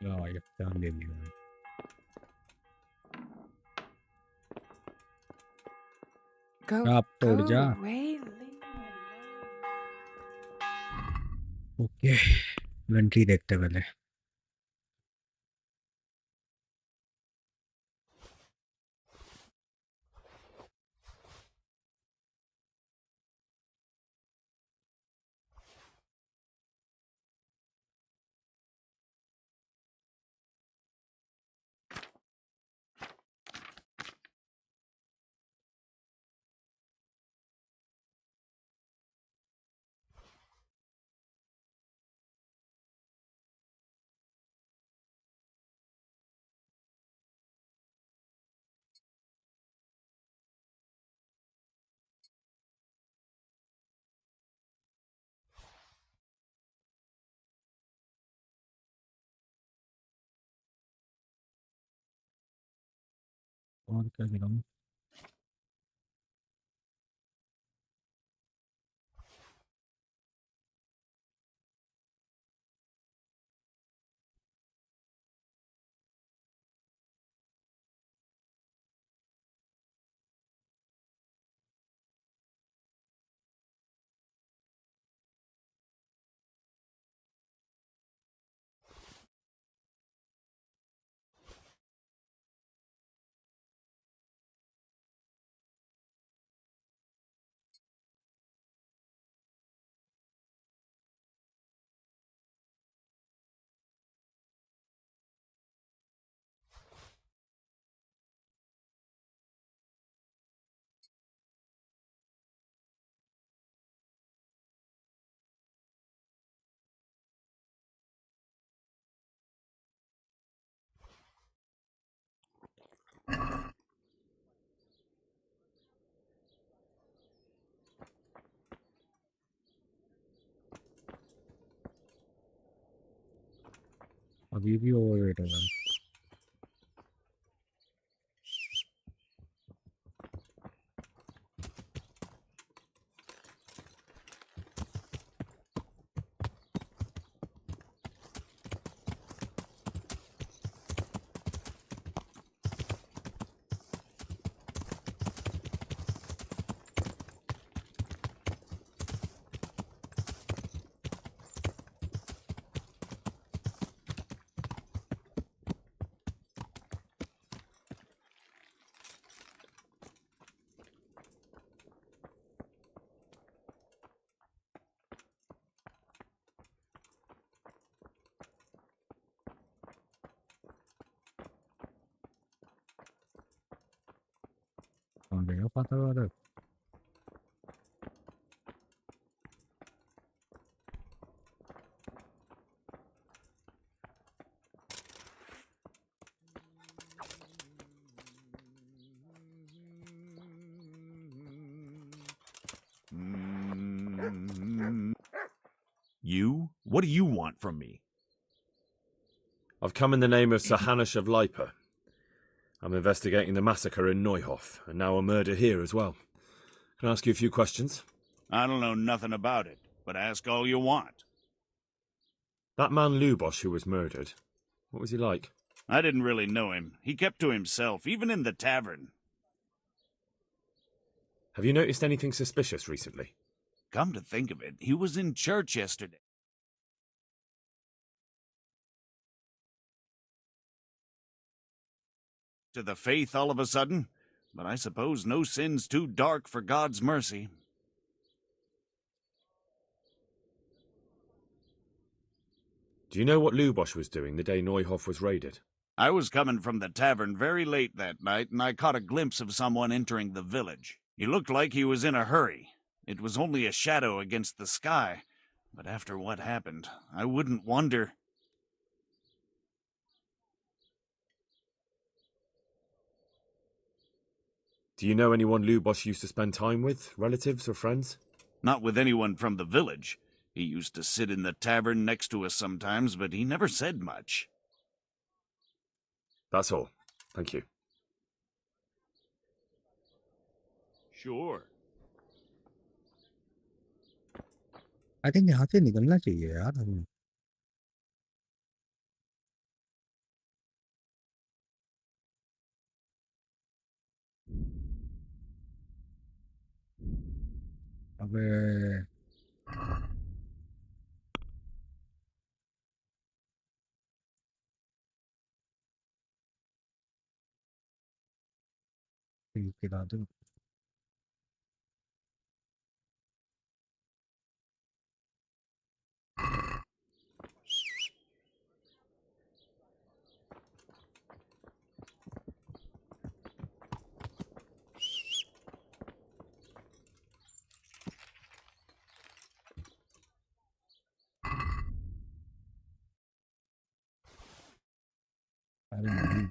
भाई ध्यान दे दिया भाई। Go, आप तो उड़ जा। away. ओके इन्वेंट्री देखते पहले। और क्या करूँ? अभी भी ओवरवेट है भाई। कौन गया पता वाला? You? What do you want from me? I've come in the name of Sir Hanush of Lipa. I'm investigating the massacre in Neuhof, and now a murder here as well. Can I ask you a few questions? I don't know nothing about it, but ask all you want. That man Lubosh who was murdered, what was he like? I didn't really know him. He kept to himself, even in the tavern. Have you noticed anything suspicious recently? Come to think of it, he was in church yesterday. To the faith all of a sudden, but I suppose no sin's too dark for God's mercy. Do you know what Lubosh was doing the day Neuhof was raided? I was coming from the tavern very late that night, and I caught a glimpse of someone entering the village. He looked like he was in a hurry. It was only a shadow against the sky, but after what happened, I wouldn't wonder. Do you know anyone Lubosh used to spend time with, relatives or friends? Not with anyone from the village. He used to sit in the tavern next to us sometimes, but he never said much. That's all. Thank you. Sure. I think यहाँ से निकलना चाहिए यार हमें। अबे ठीक गिरा दो। अरे नहीं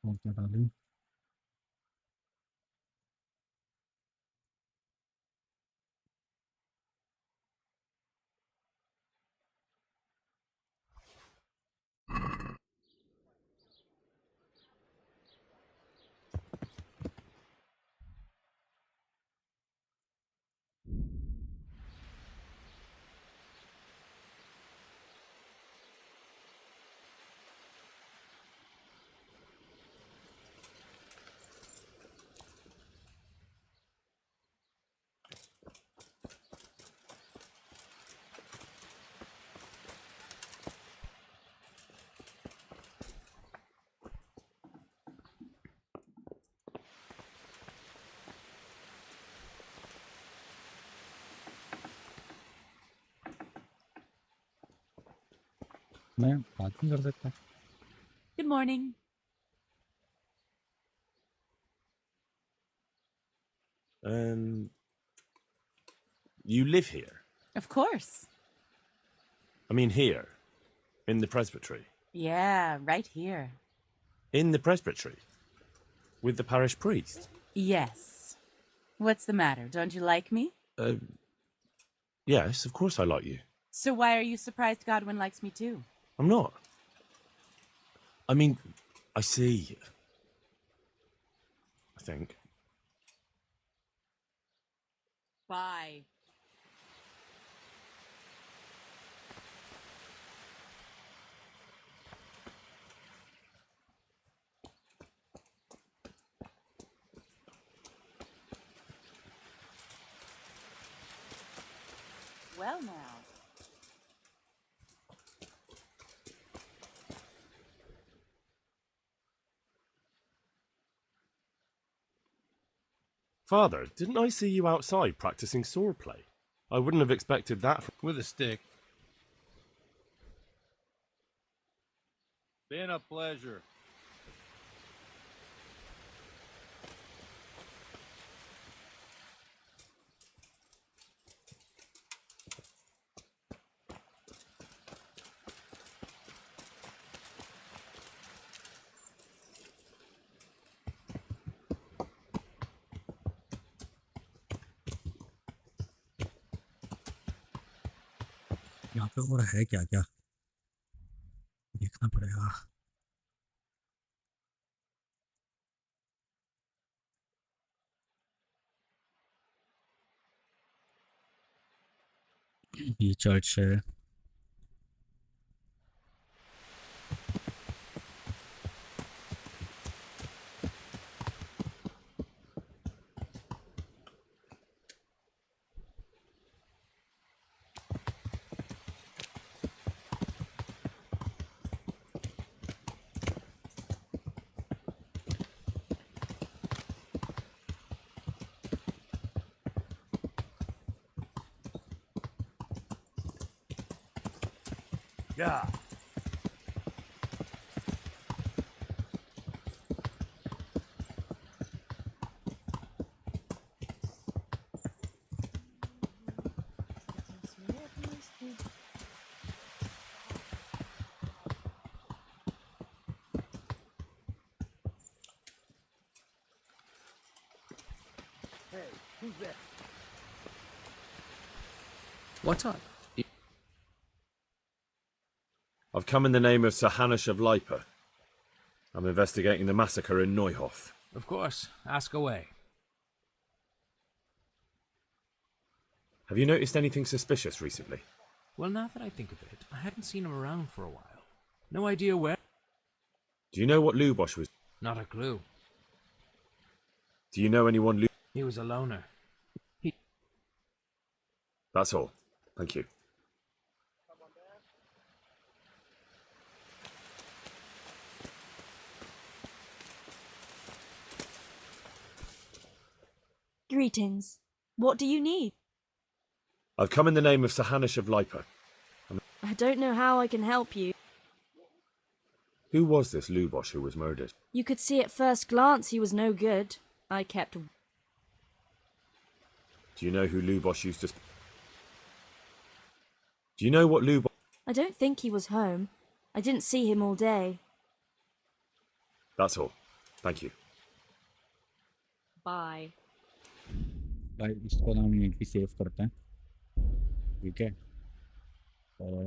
और क्या डालूं? मैं बात नहीं कर सकता। Good morning. You live here? Of course. I mean here, in the presbytery. Yeah, right here. In the presbytery? With the parish priest? Yes. What's the matter? Don't you like me? Yes, of course I like you. So why are you surprised Godwin likes me too? I'm not. I mean, I see. I think. Bye. Well now. Father, didn't I see you outside practicing swordplay? I wouldn't have expected that from... With a stick. Been a pleasure. यहाँ पे और है क्या क्या देखना पड़ेगा। ये church है। Yeah. What's up? I've come in the name of Sir Hanush of Lipa. I'm investigating the massacre in Neuhof. Of course. Ask away. Have you noticed anything suspicious recently? Well, now that I think of it, I hadn't seen him around for a while. No idea where. Do you know what Lubosh was? Not a clue. Do you know anyone He was a loner. That's all. Thank you. Greetings. What do you need? I've come in the name of Sir Hanush of Lipa. I don't know how I can help you. Who was this Lubosh who was murdered? You could see at first glance he was no good. I kept... Do you know who Lubosh used to... Do you know what Lubosh... I don't think he was home. I didn't see him all day. That's all. Thank you. Bye. भाई इसको ना हम यहीं पे save करते हैं, ठीक है। और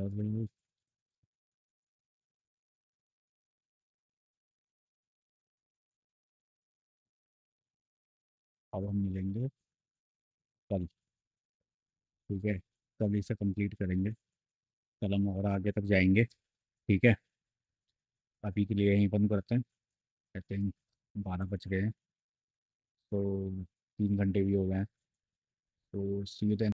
अब हम मिलेंगे कल, ठीक है। कल इसे कंप्लीट करेंगे, कल हम और आगे तक जाएंगे, ठीक है। अभी के लिए यहीं बंद करते हैं। आई थिंक 12 बज गए हैं, तो 3 घंटे भी हो गए हैं। तो सी यू देन।